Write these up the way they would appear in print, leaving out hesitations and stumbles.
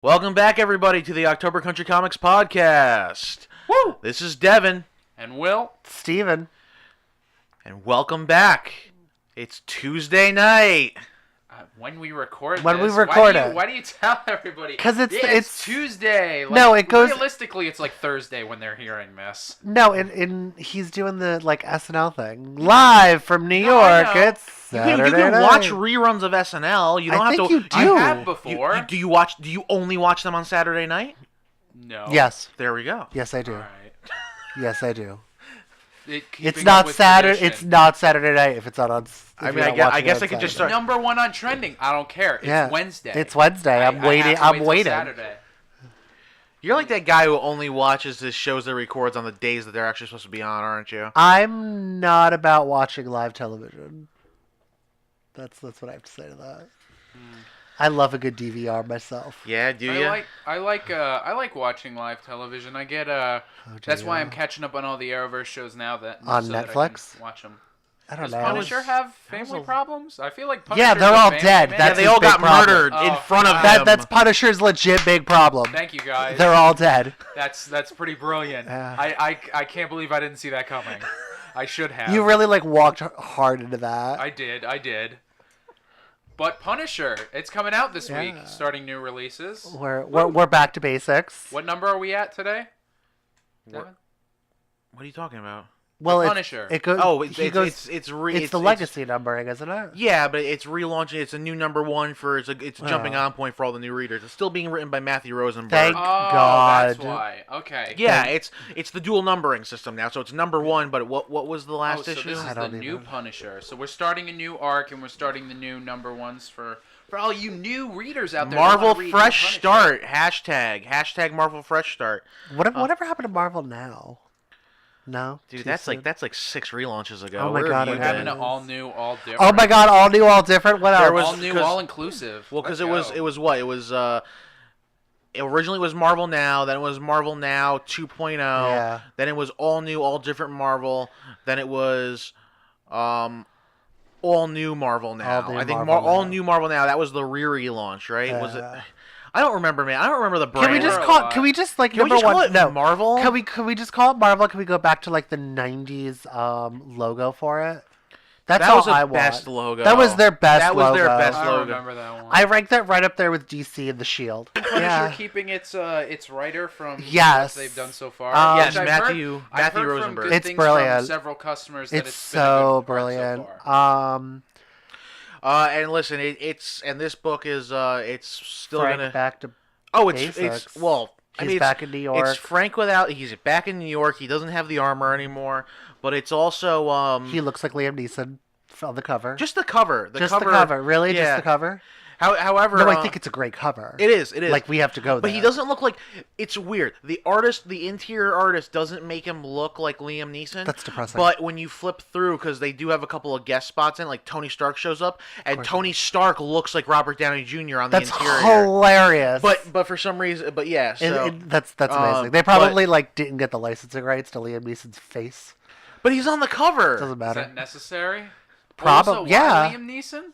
Welcome back, everybody, to the October Country Comics Podcast. Woo! This is Devon. And Will. Steven. And welcome back. It's Tuesday night. When we record Why do you tell everybody? Because it's Tuesday. Like, no, it goes... Realistically, it's like Thursday when they're hearing this. No, he's doing the SNL thing. Live from New York. It's Saturday You can night. watch reruns of SNL. You don't have to. You do. I have before. Do you only watch them on Saturday night? No. Yes. There we go. Yes, I do. All right. Yes, I do. It's not Saturday. It's not Saturday night if it's not on. I mean, I guess I could just start. Number one on trending. I don't care. It's Wednesday. It's Wednesday. I'm waiting. I'm waiting. Saturday. You're like that guy who only watches his shows that records on the days that they're actually supposed to be on, aren't you? I'm not about watching live television. That's what I have to say to that. I love a good DVR myself. Yeah, do you? I like watching live television. I get that's why I'm catching up on all the Arrowverse shows now on Netflix. I can watch them. I don't Does know. Punisher have family problems? I feel like Punisher's they're all dead. Yeah, they all got murdered in front of them. That's Punisher's legit big problem. Thank you, guys. They're all dead. That's pretty brilliant. I can't believe I didn't see that coming. I should have. You really walked hard into that. I did. But Punisher, it's coming out this week, starting new releases. We're back to basics. What number are we at today? What are you talking about? Well, Punisher. It goes. Oh, it's the legacy numbering, isn't it? Yeah, but it's relaunching. It's a new number one for. It's a jumping on point for all the new readers. It's still being written by Matthew Rosenberg. Thank God. That's why. Okay. Yeah, it's the dual numbering system now. So it's number one. But what was the last so issue? This is the new Punisher. So we're starting a new arc, and we're starting the new number ones for all you new readers out there. Marvel Fresh Start hashtag Marvel Fresh Start. Whatever happened to Marvel Now? No, dude, that's like 6 relaunches ago. Oh my God, what happened to all new, all different? Oh my God, all new, all different. What else? There was all new, all inclusive. Well, because it was what it was. It originally was Marvel Now, then it was Marvel Now 2.0, then it was all new, all different Marvel, then it was all new Marvel Now. I think all new Marvel Now. That was the relaunch, right? Was it? I don't remember, man. I don't remember the brand. Can we just call? Can we just number one? Call it Marvel? Can we just call it Marvel? Can we go back to the '90s logo for it? That was the I want. best logo. That was their best logo. That was their best logo. I remember that one. I rank that right up there with DC and the Shield. Punisher keeping its writer from what they've done so far. Yes, Matthew Rosenberg. It's brilliant. From several customers that it's so brilliant. And listen, and this book is it's still Frank back to basics. He's back in New York. It's Frank he's back in New York. He doesn't have the armor anymore, but it's also he looks like Liam Neeson on the cover. Just the cover. The cover. Really? Yeah. Just the cover? However, no, I think it's a great cover. It is. We have to go there. But he doesn't look like. It's weird. The interior artist, doesn't make him look like Liam Neeson. That's depressing. But when you flip through, because they do have a couple of guest spots in, like Tony Stark shows up, and Tony Stark looks like Robert Downey Jr. on the interior. That's hilarious. But for some reason, so that's amazing. They probably didn't get the licensing rights to Liam Neeson's face. But he's on the cover. Doesn't matter. Is that necessary? Probably. Yeah. Liam Neeson.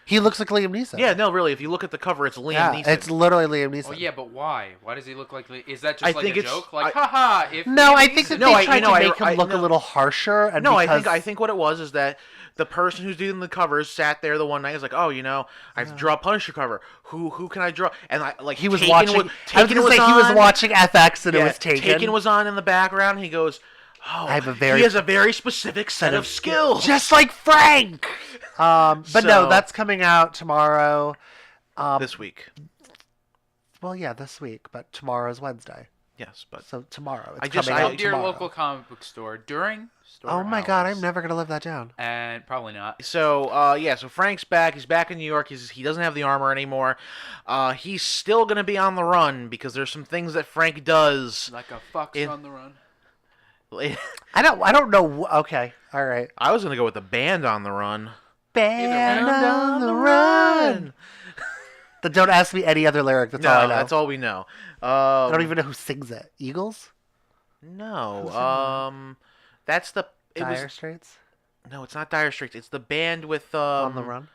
He looks like Liam Neeson. Yeah, no, really. If you look at the cover, it's Liam Neeson. It's literally Liam Neeson. Oh yeah, but why? Why does he look like? Is that just a joke? Haha! I think that they tried to make him look a little harsher. And I think what it was is that the person who's doing the covers sat there the one night. Was like, I have to draw a Punisher cover. Who can I draw? And he was watching. He was watching FX, and it was Taken. Taken was on in the background. And he goes, he has a very specific set of skills, just like Frank. No, that's coming out tomorrow. This week. Well, yeah, this week, but tomorrow's Wednesday. Yes, but so tomorrow. It's coming out to your local comic book store during store hours. My God, I'm never gonna live that down. And probably not. So so Frank's back. He's back in New York. He doesn't have the armor anymore. He's still gonna be on the run because there's some things that Frank does. Like a fox on the run. I don't know. Okay, all right. I was gonna go with the band on the run. Band on the run. Don't ask me any other lyric. That's all I know. That's all we know. I don't even know who sings it. Eagles? No. That's the Dire Straits. No, it's not Dire Straits. It's the band with On the Run.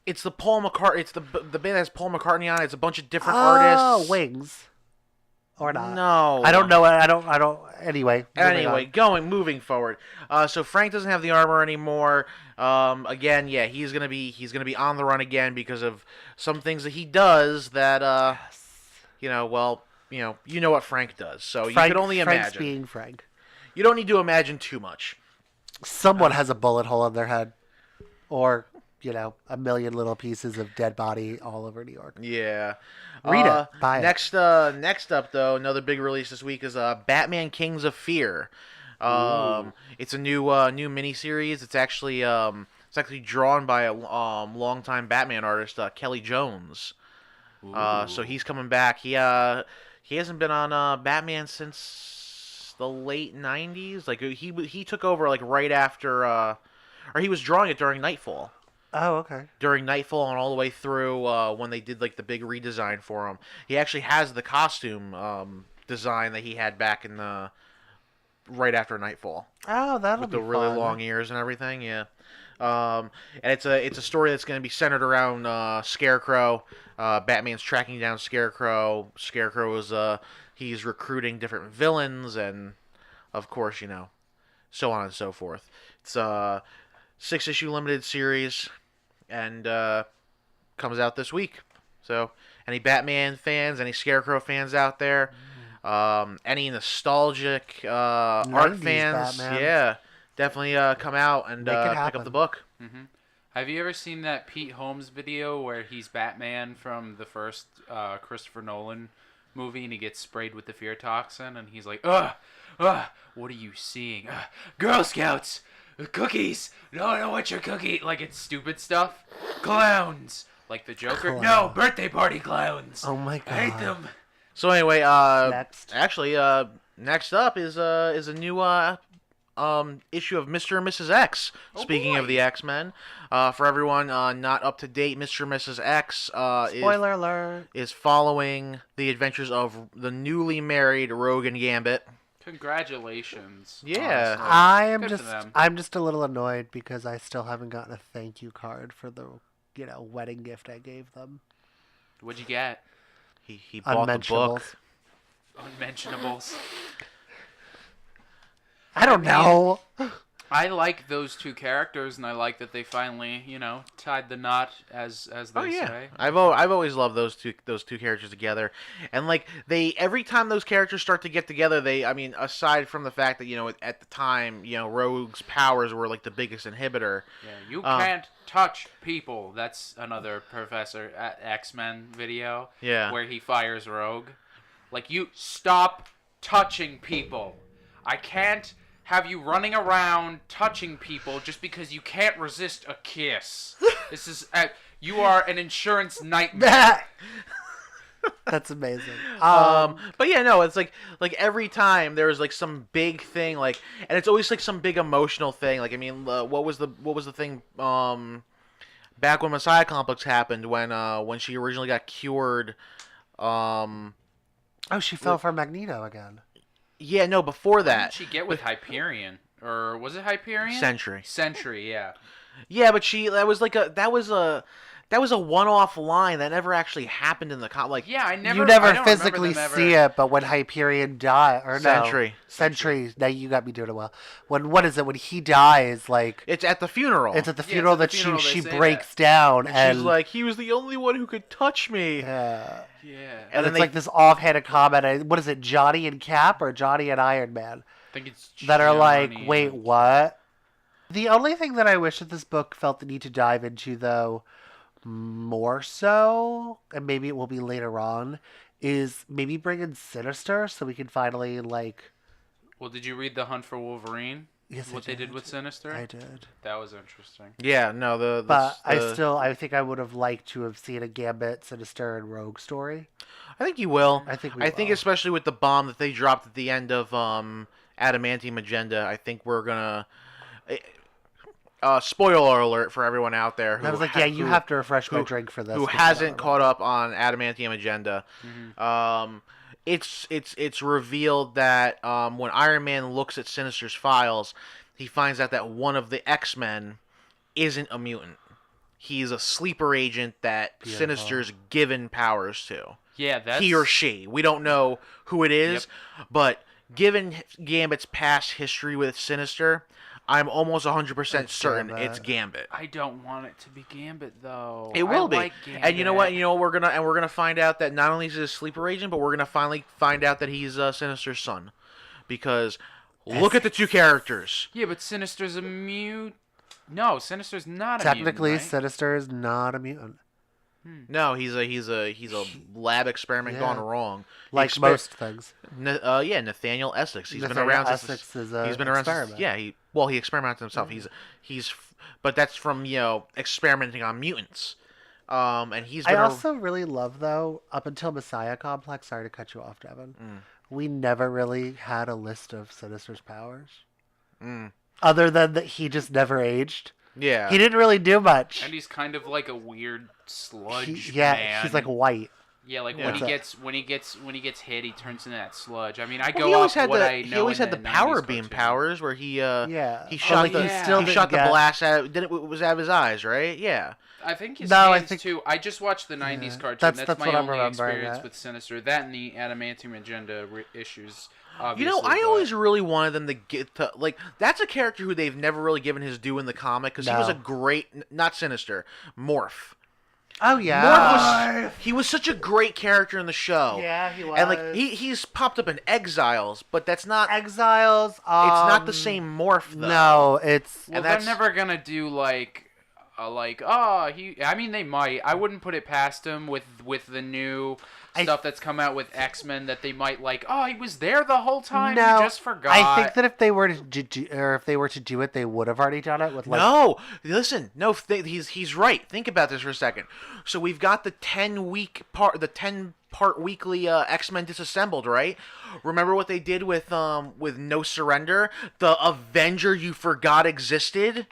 It's the Paul McCartney. It's the band that has Paul McCartney on it. It's a bunch of different artists. Wings. Or not? No, I don't know. I don't. Anyway. Moving forward. So Frank doesn't have the armor anymore. Again, yeah, he's gonna be on the run again because of some things that he does that you know what Frank does. So you can only imagine. Frank's being Frank. You don't need to imagine too much. Someone has a bullet hole in their head, or a million little pieces of dead body all over New York. Yeah. Read it. Buy it. Next up, though, another big release this week is Batman: Kings of Fear. It's a new miniseries. It's actually drawn by a longtime Batman artist, Kelly Jones. So he's coming back. He hasn't been on Batman since the late '90s. Like he took over like right after, or he was drawing it during Nightfall. Oh, okay. During Nightfall and all the way through when they did like the big redesign for him. He actually has the costume design that he had back in the right after Nightfall. Oh, that'll with be the really fun. long ears and everything. Yeah. And it's a story that's going to be centered around Scarecrow. Batman's tracking down Scarecrow. Scarecrow is he's recruiting different villains and of course so on and so forth. It's a 6-issue limited series. And comes out this week. So, any Batman fans, any Scarecrow fans out there, any nostalgic art fans, Batman. yeah, definitely come out and pick up the book. Mm-hmm. Have you ever seen that Pete Holmes video where he's Batman from the first Christopher Nolan movie and he gets sprayed with the fear toxin and he's like, ugh, what are you seeing? Girl Scouts! Cookies! No, I don't want your cookie. Like, it's stupid stuff. Clowns! Like the Joker. No, birthday party clowns. Oh my god. I hate them. So anyway, Next. actually, next up is a new issue of Mr. and Mrs. X. Speaking of the X-Men, for everyone not up to date, Mr. and Mrs. X Spoiler alert. is following the adventures of the newly married Rogue and Gambit. Congratulations. Yeah. I'm just a little annoyed because I still haven't gotten a thank you card for the wedding gift I gave them. What'd you get? He bought the book. Unmentionables. I don't know. I like those two characters, and I like that they finally, tied the knot, as they say. I've always loved those two characters together, and like every time those characters start to get together, aside from the fact that at the time Rogue's powers were like the biggest inhibitor. Yeah, you can't touch people. That's another Professor X-Men video. Yeah, where he fires Rogue, like you stop touching people. I can't have you running around touching people just because you can't resist a kiss. This is you are an insurance nightmare. That's amazing. But yeah, no, it's like every time there was like some big thing, and it's always like some big emotional thing. Like what was the thing back when Messiah Complex happened when she originally got cured? She fell for Magneto again. Yeah, no, before that. What did she get with Hyperion? Or was it Hyperion? Sentry, yeah. Yeah, but that was a one-off line that never actually happened in the comic. Yeah, I never physically see it, but when Hyperion died, or Sentry. Now you got me doing it well. When he dies, like it's at the funeral. It's at the funeral that she breaks down, and she's like, he was the only one who could touch me. Yeah. And it's like this offhanded comment. What is it, Johnny and Cap or Johnny and Iron Man? I think it's that are like, wait, what? The only thing that I wish that this book felt the need to dive into, though, more so, and maybe it will be later on, is maybe bring in Sinister so we can finally, like... Well, did you read The Hunt for Wolverine? Yes, what they did with Sinister? I did. That was interesting. Yeah, no, But I think I would have liked to have seen a Gambit, Sinister, and Rogue story. I think you will. I think especially with the bomb that they dropped at the end of Adamantium Agenda, I think we're gonna... spoiler alert for everyone out there. I was like, you have to refresh my drink for this. Who hasn't caught up on Adamantium Agenda? Mm-hmm. It's revealed that when Iron Man looks at Sinister's files, he finds out that one of the X-Men isn't a mutant. he's a sleeper agent that Sinister's given powers to. Yeah, that's... He or she. We don't know who it is, but given Gambit's past history with Sinister, I'm almost 100% certain it's Gambit. I don't want it to be Gambit though. It will be. Like Gambit. And you know what? We're gonna find out that not only is he a sleeper agent, but we're gonna finally find out that he's Sinister's son, because look at the two characters. Yeah, but Sinister's a mutant. No, Sinister's not a mutant. Technically, right? Sinister is not a mutant. No, he's a lab experiment gone wrong. Like most things. Nathaniel Essex. He's been around since he's been around since, he experimented himself. He's but that's from experimenting on mutants. And he's been I also really love though, up until Messiah Complex, sorry to cut you off, Devon. We never really had a list of Sinister's powers. Other than that he just never aged. Yeah. He didn't really do much. And he's kind of like a weird sludge man. He's like white. Yeah, like when he gets hit, he turns into that sludge. I mean, I He always had the power beam powers where he shot the blast out. It was out of his eyes, right? Yeah. I think his hands too. I just watched the '90s cartoon. That's my only experience with Sinister. That and the adamantium agenda issues. I always really wanted them to get to, that's a character who they've never really given his due in the comic, because he was a great, not Sinister, Morph. Oh yeah, he was such a great character in the show. Yeah, he was. And he's popped up in Exiles, but that's not Exiles. It's not the same Morph though. No, it's. Well, they're never gonna do I mean, they might. I wouldn't put it past him with the new stuff that's come out with X-Men, that they might he was there the whole time. No, you just forgot. I think that if they were to do it, they would have already done it with No, listen, he's right. Think about this for a second. So we've got the 10-part weekly X-Men Disassembled, right? Remember what they did with No Surrender, the Avenger you forgot existed.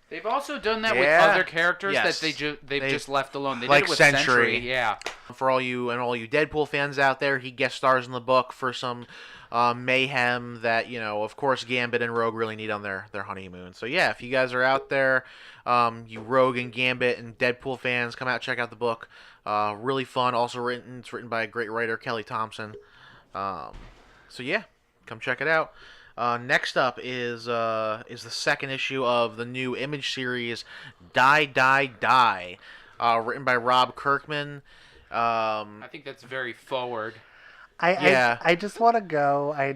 They've also done that with other characters that they've just left alone. They did it with Sentry. Yeah. For all you Deadpool fans out there, he guest stars in the book for some mayhem that, of course, Gambit and Rogue really need on their honeymoon. So yeah, if you guys are out there, you Rogue and Gambit and Deadpool fans, come out, check out the book. Really fun. Also it's written by a great writer, Kelly Thompson. So yeah, come check it out. Next up is the second issue of the new Image series, Die, Die, Die, written by Rob Kirkman. I think that's very forward. I just want to go. I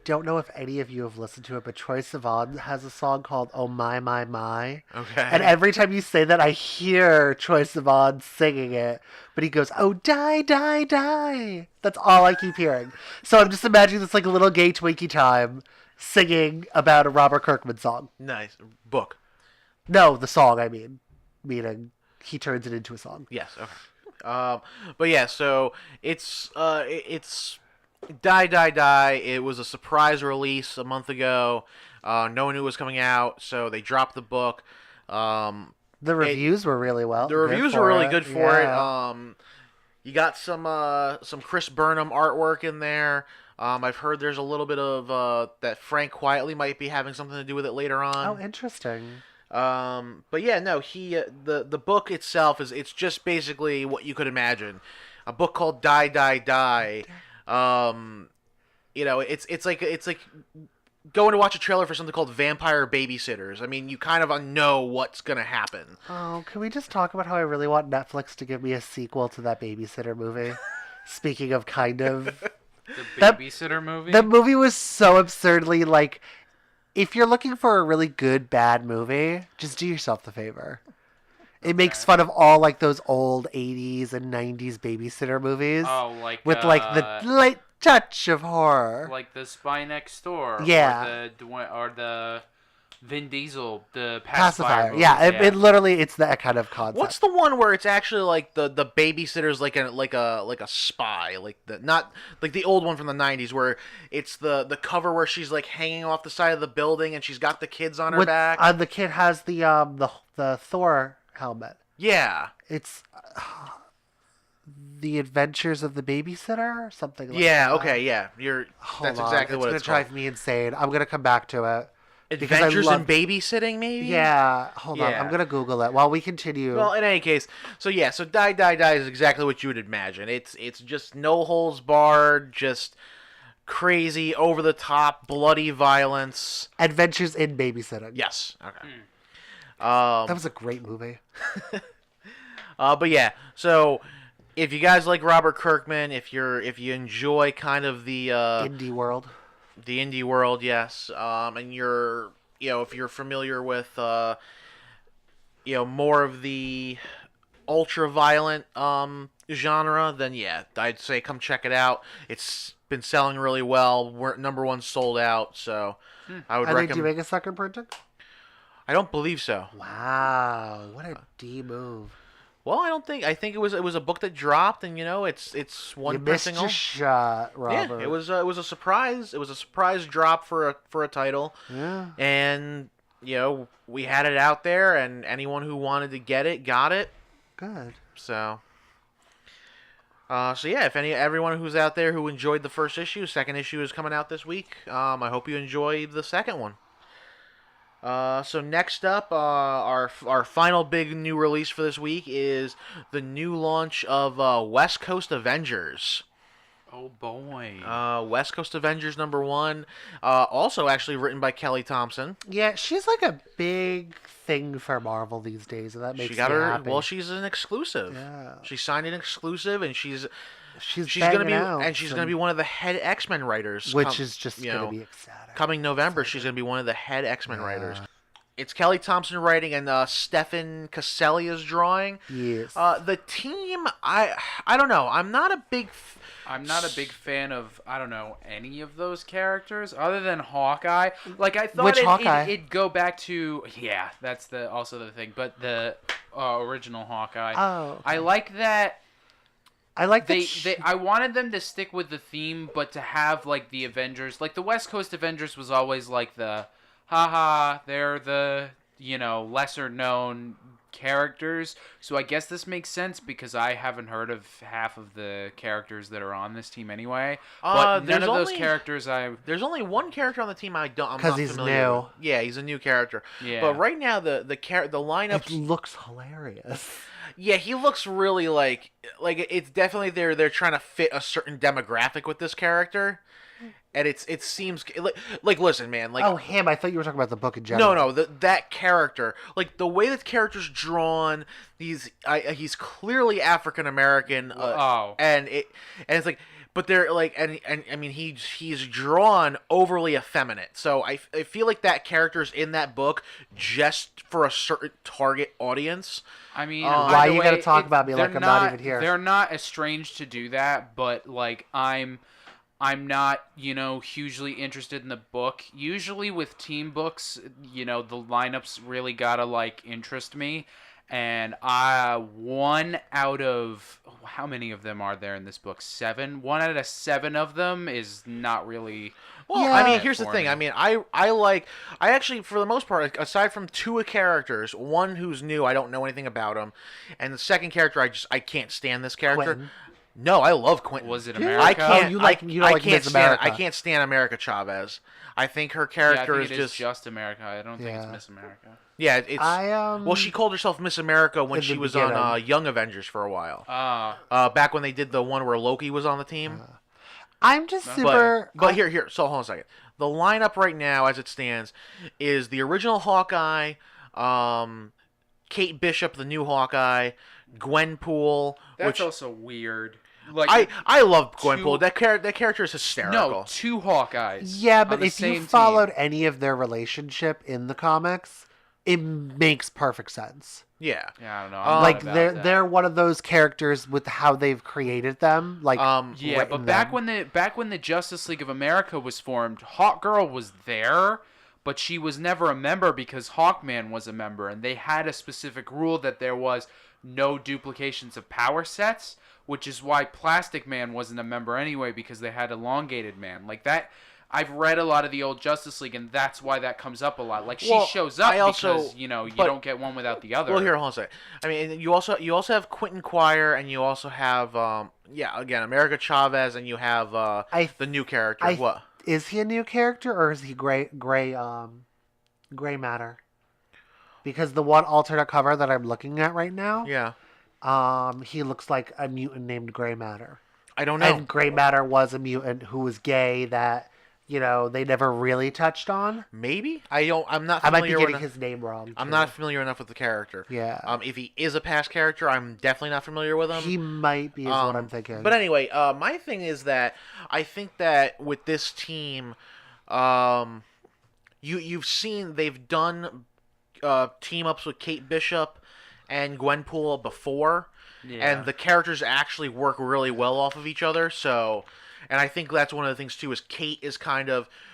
don't know if any of you have listened to it, but Troye Sivan has a song called "Oh My My My." Okay. And every time you say that, I hear Troye Sivan singing it, but he goes, "Oh, die, die, die." That's all I keep hearing. So I'm just imagining this like a little gay Twinkie time singing about a Robert Kirkman song. Nice book. No, the song. I mean, meaning he turns it into a song. Yes. Okay. But yeah, so it's Die, Die, Die. It was a surprise release a month ago. No one knew it was coming out, so they dropped the book. The reviews were really well. The reviews were really good for it. You got some Chris Burnham artwork in there. I've heard there's a little bit of that Frank Quietly might be having something to do with it later on. Oh, interesting. But yeah, no, the book itself it's just basically what you could imagine, a book called Die, Die, Die. It's like going to watch a trailer for something called Vampire Babysitters. I mean, you kind of know what's gonna happen. Oh, can we just talk about how I really want Netflix to give me a sequel to that Babysitter movie? Speaking of kind of the Babysitter movie. The movie was so absurdly if you're looking for a really good bad movie, just do yourself the favor. It makes fun of all those old 80s and 90s babysitter movies. Oh, with the light touch of horror. Like the Spy Next Door. Yeah. Or the Vin Diesel, the Pacifier. Movies. Yeah, it literally it's that kind of concept. What's the one where it's actually like the babysitter's like a spy, not like the old one from the 90s where it's the cover where she's hanging off the side of the building and she's got the kids on her back. The kid has the Thor helmet. Yeah. It's The Adventures of the Babysitter or something like that. Yeah, okay, yeah. That's exactly what it's called. It's going to drive me insane. I'm going to come back to it. Adventures in Babysitting, maybe? Yeah. Hold on. I'm going to Google it while we continue. Well, in any case, so Die Die Die is exactly what you would imagine. It's just no holds barred, just crazy, over-the-top, bloody violence. Adventures in Babysitting. Yes. Okay. That was a great movie. But yeah, so if you guys like Robert Kirkman, if you enjoy kind of the indie world. The indie world, yes. And you're, if you're familiar with, more of the ultra-violent genre, then yeah, I'd say come check it out. It's been selling really well. We're #1 sold out, so I would recommend. Are they doing a second printing? I don't believe so. Wow, what a D move. Well, I think it was a book that dropped, and it's one. You missed your shot, Robert. Yeah, it was a surprise. It was a surprise drop for a title. Yeah. And we had it out there, and anyone who wanted to get it got it. Good. So yeah, if everyone who's out there who enjoyed the first issue, second issue is coming out this week. I hope you enjoy the second one. So next up, our final big new release for this week is the new launch of West Coast Avengers. Oh boy. West Coast Avengers #1, also actually written by Kelly Thompson. Yeah, she's like a big thing for Marvel these days, and that makes me happy. Well, she's an exclusive. Yeah. She signed an exclusive, and she's gonna be one of the head X-Men writers, which is just gonna be exciting. Coming November, she's gonna be one of the head X-Men writers. It's Kelly Thompson writing and Stefan Caselli is drawing. Yes. The team, I don't know. I'm not a big fan of, I don't know, any of those characters other than Hawkeye. Like, I thought it'd go back to, yeah, that's also the thing, but the original Hawkeye. Oh. Okay. I like that. I like that. I wanted them to stick with the theme, but to have, like, the Avengers. Like, the West Coast Avengers was always, like, they're the, lesser-known characters. So I guess this makes sense because I haven't heard of half of the characters that are on this team anyway. But none of those characters There's only one character on the team I'm not because he's familiar new. with. Yeah, he's a new character. Yeah. But right now the lineup looks hilarious. Yeah, he looks really like it's definitely they're trying to fit a certain demographic with this character. And it seems like listen, man. Like, oh, him! I thought you were talking about the book in general. No, that character, like the way the character's drawn, he's clearly African American. And it's like, but they're like, and I mean he's drawn overly effeminate. So I feel like that character's in that book just for a certain target audience. I mean, why you gotta talk about me like I'm not even here? They're not estranged to do that, but like I'm not, hugely interested in the book. Usually with team books, the lineups really gotta, like, interest me. And one out of... How many of them are there in this book? 7? 1 out of 7 of them is not really... Well, yeah. I mean, here's the thing. I mean, I actually, for the most part, aside from 2 characters, one who's new, I don't know anything about him, and the second character, I can't stand this character. Quentin. No, I love Quentin. Was it America? I can't. You like Miss America. I can't stand America Chavez. I think her character is just America. I don't think it's Miss America. Yeah, it's. Well, she called herself Miss America when she was on Young Avengers for a while. Back when they did the one where Loki was on the team. I'm just super. But here. So hold on a second. The lineup right now, as it stands, is the original Hawkeye, Kate Bishop, the new Hawkeye, Gwenpool. That's also weird. Like, I love Gwenpool. That character is hysterical. No, 2 Hawkeyes. Yeah, but if you followed any of their relationship in the comics, it makes perfect sense. Yeah. Yeah, I don't know. Like they're one of those characters with how they've created them. Like yeah, but back when the Justice League of America was formed, Hawkgirl was there, but she was never a member because Hawkman was a member, and they had a specific rule that there was no duplications of power sets, which is why Plastic Man wasn't a member anyway, because they had Elongated Man. Like that, I've read a lot of the old Justice League, and that's why that comes up a lot. Like, she shows up because, you don't get one without the other. Well, here, hold on a second. I mean, you also have Quentin Quire, and you also have, again, America Chavez, and you have the new character. What? Is he a new character, or is he Gray Gray matter. Because the one alternate cover that I'm looking at right now, he looks like a mutant named Gray Matter. I don't know. And Gray Matter was a mutant who was gay that, they never really touched on. Maybe? I'm not familiar. I might be getting his name wrong. I'm not familiar enough with the character. Yeah. If he is a past character, I'm definitely not familiar with him. He might be, is what I'm thinking. But anyway, my thing is that I think that with this team, you've seen they've done team-ups with Kate Bishop and Gwenpool before, and the characters actually work really well off of each other. So, and I think that's one of the things too is Kate is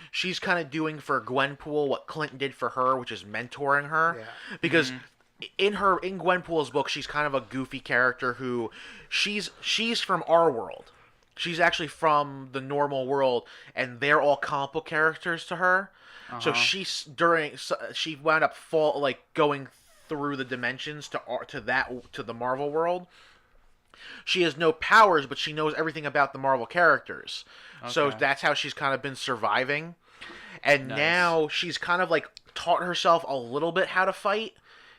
she's kind of doing for Gwenpool what Clint did for her, which is mentoring her, because in Gwenpool's book she's kind of a goofy character who she's from our world. She's actually from the normal world, and they're all comic book characters to her. So she wound up going through the dimensions to the Marvel world. She has no powers, but she knows everything about the Marvel characters. Okay. So that's how she's kind of been surviving. And now she's kind of taught herself a little bit how to fight,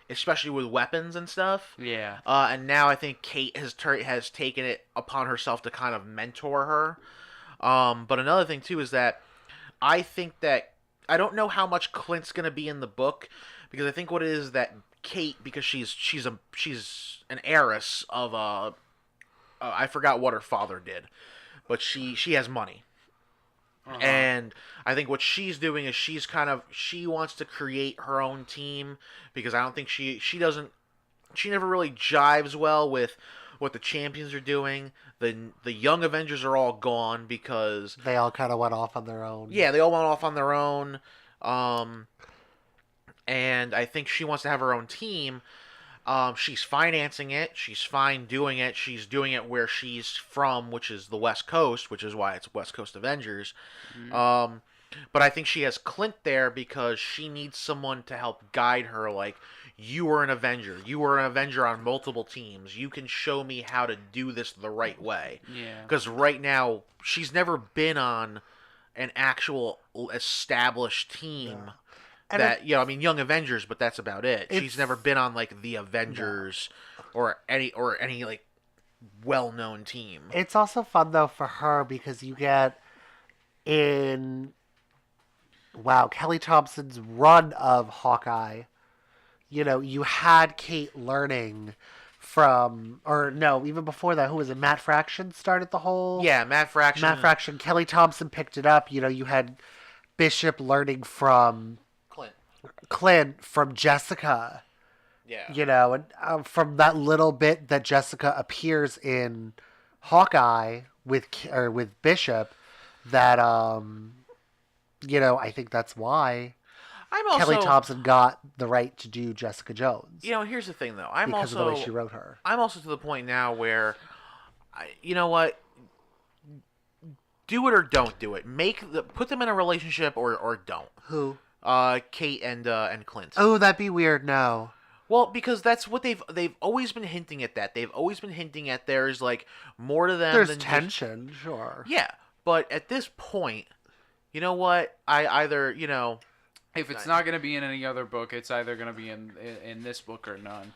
especially with weapons and stuff. Yeah. And now I think Kate has taken it upon herself to kind of mentor her. But another thing too is that I think that I don't know how much Clint's gonna be in the book, because I think what it is that Kate, because she's an heiress of I forgot what her father did, but she has money. And I think what she's doing is she wants to create her own team, because I don't think she never really jives well with what the champions are doing. The young Avengers are all gone because they all kind of went off on their own. Yeah, they all went off on their own. And I think she wants to have her own team. She's financing it. She's fine doing it. She's doing it where she's from, which is the West Coast, which is why it's West Coast Avengers. Mm-hmm. But I think she has Clint there because she needs someone to help guide her. Like, you were an Avenger. You were an Avenger on multiple teams. You can show me how to do this the right way. Yeah. Because right now, she's never been on an actual established team. Yeah. That, Young Avengers, but that's about it. She's never been on the Avengers or any well-known team. It's also fun though for her because you get Kelly Thompson's run of Hawkeye. You had Kate learning from, even before that, who was it? Matt Fraction started the whole. Yeah, Matt Fraction. Kelly Thompson picked it up. You had Bishop learning from Clint from Jessica. Yeah. And from that little bit that Jessica appears in Hawkeye with Bishop, that I think that's why Kelly Thompson got the right to do Jessica Jones. Here's the thing though. Because of the way she wrote her. I'm also to the point now where you know what? Do it or don't do it. Put them in a relationship or don't. Who? Kate and Clint. Oh, that'd be weird. No. Well, because that's what they've always been hinting at. That they've always been hinting at. There's more to them. There's tension, sure. Yeah, but at this point, you know what? If it's not gonna be in any other book, it's either gonna be in this book or none,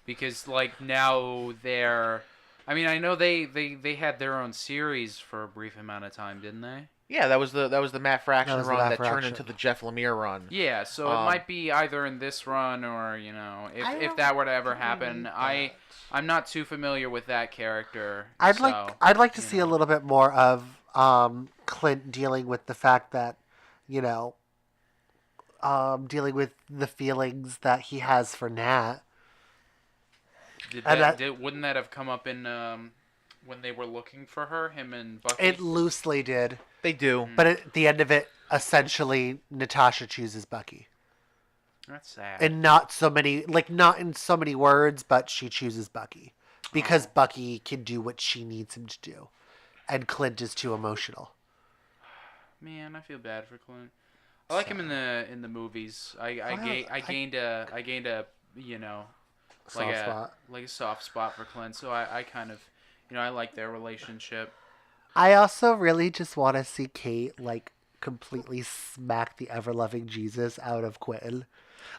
because now they're. I mean, I know they had their own series for a brief amount of time, didn't they? Yeah, that was the Matt Fraction run that turned into the Jeff Lemire run. Yeah, so it might be either in this run or if that were to ever happen. I'm not too familiar with that character. I'd like to see a little bit more of Clint dealing with the fact that dealing with the feelings that he has for Nat. Wouldn't that have come up in when they were looking for her, him and Buffy? It loosely did. They do. But at the end of it, essentially, Natasha chooses Bucky. That's sad. And not in so many words, but she chooses Bucky. Because Bucky can do what she needs him to do. And Clint is too emotional. Man, I feel bad for Clint. I like him in the movies. I gained a soft spot for Clint. So I kind of, I like their relationship. I also really just want to see Kate completely smack the ever-loving Jesus out of Quentin.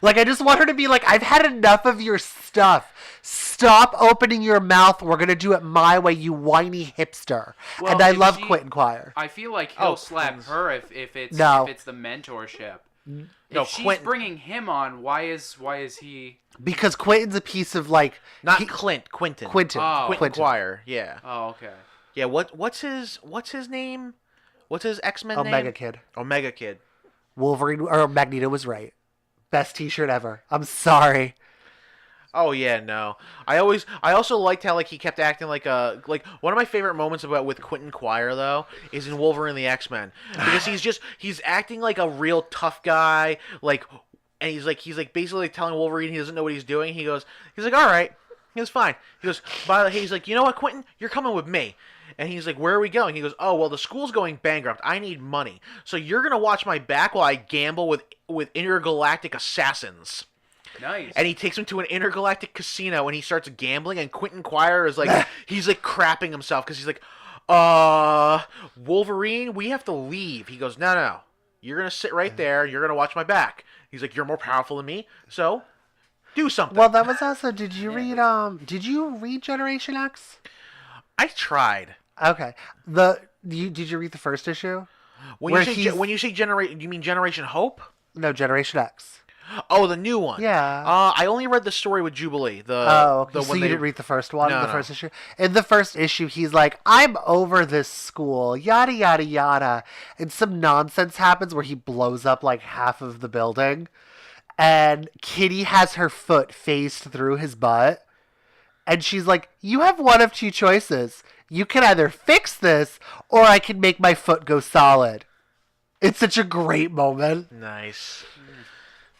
Like, I just want her to be like, I've had enough of your stuff. Stop opening your mouth. We're going to do it my way, you whiny hipster. Well, and I love Quentin Quire. I feel like he'll slap her if it's the mentorship. No, if she's bringing him on, why is he... Because Quentin's a piece of, like... Quentin. Quentin. Oh. Quentin Quire, yeah. Oh, okay. Yeah, what's his name? What's his X-Men name? Omega Kid. Omega Kid. Wolverine, or Magneto was right. Best t-shirt ever. I'm sorry. Oh yeah, no. I also liked how like he kept acting like one of my favorite moments with Quentin Quire though is in Wolverine and the X-Men because he's acting like a real tough guy and he's basically telling Wolverine he doesn't know what he's doing. He's like all right. He goes fine. He goes he's like, you know what, Quentin, you're coming with me. And he's like, where are we going? He goes, oh, well, the school's going bankrupt. I need money. So you're going to watch my back while I gamble with intergalactic assassins. Nice. And he takes him to an intergalactic casino and he starts gambling. And Quentin Quire is like, he's like crapping himself because he's like, Wolverine, we have to leave. He goes, no. You're going to sit right there. You're going to watch my back. He's like, you're more powerful than me. So do something. Well, that was also, did you read Generation X? I tried. Okay. Did you read the first issue? When you say Generation, you mean Generation Hope? No, Generation X. Oh, the new one. Yeah. I only read the story with Jubilee. Okay. So you didn't read the first one, first issue? In the first issue, he's like, I'm over this school, yada, yada, yada. And some nonsense happens where he blows up like half of the building. And Kitty has her foot phased through his butt. And she's like, you have one of two choices. You can either fix this, or I can make my foot go solid. It's such a great moment. Nice.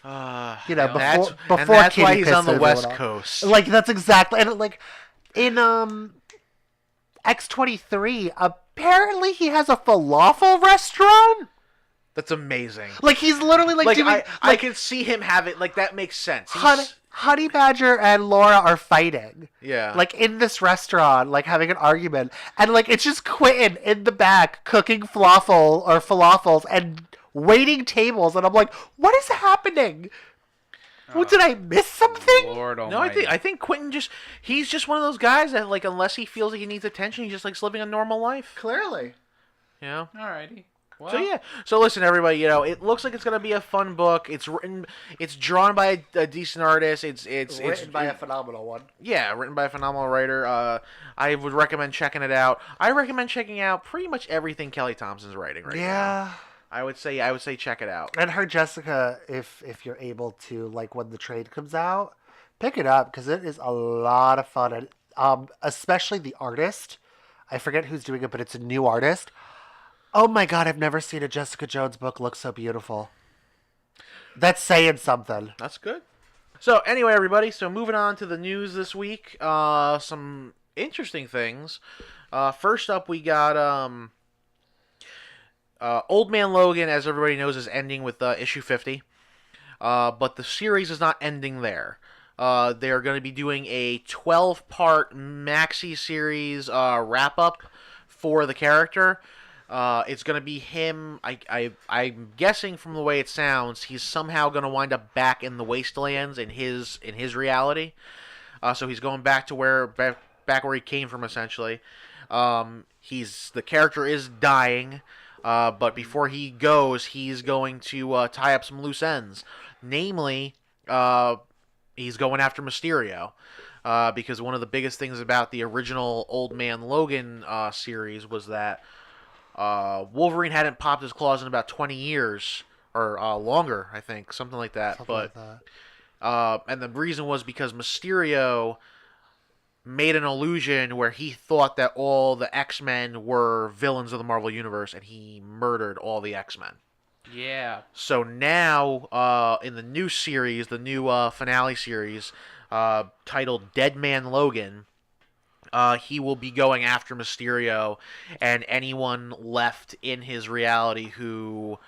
Before that's Kitty why he's on the pisses West everyone Coast. off. Like, that's exactly... And, like, in X-23, apparently he has a falafel restaurant? That's amazing. Like, he's literally, doing... I can see him have it. Like, that makes sense. Honey Badger and Laura are fighting. Yeah. Like, in this restaurant, like, having an argument. And, like, it's just Quentin in the back cooking falafels and waiting tables. And I'm like, what is happening? Did I miss something? Lord no, I think Quentin he's just one of those guys that, like, unless he feels like he needs attention, he just likes living a normal life. Clearly. You know? Alrighty. Well. So yeah, so listen, everybody. It looks like it's gonna be a fun book. It's drawn by a decent artist. It's written by a phenomenal one. Yeah, written by a phenomenal writer. I would recommend checking it out. I recommend checking out pretty much everything Kelly Thompson's writing right now. Yeah. I would say check it out. And her Jessica, if you're able to, like, when the trade comes out, pick it up because it is a lot of fun. And especially the artist. I forget who's doing it, but it's a new artist. Oh my God, I've never seen a Jessica Jones book look so beautiful. That's saying something. That's good. So anyway, everybody, moving on to the news this week. Some interesting things. First up, we got Old Man Logan, as everybody knows, is ending with issue 50. But the series is not ending there. They're going to be doing a 12-part maxi series wrap-up for the character. It's going to be him. I'm guessing from the way it sounds, he's somehow going to wind up back in the Wastelands in his reality. So he's going back to back where he came from, essentially. The character is dying, but before he goes, he's going to tie up some loose ends. Namely, he's going after Mysterio. Because one of the biggest things about the original Old Man Logan series was that Wolverine hadn't popped his claws in about 20 years, or longer, I think, something like that. And the reason was because Mysterio made an illusion where he thought that all the X-Men were villains of the Marvel Universe, and he murdered all the X-Men. Yeah. So now, in the new series, the new finale series, titled Dead Man Logan, he will be going after Mysterio and anyone left in his reality who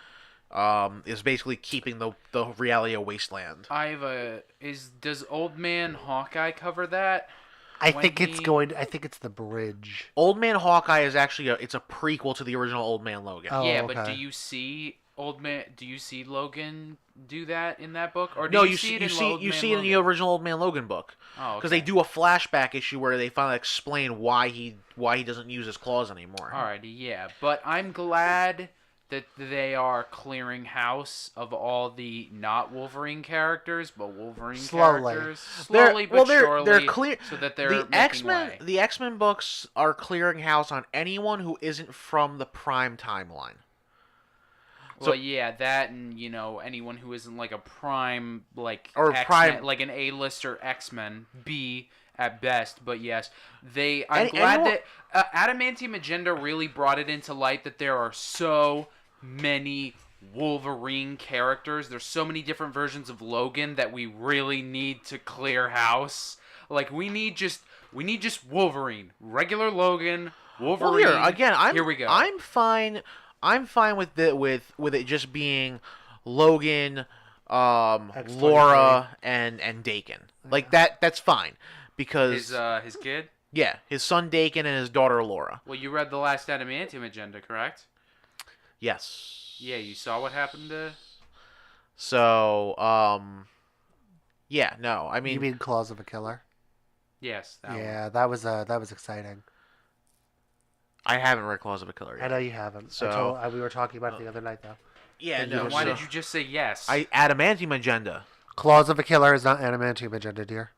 is basically keeping the reality a wasteland. Does Old Man Hawkeye cover that? I think it's the bridge. Old Man Hawkeye is actually it's a prequel to the original Old Man Logan. Oh, yeah, okay. but do you see Logan do that in that book, or no? you see it in the original Old Man Logan book. Oh, because they do a flashback issue where they finally explain why he doesn't use his claws anymore. Alrighty, yeah, but I'm glad that they are clearing house of all the not Wolverine characters, but Wolverine characters. Slowly but surely. They're clear. So that they're the making way. The X-Men books are clearing house on anyone who isn't from the Prime timeline. Well, yeah, that and anyone who isn't like a prime or X-Men, like an A-lister X-Men B at best. But yes, I'm glad that Adamantium Agenda really brought it into light that there are so many Wolverine characters. There's so many different versions of Logan that we really need to clear house. Like we need just Wolverine, regular Logan, Wolverine. Well, here we go. I'm fine with it just being Logan, Laura, and Dakin. Like that's fine because his kid. Yeah, his son Dakin and his daughter Laura. Well, you read the last Adamantium Agenda, correct? Yes. Yeah, you saw what happened to. So, yeah, no, I mean. You mean Claws of a Killer? Yes. That was exciting. I haven't read Claws of a Killer yet. I know you haven't. So we were talking about it the other night, though. Yeah, no. Why did you just say yes? Adamantium Agenda. Claws of a Killer is not Adamantium Agenda, dear.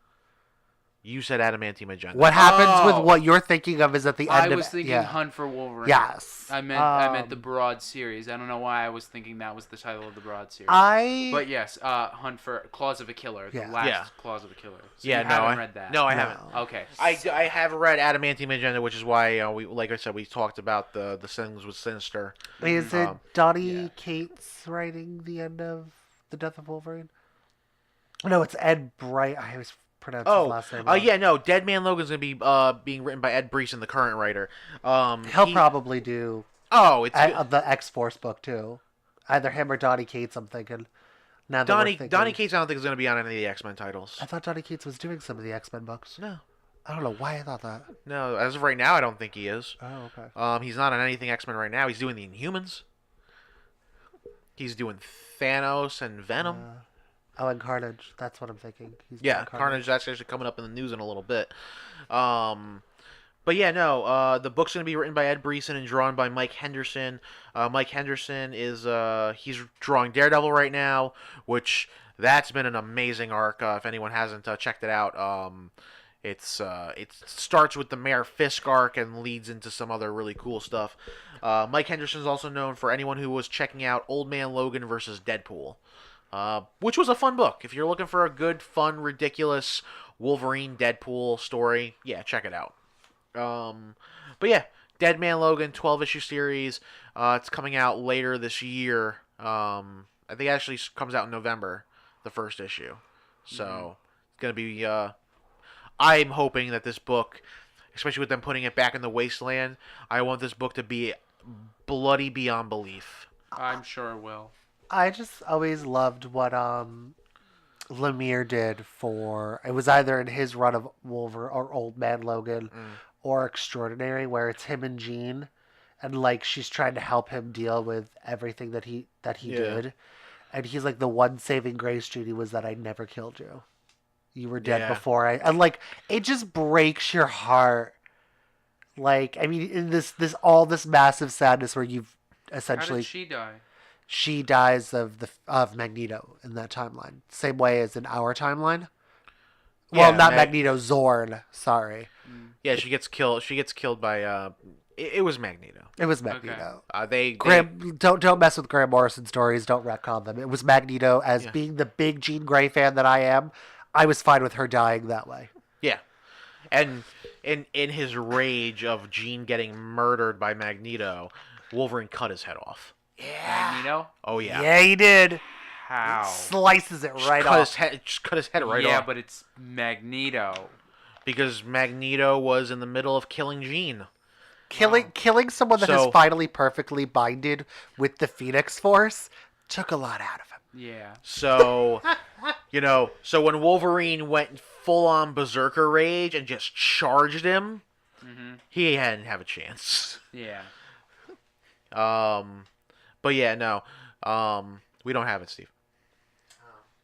You said Adamantium Agenda. What happens with what you're thinking of is at the end of... I was thinking Hunt for Wolverine. Yes. I meant the broad series. I don't know why I was thinking that was the title of the broad series. But yes, Hunt for Claws of a Killer. The last Claws of a Killer. So you haven't read that. No, I haven't. Okay. I have read Adamantium Agenda, which is why, like I said, we talked about the things with Sinister. Is it Donny Cates writing the end of The Death of Wolverine? No, it's Ed Bright. I was... pronounce his last name. Yeah, no. Dead Man Logan's gonna be being written by Ed Breesen, the current writer. He'll probably do. The X-Force book too. Either him or Donny Cates. I'm thinking. Now Donny Cates, I don't think is gonna be on any of the X-Men titles. I thought Donny Cates was doing some of the X-Men books. No. I don't know why I thought that. No, as of right now, I don't think he is. Oh, okay. He's not on anything X-Men right now. He's doing the Inhumans. He's doing Thanos and Venom. And Carnage. That's what I'm thinking. Carnage. That's actually coming up in the news in a little bit. But yeah, no. The book's going to be written by Ed Breesen and drawn by Mike Henderson. Mike Henderson is he's drawing Daredevil right now, which that's been an amazing arc. If anyone hasn't checked it out, it starts with the Mayor Fisk arc and leads into some other really cool stuff. Mike Henderson is also known for anyone who was checking out Old Man Logan versus Deadpool. Which was a fun book. If you're looking for a good, fun, ridiculous Wolverine Deadpool story, yeah, check it out. But yeah, Dead Man Logan 12-issue series. It's coming out later this year. I think it actually comes out in November, the first issue. So it's gonna be. I'm hoping that this book, especially with them putting it back in the wasteland, I want this book to be bloody beyond belief. I'm sure it will. I just always loved what Lemire did for... It was either in his run of Wolverine or Old Man Logan or Extraordinary, where it's him and Jean, and like she's trying to help him deal with everything that he did, and he's like, the one saving grace, Judy, was that I never killed you. You were dead before I... And like, it just breaks your heart. Like, I mean, in this massive sadness where you've essentially... How did she die? She dies of Magneto in that timeline. Same way as in our timeline. Well, not Magneto, Zorn. Sorry. Yeah, she gets killed. She gets killed by. It was Magneto. It was Magneto. Okay. Don't mess with Grant Morrison stories. Don't retcon them. It was Magneto. As being the big Jean Grey fan that I am, I was fine with her dying that way. Yeah, and in his rage of Jean getting murdered by Magneto, Wolverine cut his head off. Yeah. Magneto? Oh, yeah. Yeah, he did. How? Slices it right off. Just cut his head right off. Yeah, but it's Magneto. Because Magneto was in the middle of killing Jean. Killing someone that is finally perfectly binded with the Phoenix Force took a lot out of him. Yeah. So, so when Wolverine went full on berserker rage and just charged him, he hadn't have a chance. Yeah. But yeah, no, we don't have it, Steve.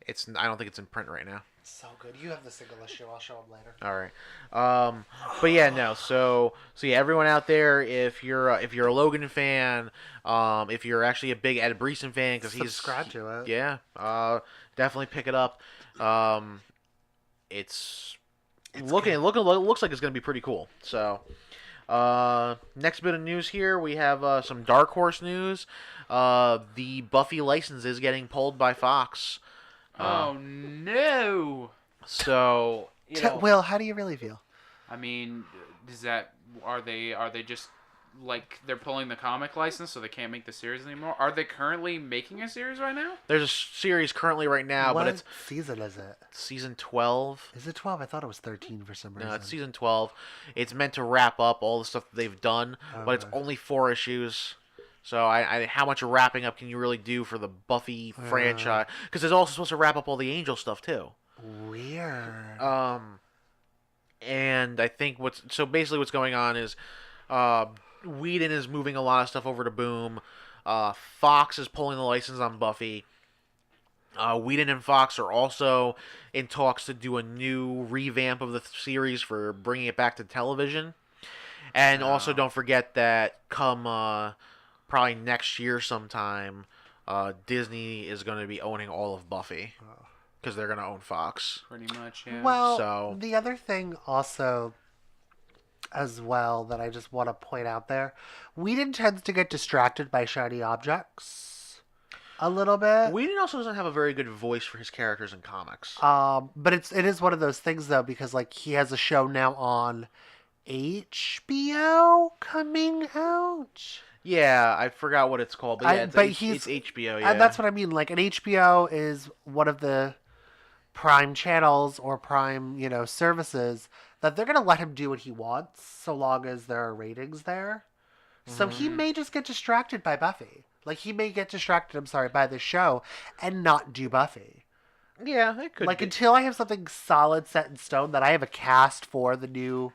I don't think it's in print right now. So good. You have the single issue. I'll show them later. All right. But yeah, no. So yeah, everyone out there, if you're a Logan fan, if you're actually a big Ed Brisson fan, because he's subscribe to it. Yeah. Definitely pick it up. It's looks like it's gonna be pretty cool. So, next bit of news here, we have some Dark Horse news. The Buffy license is getting pulled by Fox. Oh no! So Will, how do you really feel? I mean, are they just like they're pulling the comic license so they can't make the series anymore? Are they currently making a series right now? There's a series currently right now, what but it's season is it? Season 12. Is it 12? I thought it was 13 for some reason. No, it's season 12. It's meant to wrap up all the stuff that they've done, but it's only 4 issues. So how much wrapping up can you really do for the Buffy franchise? Because it's also supposed to wrap up all the Angel stuff too. Weird. And I think what's going on is, Whedon is moving a lot of stuff over to Boom. Fox is pulling the license on Buffy. Whedon and Fox are also in talks to do a new revamp of the series for bringing it back to television. And also don't forget that come probably next year sometime, Disney is going to be owning all of Buffy. Because they're going to own Fox. Pretty much, yeah. Well, the other thing also as well that I just want to point out there, Whedon tends to get distracted by shiny objects a little bit. Whedon also doesn't have a very good voice for his characters in comics. But it is one of those things though, because like he has a show now on HBO coming out. Yeah, I forgot what it's called, but yeah, it's HBO. Yeah, and that's what I mean. Like, an HBO is one of the Prime channels or Prime, services that they're gonna let him do what he wants, so long as there are ratings there. So he may just get distracted by Buffy. Like, he may get distracted, by the show and not do Buffy. Yeah, it could. Like, until I have something solid set in stone that I have a cast for the new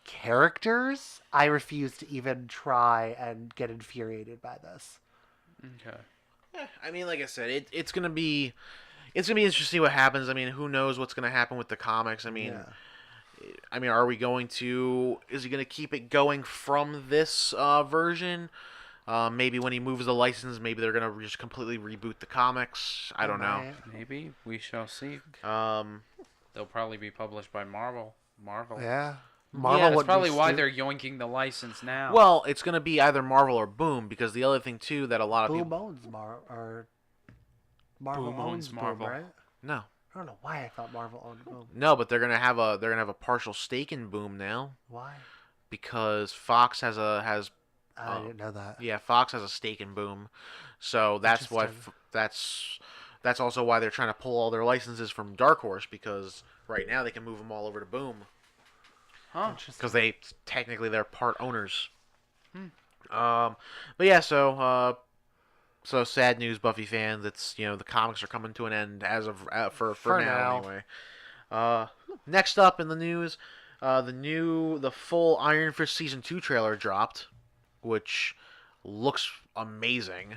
characters, I refuse to even try and get infuriated by this. Okay. Yeah, I mean, like I said, it's gonna be interesting to see what happens. I mean, who knows what's gonna happen with the comics? I mean, are we going to? Is he gonna keep it going from this version? Maybe when he moves the license, maybe they're gonna just completely reboot the comics. I don't know. Maybe we shall see. They'll probably be published by Marvel. Yeah. Marvel that's probably why they're yoinking the license now. Well, it's going to be either Marvel or Boom, because the other thing, too, that a lot of Boom people... owns Marvel owns Marvel, right? No. I don't know why I thought Marvel owned Boom. No, but they're going to have a partial stake in Boom now. Why? Because Fox has I didn't know that. Yeah, Fox has a stake in Boom. So that's why that's also why they're trying to pull all their licenses from Dark Horse, because right now they can move them all over to Boom. Because they're part owners. But yeah, so sad news, Buffy fans. It's the comics are coming to an end as of for now anyway. Next up in the news, the full Iron Fist season 2 trailer dropped, which looks amazing.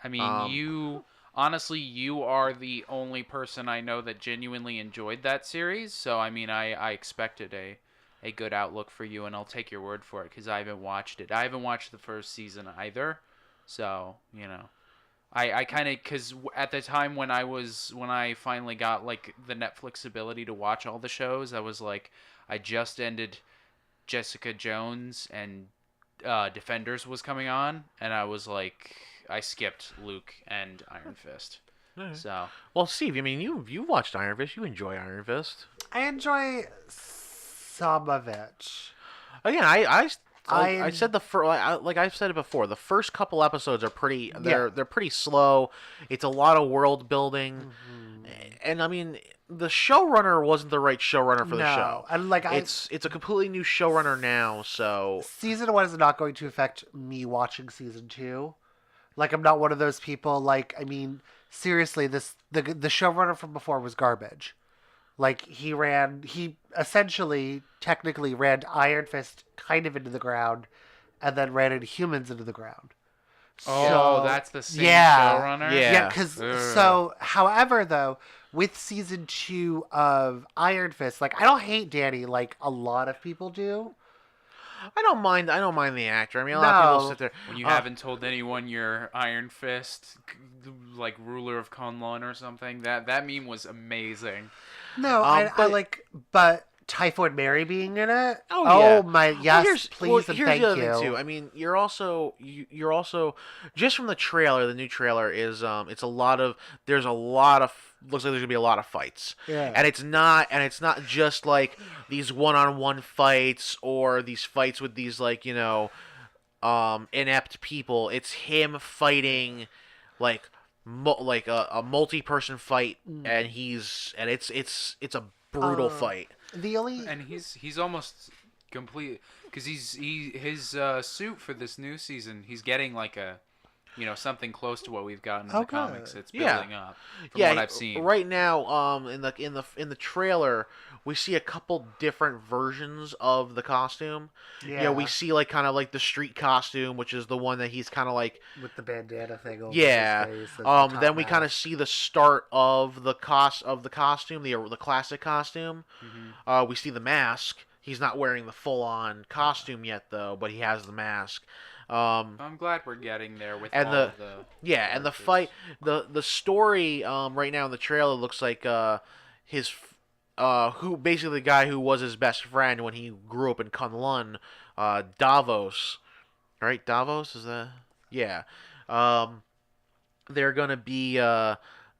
I mean, you are the only person I know that genuinely enjoyed that series. So I mean, I expected a good outlook for you, and I'll take your word for it because I haven't watched it. I haven't watched the first season either, so I kind of, because at the time when I finally got like the Netflix ability to watch all the shows, I was like, I just ended Jessica Jones and Defenders was coming on, and I was like, I skipped Luke and Iron Fist. Right. So well, Steve, I mean, you watched Iron Fist. You enjoy Iron Fist. I enjoy some of it. Again, I said like I've said it before. The first couple episodes are pretty. They're pretty slow. It's a lot of world building, and I mean the showrunner wasn't the right showrunner for the show. And like it's a completely new showrunner now. So season 1 is not going to affect me watching season 2. Like, I'm not one of those people. Like, I mean, seriously, the showrunner from before was garbage. Like, he essentially, technically ran Iron Fist kind of into the ground, and then ran Inhumans into the ground. Oh, that's the same showrunner? Yeah, however, though, with season 2 of Iron Fist, like, I don't hate Danny like a lot of people do. I don't mind the actor. I mean, a lot of people sit there. When you haven't told anyone you're Iron Fist, like ruler of Kunlun or something, that meme was amazing. No, I like, but Typhoid Mary being in it. Oh my, yes, please and thank the other you. thing too. I mean, you're also just from the trailer. The new trailer is it's a lot of looks like there's gonna be a lot of fights. Yeah. And it's not just like these one-on-one fights or these fights with these like inept people. It's him fighting like a multi-person fight, and it's a brutal fight. And he's almost complete because his suit for this new season, he's getting like a something close to what we've gotten in the comics. It's building up from what I've seen right now. In the trailer, we see a couple different versions of the costume. Yeah, we see like kind of like the street costume, which is the one that he's kind of like with the bandana thing over yeah. his face. Then we kind of see the start of the costume, the classic costume. Mm-hmm. We see the mask. He's not wearing the full-on costume yet, though, but he has the mask. I'm glad we're getting there with and all the characters. And the fight, the story right now in the trailer looks like his who basically the guy who was his best friend when he grew up in Kunlun, Davos, right? Davos is that? Yeah. They're gonna be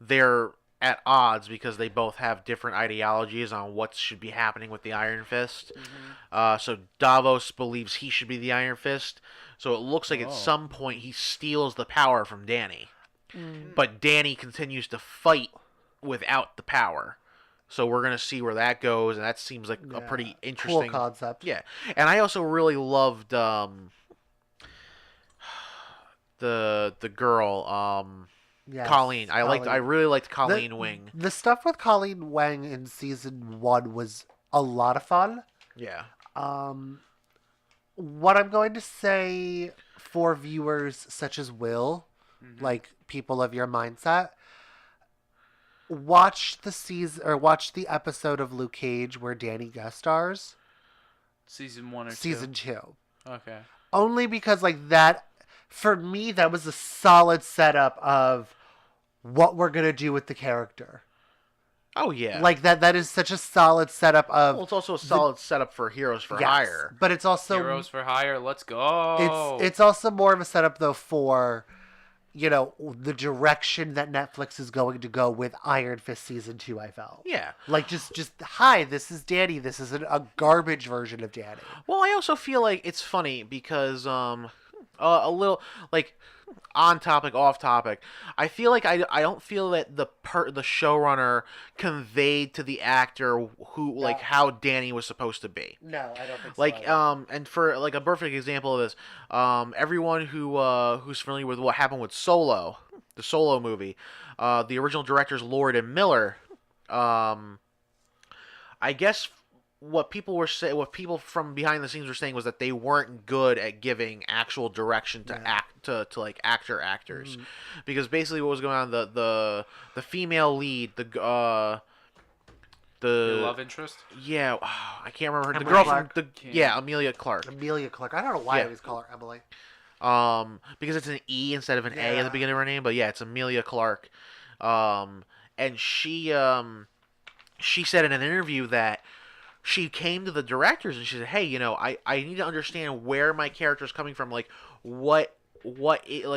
they're at odds because they both have different ideologies on what should be happening with the Iron Fist. Mm-hmm. So Davos believes he should be the Iron Fist. So it looks like at some point he steals the power from Danny. Mm. But Danny continues to fight without the power. So we're going to see where that goes, and that seems like a pretty interesting cool concept. Yeah. And I also really loved the girl yes, Colleen. I really liked Colleen Wing. The stuff with Colleen Wing in season 1 was a lot of fun. Yeah. What I'm going to say for viewers such as Will, like people of your mindset, watch the episode of Luke Cage where Danny guest stars. Season 1 or 2? Season 2. Okay. Only because like that, for me, that was a solid setup of what we're gonna do with the character. Oh yeah, like that is such a solid setup of. Well, it's also a solid setup for Heroes for Hire. But it's also Heroes for Hire. Let's go. It's also more of a setup though for, the direction that Netflix is going to go with Iron Fist season 2. I felt. Yeah. Like just hi, this is Danny. This is a garbage version of Danny. Well, I also feel like it's funny because a little like. On topic, off topic. I feel like I don't feel that the showrunner conveyed to the actor like how Danny was supposed to be. No, I don't think so. Like and for like a perfect example of this, everyone who's familiar with what happened with Solo, the Solo movie, the original directors Lord and Miller, I guess. What people from behind the scenes were saying was that they weren't good at giving actual direction to like actors, because basically what was going on, the female lead, the love interest, I can't remember her, the Emily girl Clark. from Amelia Clark. I don't know why I always call her Emily. Because it's an E instead of an A at the beginning of her name, but yeah, it's Amelia Clark. And she said in an interview that she came to the directors and she said, "Hey, I need to understand where my character is coming from. Like,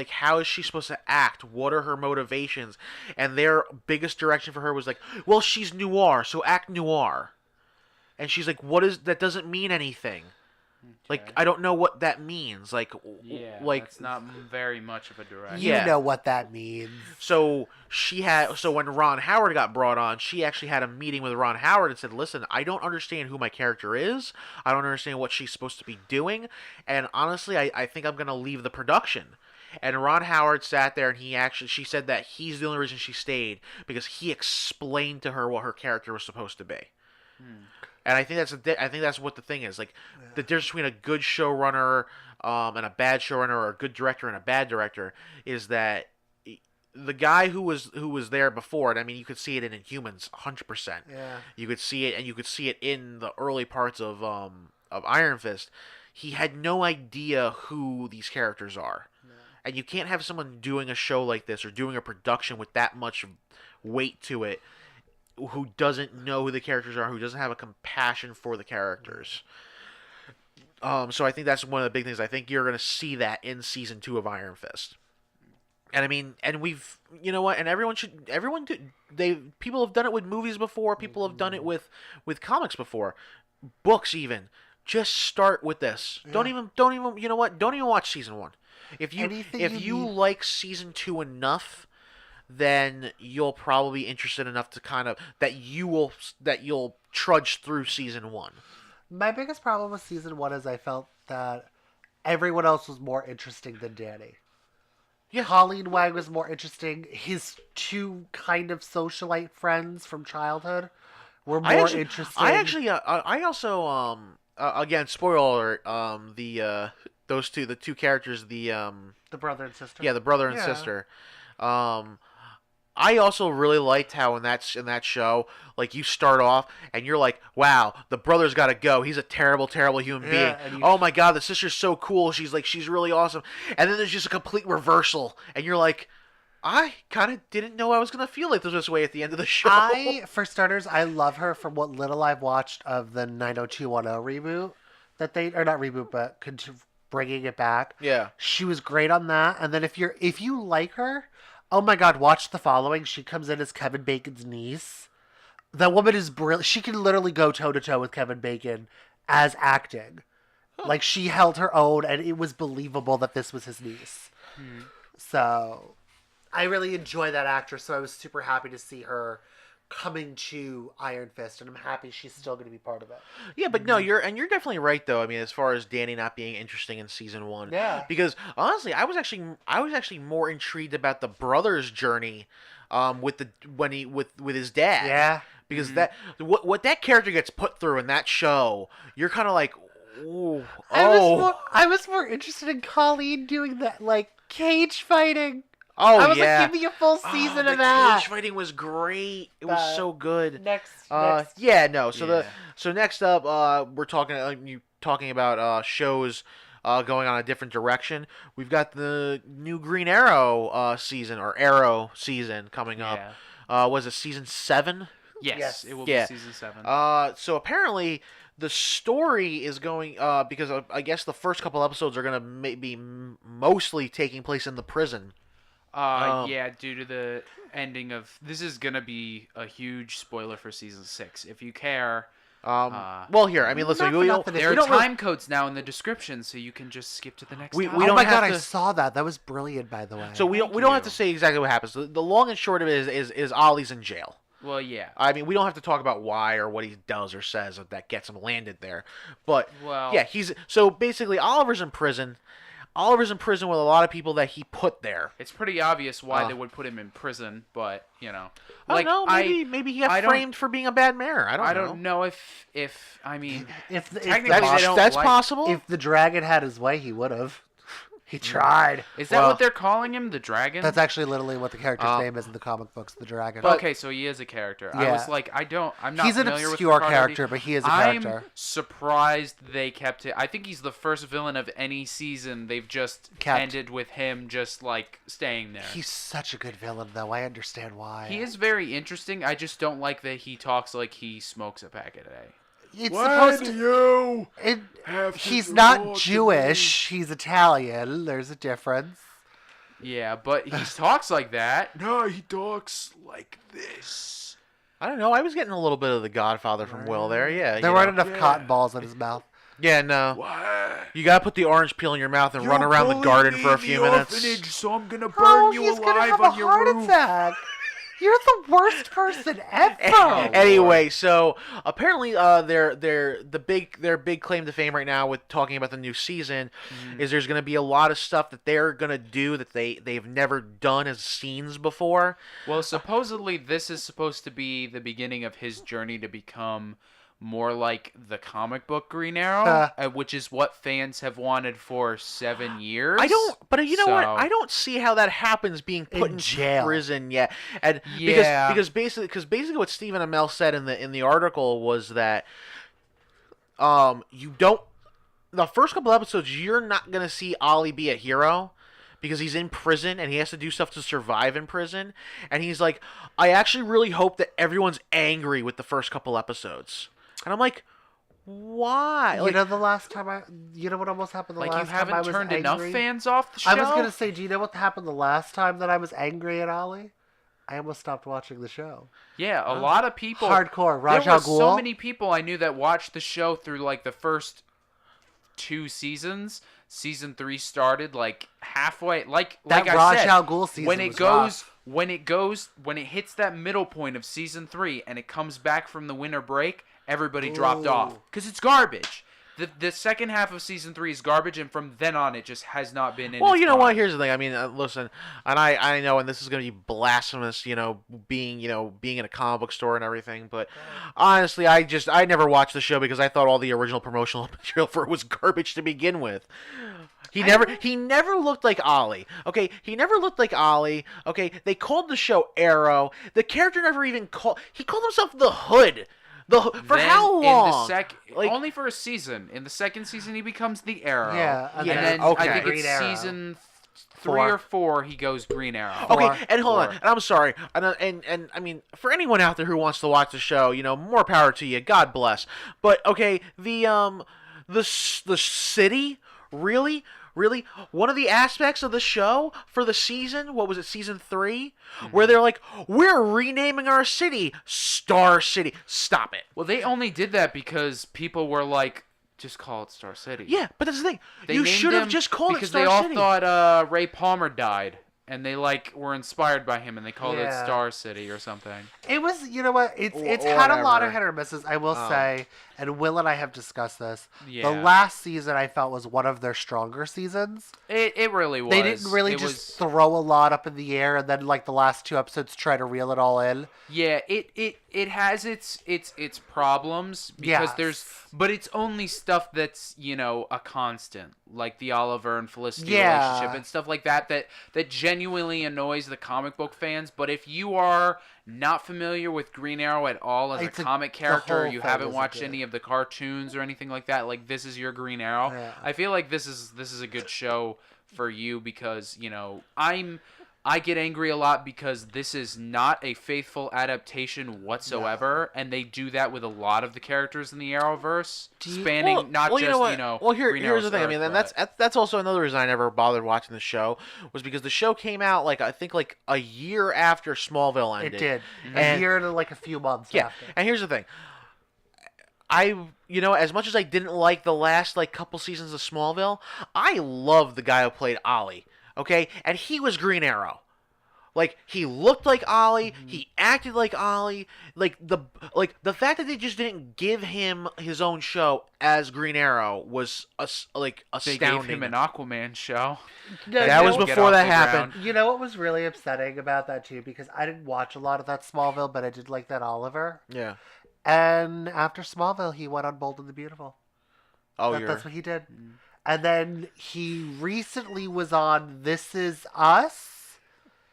how is she supposed to act? What are her motivations?" And their biggest direction for her was like, "Well, she's noir, so act noir." And she's like, "What is that? Doesn't mean anything. Like, I don't know what that means. Like, it's not very much of a direction. You know what that means." So when Ron Howard got brought on, she actually had a meeting with Ron Howard and said, "Listen, I don't understand who my character is. I don't understand what she's supposed to be doing. And honestly, I think I'm going to leave the production." And Ron Howard sat there, and she said that he's the only reason she stayed because he explained to her what her character was supposed to be. And I think that's what the thing is. Like, the difference between a good showrunner and a bad showrunner, or a good director and a bad director, is that the guy who was there before, and I mean, you could see it in Inhumans 100%. Yeah. You could see it, and you could see it in the early parts of Iron Fist. He had no idea who these characters are. No. And you can't have someone doing a show like this or doing a production with that much weight to it who doesn't know who the characters are, who doesn't have a compassion for the characters. So I think that's one of the big things. I think you're going to see that in season 2 of Iron Fist. And I mean, and we've, you know what, and people have done it with movies before, people have done it with comics before, books even. Just start with this. Yeah. Don't even, you know what, don't even watch season 1. If you like season 2 enough, then you'll probably be interested enough to kind of, that you'll trudge through season 1. My biggest problem with season 1 is I felt that everyone else was more interesting than Danny. Yeah. Colleen Wang was more interesting. His 2 kind of socialite friends from childhood were more interesting. I also again, spoiler alert, the 2 characters, the brother and sister. Yeah, the brother and sister. I also really liked how in that show, like, you start off and you're like, wow, the brother's got to go. He's a terrible, terrible human being. Oh my God, the sister's so cool. She's really awesome. And then there's just a complete reversal, and you're like, I kind of didn't know I was going to feel like this way at the end of the show. For starters, I love her from what little I've watched of the 90210 reboot or not reboot, but bringing it back. Yeah, she was great on that. And then if you like her. Oh my God, watch The Following. She comes in as Kevin Bacon's niece. That woman is brilliant. She can literally go toe-to-toe with Kevin Bacon as acting. Huh. Like, she held her own, and it was believable that this was his niece. So, I really enjoy that actress, so I was super happy to see her coming to Iron Fist, and I'm happy she's still going to be part of it. Yeah, but no, you're definitely right though. I mean, as far as Danny not being interesting in season 1, yeah, because honestly, I was actually more intrigued about the brother's journey, with his dad. Yeah, because that what that character gets put through in that show, you're kind of like, ooh, I was more interested in Colleen doing that, like, cage fighting. Oh, I was like, give me a full season of that. The cage fighting was great. It was so good. Next. Yeah, no. So next up, we're talking about shows going on a different direction. We've got the new Green Arrow season, or Arrow season, coming up. Was it season 7? Yes, it will be season 7. So apparently the story is going, because I guess the first couple episodes are going to be mostly taking place in the prison. Due to the ending of... This is going to be a huge spoiler for season 6. If you care... well, here, I mean, listen, there are time codes now in the description, so you can just skip to the next time. Oh my God, I saw that. That was brilliant, by the way. So we don't have to say exactly what happens. The long and short of it is Ollie's in jail. Well, yeah. I mean, we don't have to talk about why or what he does or says that gets him landed there. But, yeah, so basically, Oliver's in prison. Oliver's in prison with a lot of people that he put there. It's pretty obvious why they would put him in prison, but, you know. I don't know. Maybe he got framed for being a bad mayor. I don't know. If I mean, if that's possible. If the dragon had his way, he would have. He tried. Is that what they're calling him, the dragon? That's actually literally what the character's name is in the comic books, the dragon. But, okay, so he is a character. Yeah. I was like, I'm not He's familiar an with obscure character, but he is a character. I'm surprised they kept it. I think he's the first villain of any season they've just ended with him just, like, staying there. He's such a good villain, though. I understand why. He is very interesting. I just don't like that he talks like he smokes a pack a day. It's supposed to. He's not Jewish. He's Italian. There's a difference. Yeah, but he talks like that. No, he talks like this. I don't know. I was getting a little bit of the Godfather from Will there. Yeah, there weren't enough cotton balls in his mouth. Yeah, no. What? You gotta put the orange peel in your mouth and run around the garden for a few minutes. So I'm gonna burn you alive on your roof. Attack. You're the worst person ever. Anyway, so apparently, their big claim to fame right now with talking about the new season is there's going to be a lot of stuff that they're going to do that they've never done as scenes before. Well, supposedly this is supposed to be the beginning of his journey to become more like the comic book Green Arrow, which is what fans have wanted for 7 years. But you know what? I don't see how that happens being put in jail. Prison yet. And because basically what Stephen Amell said in the article was that you don't, the first couple episodes you're not going to see Ollie be a hero because he's in prison and he has to do stuff to survive in prison. And he's like, I actually really hope that everyone's angry with the first couple episodes. And I'm like, why? You know, you know what almost happened the last time I was angry? Like, you haven't turned enough fans off the show? I was going to say, do you know what happened the last time that I was angry at Ollie? I almost stopped watching the show. Yeah, a lot of people. Hardcore. Raj There were Al Ghul. so many people I knew that watched the show through, like, the first 2 seasons. Season 3 started, like, halfway. Like I said, Raj Al Ghul season when it was goes, rough. when it hits that middle point of season 3 and it comes back from the winter break, everybody dropped off because it's garbage. The second half of season 3 is garbage, and from then on, it just has not been in. Well, you know what? Here's the thing. I mean, listen, and I know, and this is going to be blasphemous, being in a comic book store and everything. But honestly, I never watched the show because I thought all the original promotional material for it was garbage to begin with. He never looked like Ollie. Okay, he never looked like Ollie. Okay, they called the show Arrow. The character never even he called himself the Hood. How long? Only for a season. In the second season, he becomes the Arrow. Yeah, and then I think it's season 3 or 4 he goes Green Arrow. Okay, and hold on. And I'm sorry. And I mean, for anyone out there who wants to watch the show, more power to you. God bless. But okay, the city, really? Really? One of the aspects of the show for the season, what was it, season 3? Where they're like, we're renaming our city Star City. Stop it. Well, they only did that because people were like, just call it Star City. Yeah, but that's the thing. You should have just called it Star City. Because they all thought Ray Palmer died. And they were inspired by him, and they called it Star City or something. It was, you know what? It's had a lot of hit or misses, I will say. And Will and I have discussed this. Yeah. The last season I felt was one of their stronger seasons. It really was. They didn't really throw a lot up in the air, and then like the last 2 episodes try to reel it all in. Yeah, it has its problems because but it's only stuff that's a constant, like the Oliver and Felicity relationship and stuff like that genuinely annoys the comic book fans. But if you are not familiar with Green Arrow at all as a comic character, you haven't watched any of the cartoons or anything like that, like this is your Green Arrow. Yeah. I feel like this is a good show for you because I get angry a lot because this is not a faithful adaptation whatsoever, and they do that with a lot of the characters in the Arrowverse, spanning here's the thing. I mean, and that's also another reason I never bothered watching the show was because the show came out I think a year after Smallville ended. It did. A year to a few months after. And here's the thing. As much as I didn't like the last couple seasons of Smallville, I love the guy who played Ollie. Okay, and he was Green Arrow. He looked like Ollie, he acted like Ollie. The fact that they just didn't give him his own show as Green Arrow was astounding. They gave him an Aquaman show. No, that was before that happened. You know what was really upsetting about that too? Because I didn't watch a lot of that Smallville, but I did like that Oliver. Yeah. And after Smallville, he went on Bold and the Beautiful. That's what he did. And then he recently was on This Is Us.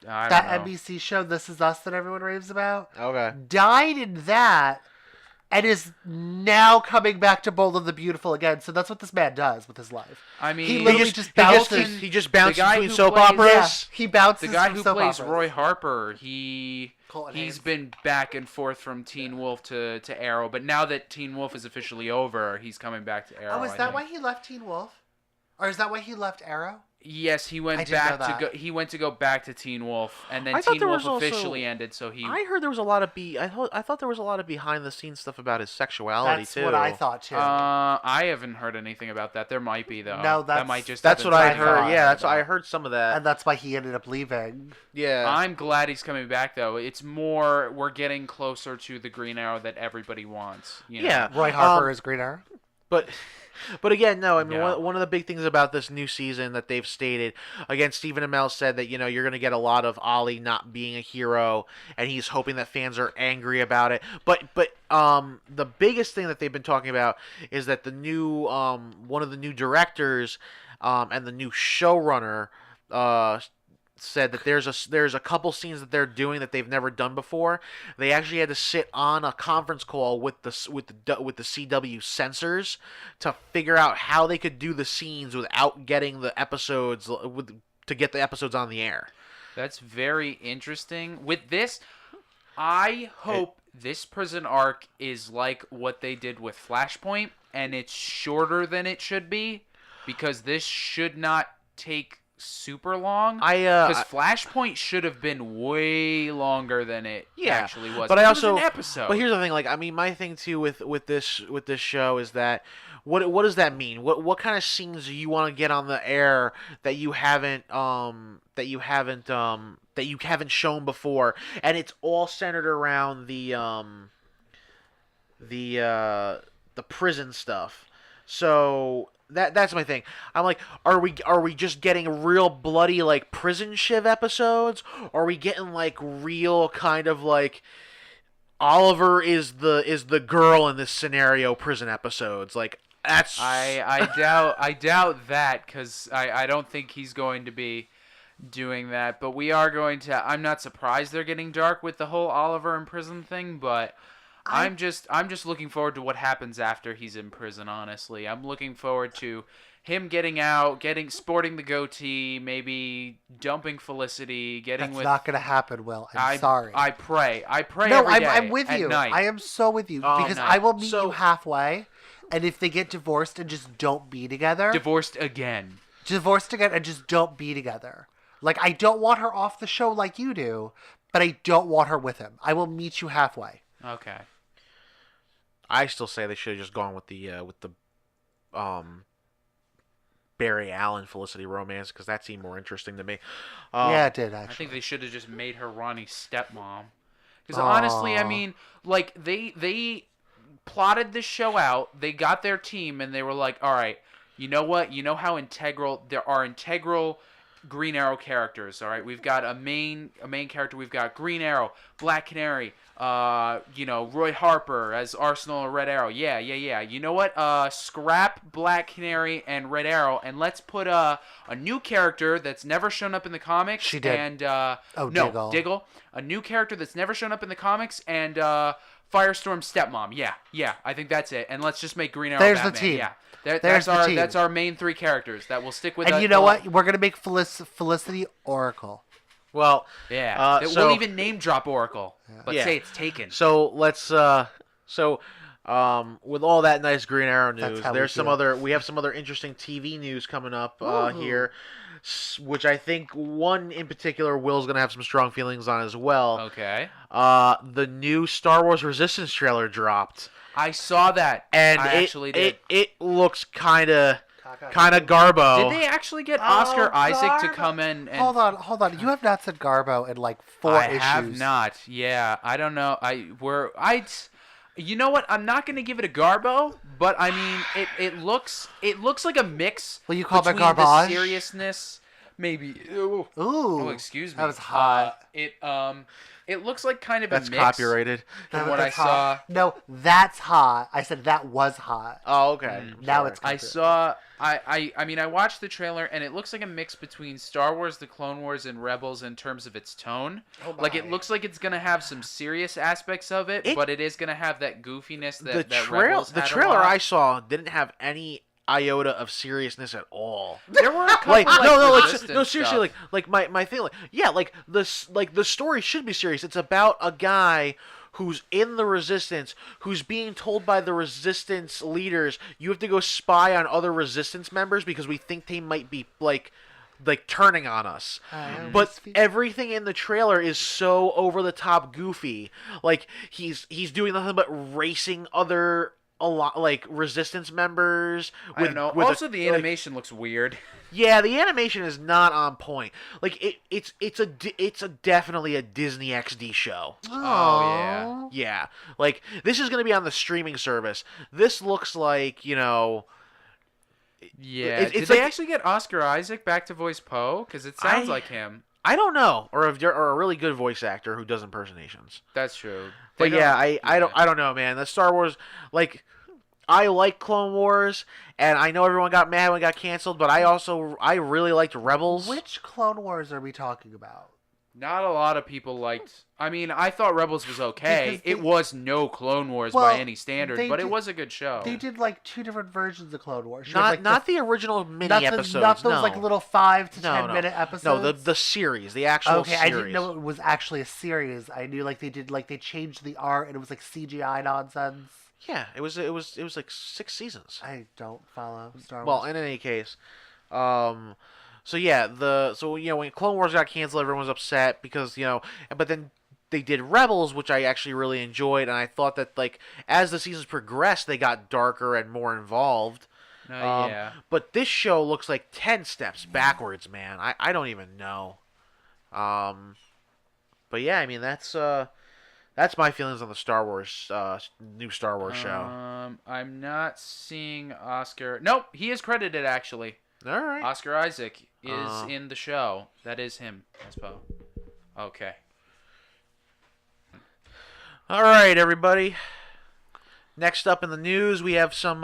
That NBC show, This Is Us, that everyone raves about. Okay. Died in that, and is now coming back to Bold and the Beautiful again. So that's what this man does with his life. I mean, he literally just bounces. He just bounces between soap operas. Yeah, he bounces. The guy who plays operas. Roy Harper, he's been back and forth from Teen Wolf to Arrow, but now that Teen Wolf is officially over, he's coming back to Arrow. Oh, is that why he left Teen Wolf? Or is that why he left Arrow? Yes, he went He went to go back to Teen Wolf, and then Teen Wolf officially ended. So I heard there was a lot of I thought there was a lot of behind the scenes stuff about his sexuality too. That's what I thought too. I haven't heard anything about that. There might be though. No, that might just. That's what I heard. Yeah, I heard some of that. And that's why he ended up leaving. Yeah. I'm glad he's coming back though. It's more we're getting closer to the Green Arrow that everybody wants. You know? Yeah. Roy Harper is Green Arrow. But again, no. I mean, one of the big things about this new season that they've stated, again, Stephen Amell said that you're going to get a lot of Ollie not being a hero, and he's hoping that fans are angry about it. But the biggest thing that they've been talking about is that the new one of the new directors and the new showrunner said that there's a couple scenes that they're doing that they've never done before. They actually had to sit on a conference call with the CW censors to figure out how they could do the scenes without getting the episodes to get the episodes on the air. That's very interesting. With this, I hope this prison arc is like what they did with Flashpoint, and it's shorter than it should be, because this should not take super long. Because Flashpoint should have been way longer than it actually was. But it was an episode. But here's the thing, like, I mean, my thing too with this show is that what does that mean? What kind of scenes do you want to get on the air that you haven't shown before? And it's all centered around the prison stuff. So that's my thing. I'm like, are we just getting real bloody like prison shiv episodes? Or are we getting like real kind of like Oliver is the girl in this scenario prison episodes? Like that's I doubt that, because I don't think he's going to be doing that. But we are going to. I'm not surprised they're getting dark with the whole Oliver in prison thing, but I'm just looking forward to what happens after he's in prison, honestly. I'm looking forward to him getting out, sporting the goatee, maybe dumping Felicity, That's not going to happen, Will. I'm sorry. I pray no, every day I'm with you. Night. I am so with you. Because I will meet you halfway, and if they get divorced and just don't be together. Divorced again and just don't be together. Like, I don't want her off the show like you do, but I don't want her with him. I will meet you halfway. Okay. I still say they should have just gone with the Barry Allen Felicity romance, because that seemed more interesting to me. Yeah, it did, actually. I think they should have just made her Ronnie's stepmom. Because honestly, I mean, like, they plotted this show out, they got their team, and they were like, all right, you know what? You know how there are integral Green Arrow characters, all right? We've got a main character. We've got Green Arrow, Black Canary, Roy Harper as Arsenal or Red Arrow. Yeah. You know what? Scrap Black Canary and Red Arrow, and let's put a new character that's never shown up in the comics. She did. And Diggle. A new character that's never shown up in the comics, and Firestorm's stepmom. Yeah. I think that's it. And let's just make Green Arrow There's Batman. the team. Yeah. That's our main three characters that will stick with us. And you know what? We're gonna make Felicity Oracle. Well, yeah. We'll even name drop Oracle, but say it's taken. So let's with all that nice Green Arrow news, we have some other interesting TV news coming up here, which I think one in particular Will's gonna have some strong feelings on as well. Okay. The new Star Wars Resistance trailer dropped. I saw that, and I actually did. It looks kind of Garbo. Did they actually get Oscar Isaac to come in? And... Hold on. You have not said Garbo in like 4 issues. I have not. Yeah, I don't know. You know what? I'm not going to give it a Garbo, but I mean, it looks like a mix. Will you call it between garbage? The seriousness, maybe. Ooh. Oh, excuse me. That was hot. It looks like kind of That's a mix. Copyrighted. From what I saw. No, that's hot. I said that was hot. Oh, okay. Now it's copyrighted. I mean, I watched the trailer, and it looks like a mix between Star Wars, The Clone Wars, and Rebels in terms of its tone. Oh my. Like, it looks like it's going to have some serious aspects of it, but it is going to have that goofiness that Rebels had. The trailer I saw didn't have any iota of seriousness at all. There were a couple no, seriously, like my thing, like the story should be serious. It's about a guy who's in the Resistance, who's being told by the Resistance leaders, you have to go spy on other Resistance members because we think they might be like like turning on us. But everything in the trailer is so over the top goofy. Like he's doing nothing but racing other resistance members. I don't know. Also, the animation looks weird. Yeah, the animation is not on point. Like it's definitely a Disney XD show. Oh yeah. Yeah. Like this is going to be on the streaming service. This looks like, Yeah. Did they actually get Oscar Isaac back to voice Poe? Because it sounds like him. I don't know, or a really good voice actor who does impersonations. That's true. But yeah, I don't know, man. The Star Wars, I like Clone Wars, and I know everyone got mad when it got canceled, but I really liked Rebels. Which Clone Wars are we talking about? Not a lot of people liked. I mean, I thought Rebels was okay. It was no Clone Wars by any standard, but it was a good show. They did 2 different versions of Clone Wars. Not the original mini episodes. Not those little 5 to 10 minute episodes. No, the series, the actual series. I didn't know it was actually a series. I knew they changed the art and it was CGI nonsense. Yeah, it was 6 seasons. I don't follow Star Wars. Well, in any case, when Clone Wars got canceled, everyone was upset because but then they did Rebels, which I actually really enjoyed, and I thought that as the seasons progressed, they got darker and more involved. Yeah. But this show looks like 10 steps backwards, man. I don't even know. But yeah, I mean that's my feelings on the Star Wars new Star Wars show. I'm not seeing Oscar. Nope, he is credited actually. All right. Oscar Isaac is in the show. That is him as Poe. Okay. All right, everybody. Next up in the news, we have some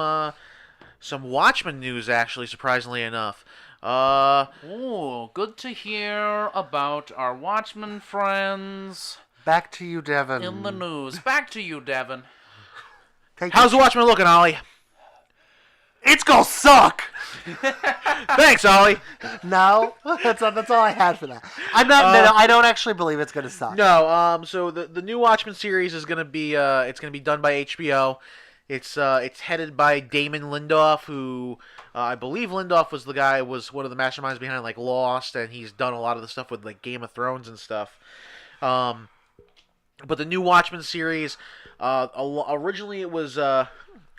Watchmen news. Actually, surprisingly enough. Good to hear about our Watchmen friends. Back to you, Devon. In the news. Back to you, Devon. How's the Watchmen looking, Ollie? It's gonna suck. Thanks, Ollie. No, that's all I had for that. I don't actually believe it's gonna suck. No. So the new Watchmen series is gonna be done by HBO. It's headed by Damon Lindelof, who I believe Lindelof was one of the masterminds behind Lost, and he's done a lot of the stuff with Game of Thrones and stuff. But the new Watchmen series, originally it was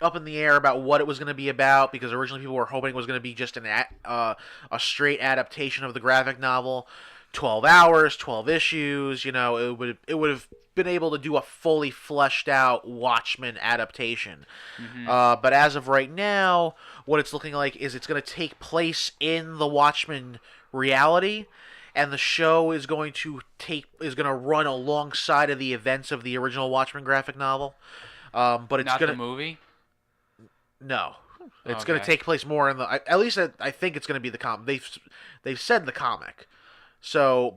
up in the air about what it was going to be about, because originally people were hoping it was going to be just a straight adaptation of the graphic novel, 12 hours, 12 issues. It would have been able to do a fully fleshed out Watchmen adaptation. Mm-hmm. But as of right now, what it's looking like is it's going to take place in the Watchmen reality. And the show is going to run alongside of the events of the original Watchmen graphic novel, but it's not the movie. No, it's going to take place more in the. At least I think it's going to be the comic. They've said the comic, so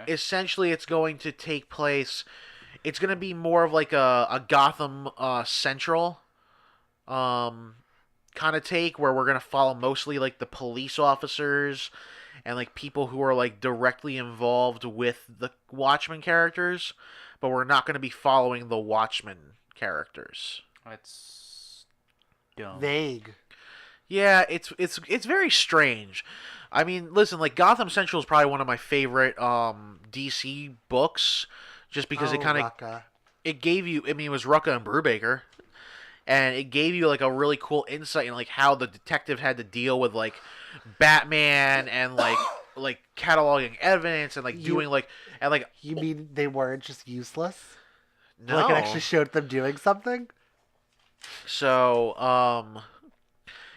essentially it's going to take place. It's going to be more of a Gotham Central, kind of take, where we're going to follow mostly the police officers and people who are directly involved with the Watchmen characters, but we're not going to be following the Watchmen characters. That's dumb. Vague. Yeah, it's very strange. I mean, listen, Gotham Central is probably one of my favorite DC books, just because it gave you. I mean, it was Rucka and Brubaker, and it gave you a really cool insight in how the detective had to deal with Batman and cataloging evidence and doing You mean they weren't just useless? No. It actually showed them doing something? So,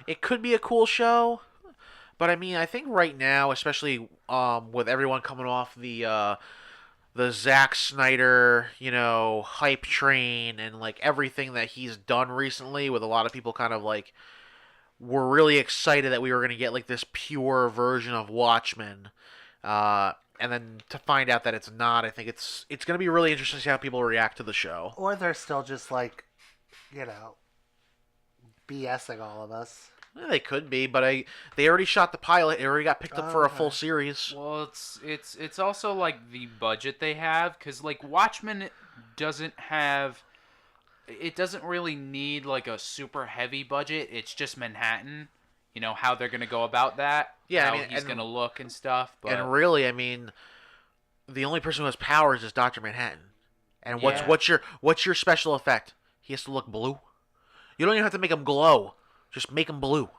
it could be a cool show, but I mean, I think right now, especially with everyone coming off the Zack Snyder, hype train and everything that he's done recently, with a lot of people kind of were really excited that we were going to get this pure version of Watchmen, and then to find out that it's not, I think it's going to be really interesting to see how people react to the show. Or they're still just BSing all of us. Yeah, they could be, but they already shot the pilot. It already got picked up for a full series. Well, it's also the budget they have, because Watchmen doesn't have. It doesn't really need a super heavy budget. It's just Manhattan, how they're gonna go about that. Yeah, how he's gonna look and stuff. But and really, I mean, the only person who has powers is Dr. Manhattan. And what's your special effect? He has to look blue. You don't even have to make him glow. Just make him blue.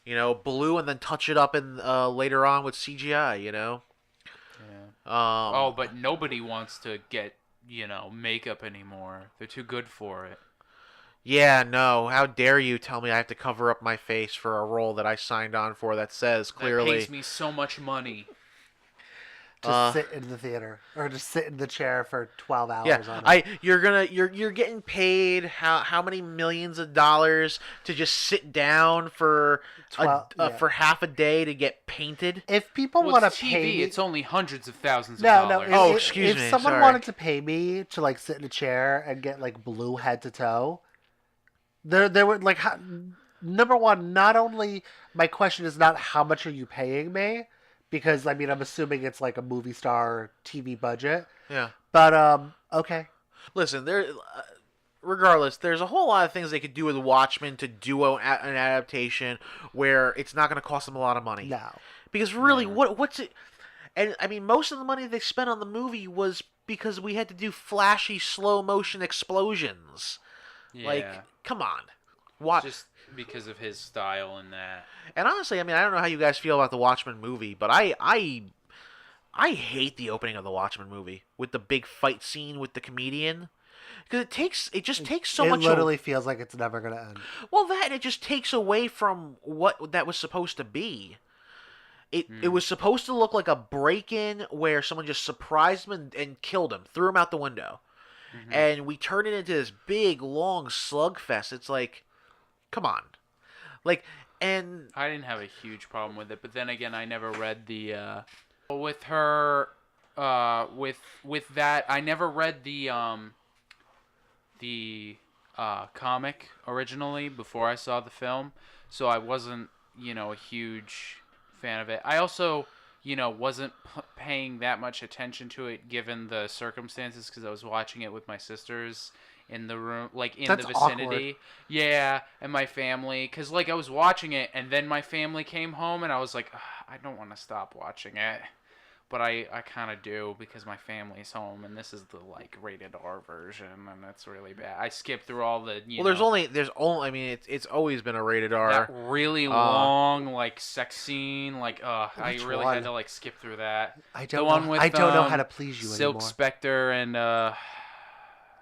Blue, and then touch it up in later on with CGI. Yeah. But nobody wants to get makeup anymore. They're too good for it. Yeah, no. How dare you tell me I have to cover up my face for a role that I signed on for that says clearly. That pays me so much money. To sit in the theater or to sit in the chair for 12 hours on it. You're getting paid how many millions of dollars to just sit down for half a day to get painted? If people want to TV, pay me, it's only hundreds of thousands of dollars. Excuse me. If someone sorry. wanted to pay me to like sit in a chair and get like blue head to toe, there would like number one. Not only my question is not how much are you paying me. Because, I mean, I'm assuming it's like a movie star TV budget. Yeah. But, okay. Listen, regardless, there's a whole lot of things they could do with Watchmen to do an adaptation where it's not going to cost them a lot of money. No. Because really, what's it... And, I mean, most of the money they spent on the movie was because we had to do flashy, slow-motion explosions. Yeah. Like, come on. Just because of his style and that. And honestly, I mean, I don't know how you guys feel about the Watchmen movie, but I hate the opening of the Watchmen movie with the big fight scene with the comedian, because it just takes so much. It literally feels like it's never gonna end. Well, it just takes away from what that was supposed to be. It was supposed to look like a break-in where someone just surprised him and killed him, threw him out the window, and we turned it into this big long slugfest. It's like, come on, like. And I didn't have a huge problem with it, but then again, I never read the with her with that. I never read the comic originally before I saw the film, so I wasn't a huge fan of it. I also wasn't paying that much attention to it given the circumstances because I was watching it with my sisters. In the room, like in That's the vicinity. Awkward. Yeah, and my family. Because, like, I was watching it, and then my family came home, and I was like, I don't want to stop watching it. But I kind of do, because my family's home, and this is the, like, rated R version, and that's really bad. I skipped through all the, there's only, I mean, it's always been a rated R. That really long, like, sex scene, like, I really had to, like, skip through that. I don't know how to please you Silk anymore. Spectre and,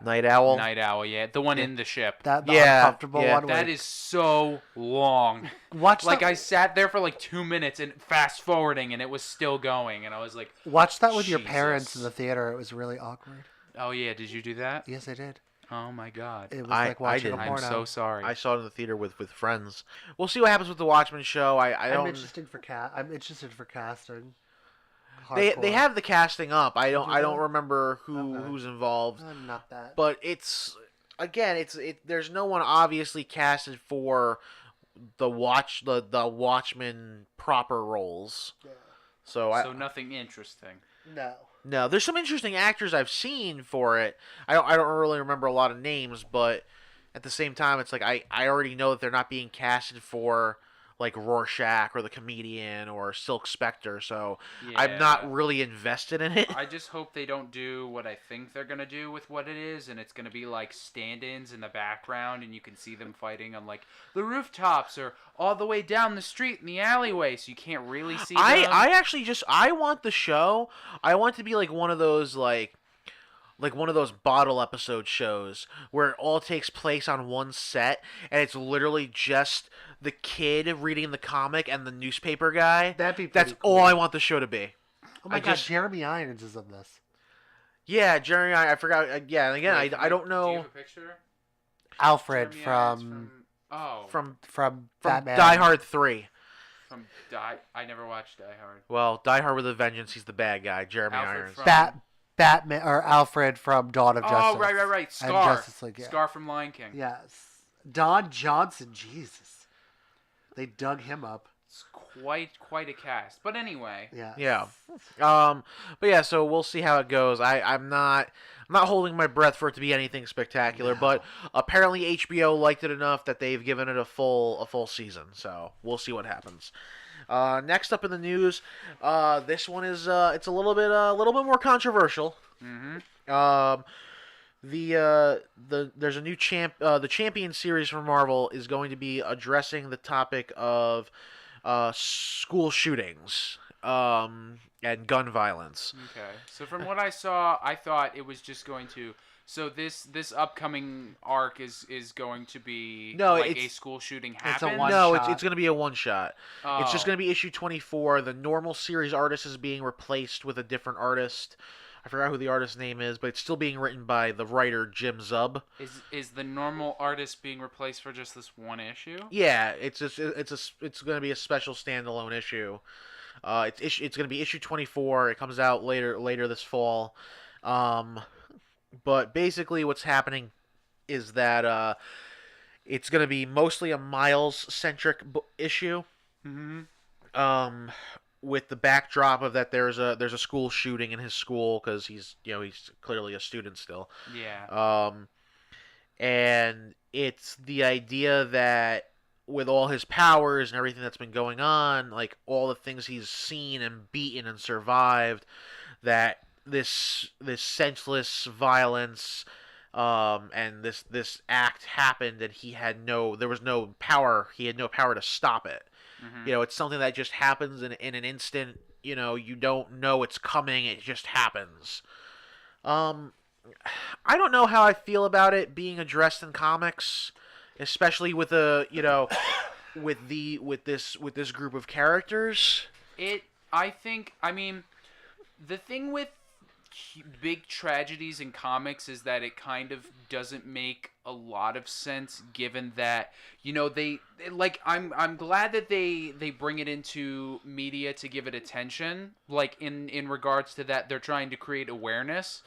Night Owl? Night Owl, yeah. The one in the ship. The uncomfortable one. That is so long. I sat there for like 2 minutes and fast forwarding and it was still going and I was like, watch that with your parents in the theater. It was really awkward. Oh yeah, did you do that? Yes, I did. Oh my god. It was like watching a porno. I'm so sorry. I saw it in the theater with friends. We'll see what happens with the Watchmen show. I'm interested for casting. They have the casting up. I don't remember who's involved. Not that. But it's there's no one obviously casted for the Watchmen proper roles. Yeah. So nothing interesting. No, there's some interesting actors I've seen for it. I don't really remember a lot of names, but at the same time, it's like I already know that they're not being casted for like Rorschach or the comedian or Silk Spectre, so yeah. I'm not really invested in it. I just hope they don't do what I think they're gonna do with what it is, and it's gonna be like stand-ins in the background, and you can see them fighting on like the rooftops or all the way down the street in the alleyway, so you can't really see them. I want the show. I want it to be like one of those like one of those bottle episode shows where it all takes place on one set and it's literally just the kid reading the comic and the newspaper guy. That's cool. All I want the show to be. Oh my gosh, Jeremy Irons is in this. Yeah, Jeremy Irons. I forgot. Yeah, and again, I don't know. Do you have a picture? Alfred from Batman. Die Hard 3. I never watched Die Hard. Well, Die Hard with a Vengeance. He's the bad guy, Jeremy Irons. Batman or Alfred from Dawn of Justice. Oh, right. Scar. Justice League, yeah. Scar from Lion King. Yes. Don Johnson, Jesus. They dug him up. It's quite a cast. But anyway. Yeah. But yeah, so we'll see how it goes. I'm not holding my breath for it to be anything spectacular, but apparently HBO liked it enough that they've given it a full season. So we'll see what happens. Next up in the news, this one is it's a little bit more controversial. Mm-hmm. There's a new the Champion series from Marvel is going to be addressing the topic of school shootings and gun violence. Okay. So from what I saw, I thought it was just going to. So this upcoming arc is going to be a school shooting happens? It's going to be a one-shot. Oh. It's just going to be issue 24. The normal series artist is being replaced with a different artist. I forgot who the artist's name is, but it's still being written by the writer Jim Zub. Is the normal artist being replaced for just this one issue? Yeah, it's going to be a special standalone issue. It's going to be issue 24. It comes out later this fall. But basically what's happening is that it's going to be mostly a Miles-centric issue. Mm-hmm. With the backdrop of that there's a school shooting in his school because he's clearly a student still. Yeah. And it's the idea that with all his powers and everything that's been going on, like all the things he's seen and beaten and survived, that this senseless violence and this act happened and he had no power to stop it. Mm-hmm. It's something that just happens in an instant. You don't know it's coming. It just happens. I don't know how I feel about it being addressed in comics, especially with with this group of characters. I mean, the thing with big tragedies in comics is that it kind of doesn't make a lot of sense, given that they like I'm glad that they bring it into media to give it attention, like in regards to that they're trying to create awareness.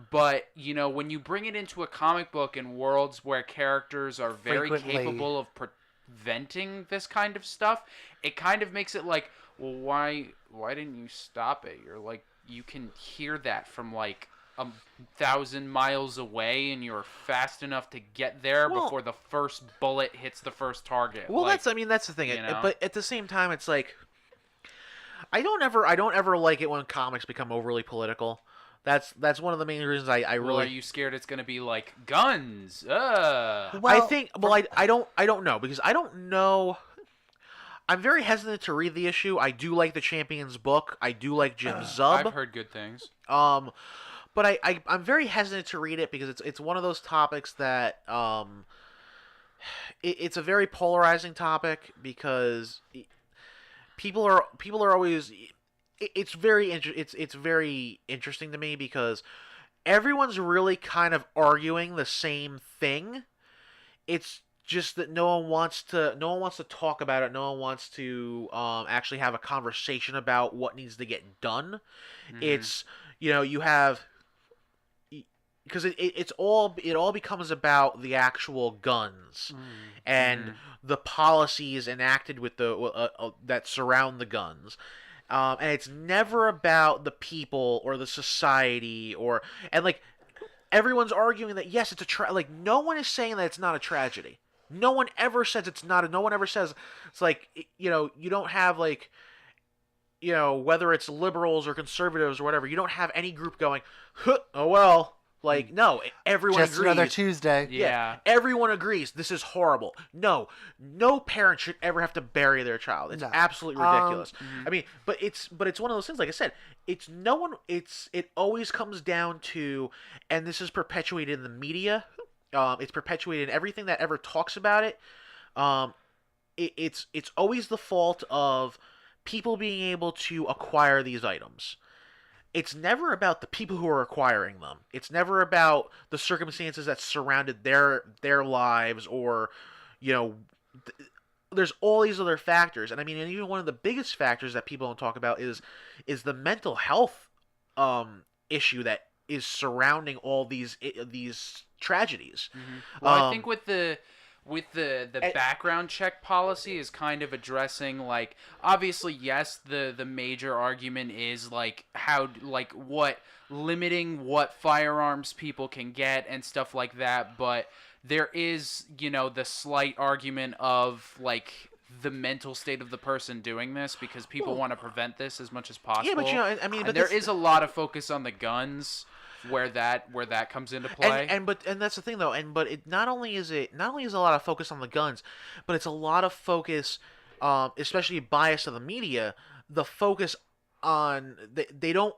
But when you bring it into a comic book in worlds where characters are very capable of preventing this kind of stuff, it kind of makes it like, well, why didn't you stop it? You're like, you can hear that from like 1,000 miles away, and you're fast enough to get there before the first bullet hits the first target. Well, that's the thing. But at the same time, it's like I don't ever like it when comics become overly political. That's one of the main reasons I really. Well, are you scared it's going to be like guns? I think. Well, I don't know, because I don't know. I'm very hesitant to read the issue. I do like the Champions book. I do like Jim Zub. I've heard good things. But I'm very hesitant to read it because it's one of those topics that it's a very polarizing topic, because people are always. It's very interesting to me because everyone's really kind of arguing the same thing. It's just that no one wants to talk about it. No one wants to actually have a conversation about what needs to get done. Mm-hmm. It's you have, because it all becomes about the actual guns and the policies enacted with the that surround the guns. And it's never about the people or the society and everyone's arguing that yes, it's no one is saying that it's not a tragedy. No one ever says it's not. No one ever says it's you don't have whether it's liberals or conservatives or whatever. You don't have any group going, oh well. No, everyone just agrees. Another Tuesday. Yeah. Everyone agrees this is horrible. No parent should ever have to bury their child. It's absolutely ridiculous. I mean, but it's one of those things. Like I said, it always comes down to, and this is perpetuated in the media. It's perpetuated in everything that ever talks about it. It's always the fault of people being able to acquire these items. It's never about the people who are acquiring them. It's never about the circumstances that surrounded their lives, or there's all these other factors. And I mean, and even one of the biggest factors that people don't talk about is the mental health issue that is surrounding all these tragedies. Mm-hmm. Well, I think with with the background check policy is kind of addressing, like, obviously, yes, the major argument is, like, how, like, what limiting what firearms people can get and stuff like that, but there is, you know, the slight argument of, like, the mental state of the person doing this, because people want to prevent this as much as possible. Yeah, but, you know, I mean, but there is a lot of focus on the guns where that comes into play. And that's the thing, though, but it not only is a lot of focus on the guns, but it's a lot of focus, especially bias of the media, the focus on they don't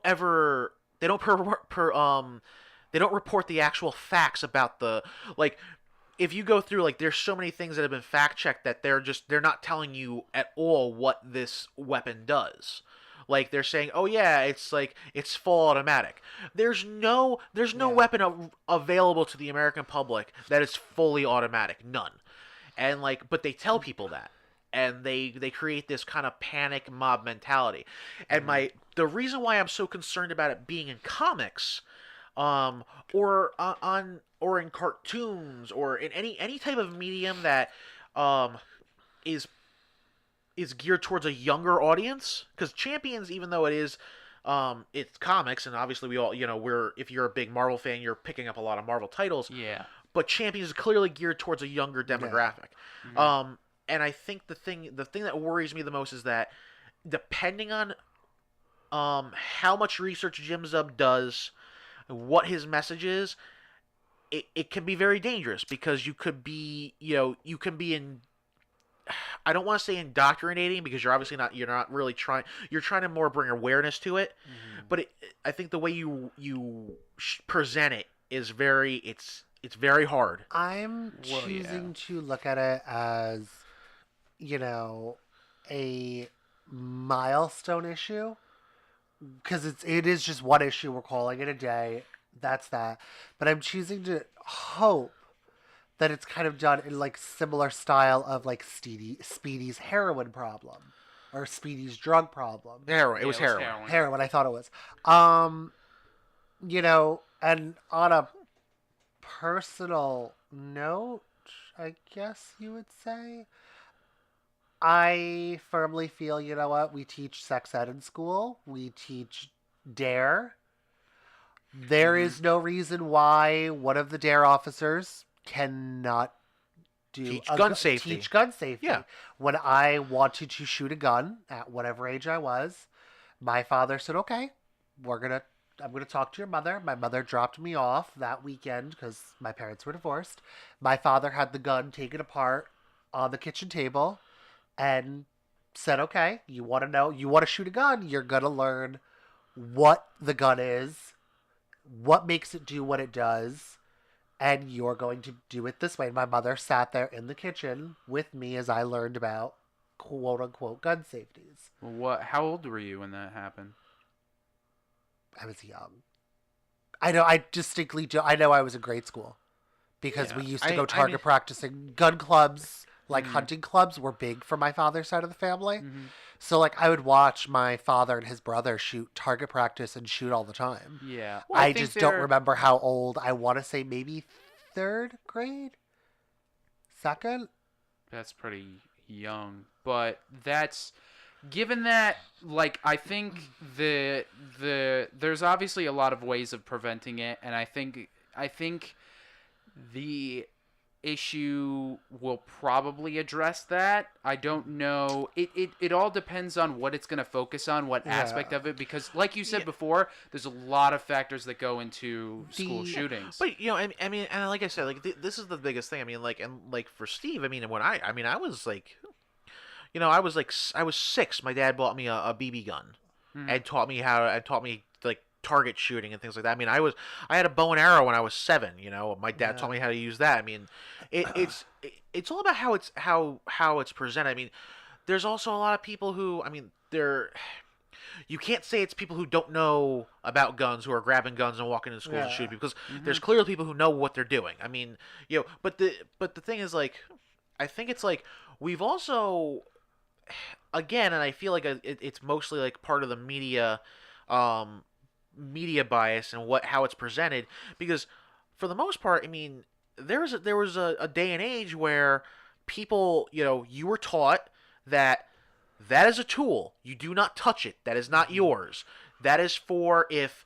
report the actual facts about the, like, if you go through, like, there's so many things that have been fact checked that they're not telling you at all what this weapon does. Like, they're saying, oh yeah, it's full automatic. There's no weapon available to the American public that is fully automatic, none. And, like, but they tell people that, and they create this kind of panic mob mentality. And the reason why I'm so concerned about it being in comics, or in cartoons, or in any type of medium that is geared towards a younger audience, because Champions, even though it is it's comics, and obviously we all, you know, if you're a big Marvel fan, you're picking up a lot of Marvel titles. Yeah. But Champions is clearly geared towards a younger demographic. Yeah. Mm-hmm. And I think the thing that worries me the most is that, depending on how much research Jim Zub does, what his message is, it can be very dangerous, because you can be in, I don't want to say indoctrinating, because you're not really trying, you're trying to more bring awareness to it. Mm-hmm. But I think the way you present it is it's very hard. I'm choosing to look at it as, you know, a milestone issue, because it is just one issue. We're calling it a day. That's that. But I'm choosing to hope that it's kind of done in, like, similar style of, like, Speedy's heroin problem, or Speedy's drug problem. Heroin. It was heroin. Heroin, I thought it was. You know, and on a personal note, I guess you would say, I firmly feel, you know what, we teach sex ed in school. We teach DARE. There is no reason why one of the DARE officers cannot teach gun safety. Yeah. When I wanted to shoot a gun at whatever age I was, my father said, okay, I'm going to talk to your mother. My mother dropped me off that weekend because my parents were divorced. My father had the gun taken apart on the kitchen table and said, okay, you want to shoot a gun, you're going to learn what the gun is, what makes it do what it does, and you're going to do it this way. And my mother sat there in the kitchen with me as I learned about quote-unquote gun safeties. How old were you when that happened? I was young. I distinctly do. I know I was in grade school because we used to go target practicing. Gun clubs, like hunting clubs, were big for my father's side of the family. Mm-hmm. So, like, I would watch my father and his brother shoot target practice and shoot all the time. Yeah. Well, I just don't remember how old. I want to say maybe 3rd grade? 2nd? That's pretty young. But that's... Given that, like, I think there's obviously a lot of ways of preventing it, and I think the issue will probably address that. I don't know. It all depends on what it's going to focus on, what aspect of it, because, like you said before, there's a lot of factors that go into school shootings. But, you know, I mean, and like I said, like, this is the biggest thing. I mean, like, and like for Steve, I mean, when I was like, you know, I was 6. My dad bought me a BB gun and taught me like target shooting and things like that. I mean, I had a bow and arrow when I was 7. You know, my dad taught me how to use that. I mean, it's all about how it's presented. I mean, there's also a lot of people who, I mean, you can't say it's people who don't know about guns who are grabbing guns and walking into schools and shooting, because there's clearly people who know what they're doing. I mean, you know, but the thing is, like, I think it's like we've also, again, and I feel like it's mostly like part of the media bias and how it's presented, because for the most part, I mean, there was a day and age where people, you were taught that is a tool. You do not touch it. That is not yours. That is for if,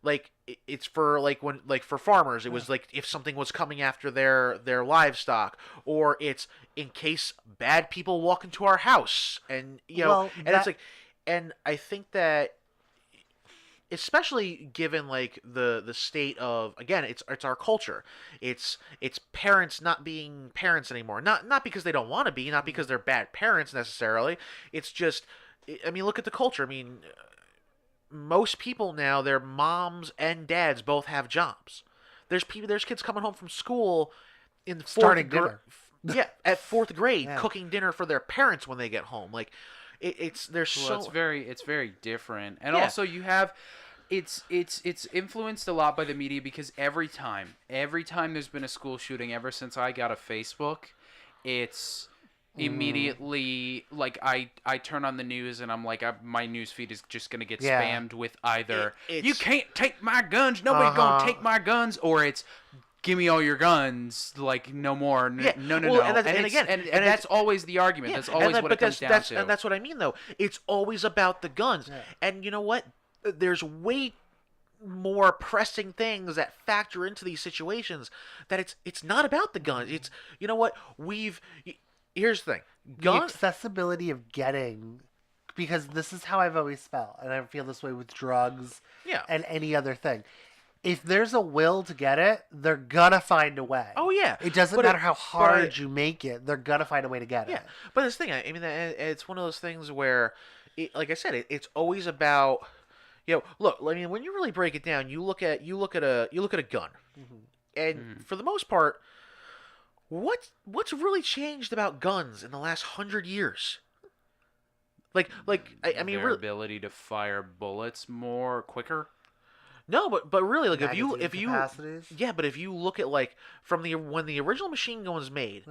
like it's for like when like for farmers it was like if something was coming after their livestock, or it's in case bad people walk into our house, and it's like, and I think that especially given like the state of, again, it's our culture, it's parents not being parents anymore, not because they don't want to be, not because they're bad parents necessarily, it's just, I mean, look at the culture. I mean, most people now, their moms and dads both have jobs. There's kids coming home from school in starting dinner. At fourth grade, cooking dinner for their parents when they get home. Like, it's very different, and also you have, it's influenced a lot by the media, because every time there's been a school shooting ever since I got a Facebook, it's immediately like I turn on the news and I'm like, my news feed is just gonna get spammed with either you can't take my guns, nobody's gonna take my guns, or it's give me all your guns, like no more, no. And that's always the argument. That's always what it comes down to. And that's what I mean, though. It's always about the guns. Yeah. And you know what? There's way more pressing things that factor into these situations that it's not about the guns. It's, you know what? Here's the thing. The accessibility of getting, because this is how I've always felt, and I feel this way with drugs and any other thing. If there's a will to get it, they're gonna find a way. Oh, yeah. It doesn't matter how hard you make it. They're gonna find a way to get it. Yeah, but this thing, I mean, it's one of those things where, like I said, it's always about, look. I mean, when you really break it down, you look at a gun, and for the most part, what's really changed about guns in the last 100 years? I mean, their ability to fire bullets quicker. No, but really, like, if you capacities? Yeah, but if you look at, like, from when the original machine gun was made,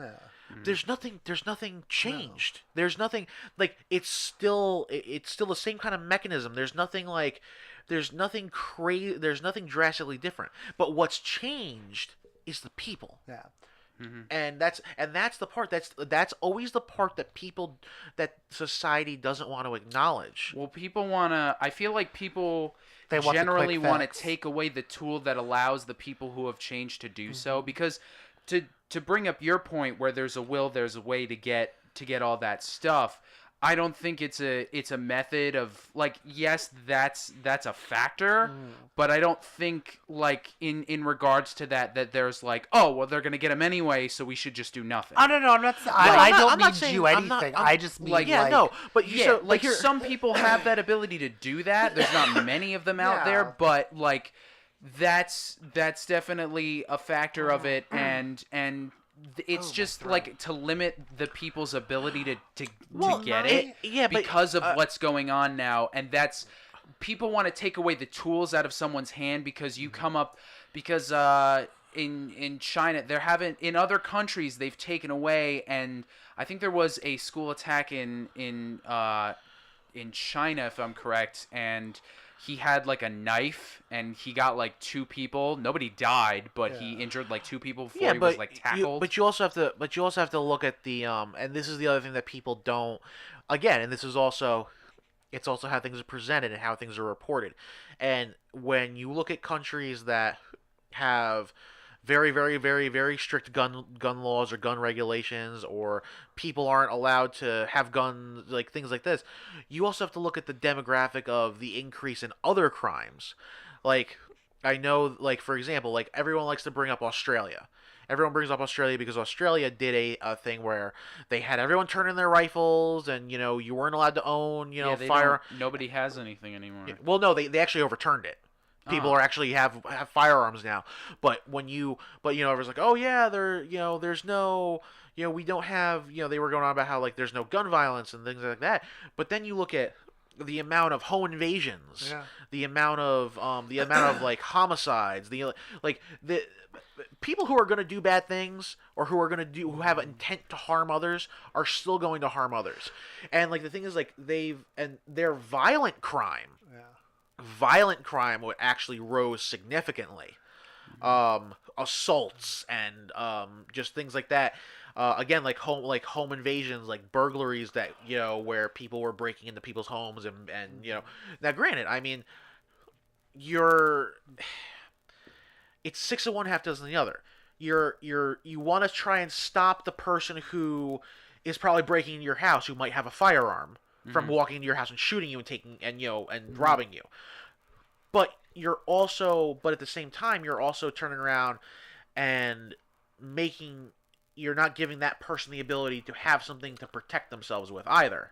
there's nothing changed. No. There's nothing, like, it's still the same kind of mechanism. There's nothing crazy. There's nothing drastically different. But what's changed is the people. Yeah. Mm-hmm. And that's the part that's always the part that society doesn't want to acknowledge. Well, I feel like people generally want to take away the tool that allows the people who have changed to do so, because to bring up your point where there's a will, there's a way to get all that stuff. I don't think it's a method of, like, yes, that's a factor, but I don't think, like, in regards to that there's like, oh, well, they're gonna get them anyway, so we should just do nothing. I don't know. I don't mean to do anything. I just mean but some people have that ability to do that. There's not many of them out there, but like that's definitely a factor of it, and it's just like to limit the people's ability to get it because of what's going on now, and that's, people want to take away the tools out of someone's hand because you come up, because in China in other countries they've taken away, and I think there was a school attack in China, if I'm correct, and he had like a knife and he got like 2 people. Nobody died, but he injured like 2 people before he was like tackled. But you also have to look at the and this is the other thing that people don't, again, and this is also, it's also how things are presented and how things are reported. And when you look at countries that have very, very, very, very strict gun laws or gun regulations, or people aren't allowed to have guns, like things like this, you also have to look at the demographic of the increase in other crimes. Like, I know, like, for example, like, everyone likes to bring up Australia. Everyone brings up Australia because Australia did a thing where they had everyone turn in their rifles, and, you weren't allowed to own, fire. Nobody has anything anymore. Well, no, they actually overturned it. People are actually have firearms now, but everyone's like, oh yeah, there's no, we don't have, they were going on about how, like, there's no gun violence and things like that. But then you look at the amount of home invasions, the amount of like homicides, the people who are going to do bad things, or who who have intent to harm others, are still going to harm others. And, like, the thing is, like, their violent crime would actually rose significantly. assaults and just things like that. Again, like home invasions, like burglaries that where people were breaking into people's homes and Now, granted, I mean, it's six of one, half dozen of the other. You want to try and stop the person who is probably breaking into your house, who might have a firearm, from walking into your house and shooting you and taking and robbing you. But but at the same time, you're also turning around and you're not giving that person the ability to have something to protect themselves with either.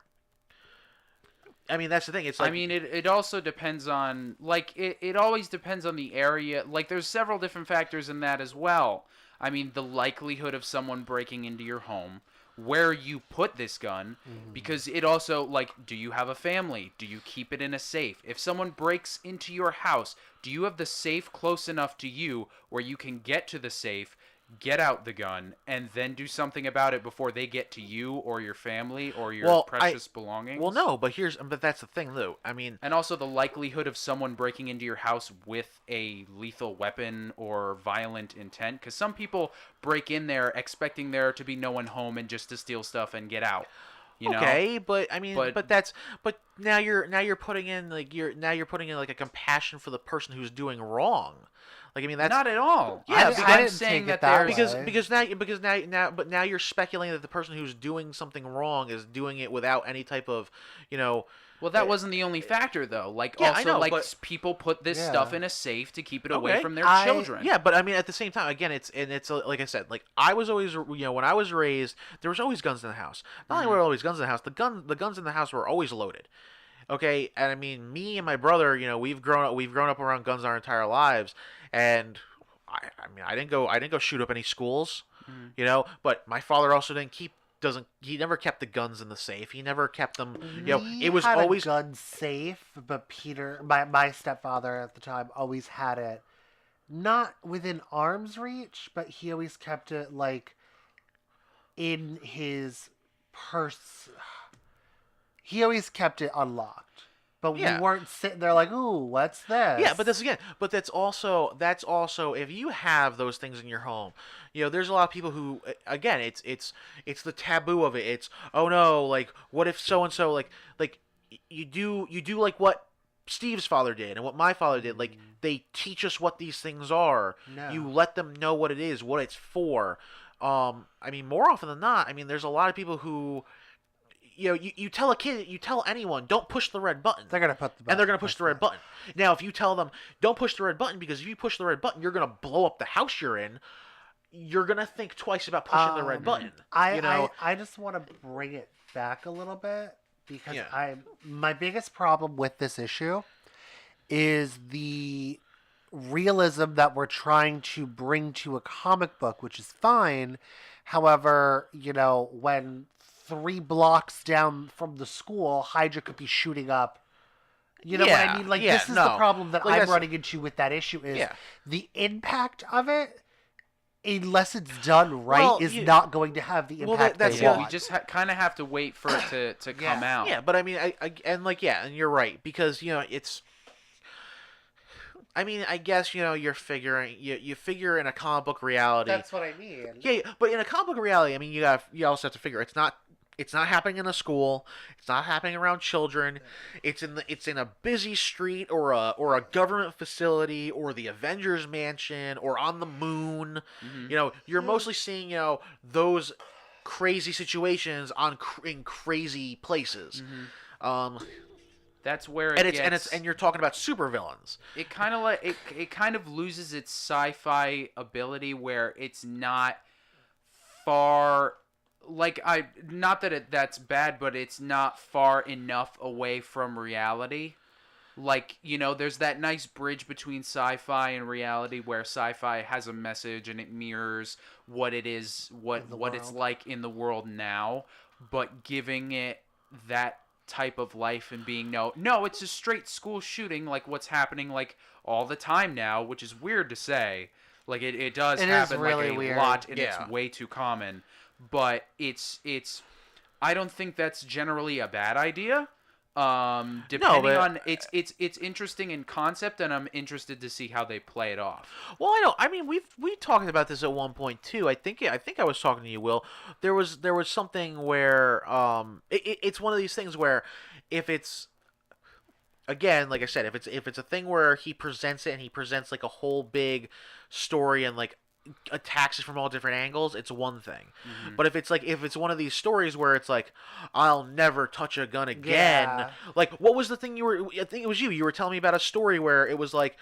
I mean, that's the thing. It's like, I mean, it also depends on, like, it always depends on the area. Like, there's several different factors in that as well. I mean, the likelihood of someone breaking into your home, where you put this gun, because it also, like, do you have a family? Do you keep it in a safe? If someone breaks into your house, do you have the safe close enough to you where you can get to the safe, get out the gun, and then do something about it before they get to you or your family or your precious belongings? Well, no, but that's the thing, though. I mean, and also the likelihood of someone breaking into your house with a lethal weapon or violent intent, because some people break in there expecting there to be no one home and just to steal stuff and get out. Okay, but I mean, but now you're putting in like a compassion for the person who's doing wrong. Like, I mean, that's not at all. Yeah, I didn't saying that now you're speculating that the person who's doing something wrong is doing it without any type of, Well, that wasn't the only factor, though. Like, yeah, also, I know, like, but people put this stuff in a safe to keep it away from their children. Yeah, but I mean, at the same time, again, it's like I said, like, I was always, when I was raised, there was always guns in the house. Not only were there always guns in the house, the guns in the house were always loaded. Okay, and I mean, me and my brother, we've grown up around guns our entire lives, and I mean, I didn't go shoot up any schools, but my father also he never kept the guns in the safe. He never kept them, it was always a gun safe, but Peter, my stepfather at the time, always had it not within arm's reach, but he always kept it like in his purse. He always kept it unlocked. But we weren't sitting there like, ooh, what's this? Yeah, but that's also if you have those things in your home, there's a lot of people who, again, it's the taboo of it. It's, oh no, like, what if so and so, like you do like what Steve's father did and what my father did. Like, they teach us what these things are. No. You let them know what it is, what it's for. I mean, more often than not, I mean, there's a lot of people who, you tell a kid, you tell anyone, don't push the red button. They're gonna put the button, and they're gonna push the red button. Now, if you tell them, don't push the red button, because if you push the red button, you're gonna blow up the house you're in. You're gonna think twice about pushing the red button. I just want to bring it back a little bit, because my biggest problem with this issue is the realism that we're trying to bring to a comic book, which is fine. However, when 3 blocks down from the school, Hydra could be shooting up. You know what I mean? Like, this is the problem that I'm running into with that issue is the impact of it, unless it's done right, is not going to have the impact they want. We just kind of have to wait for it to come out. Yeah, but I mean, and you're right, because, it's... I mean, I guess, you're figuring, you figure in a comic book reality. That's what I mean. Yeah, but in a comic book reality, I mean, you also have to figure it's not happening in a school. It's not happening around children. It's in a busy street or a government facility or the Avengers mansion or on the moon. You're mostly seeing those crazy situations in crazy places. That's where and you're talking about supervillains. It kind of loses its sci-fi ability, where it's not far. Like, not that that's bad, but it's not far enough away from reality. Like, there's that nice bridge between sci-fi and reality, where sci-fi has a message and it mirrors what it is, what it's like in the world now, but giving it that type of life and being no, it's a straight school shooting, like what's happening like all the time now, which is weird to say. Like, it does happen really like a lot, and it's way too common. But it's I don't think that's generally a bad idea. Depending on it's interesting in concept, and I'm interested to see how they play it off. Well, I know. I mean, we talked about this at one point too. I think I was talking to you, Will. There was something where it's one of these things where if it's, again, like I said, if it's a thing where he presents it and he presents like a whole big story and like attacks it from all different angles, it's one thing. But if it's one of these stories where it's like, I'll never touch a gun again, like what was the thing I think it was you were telling me about a story where it was like,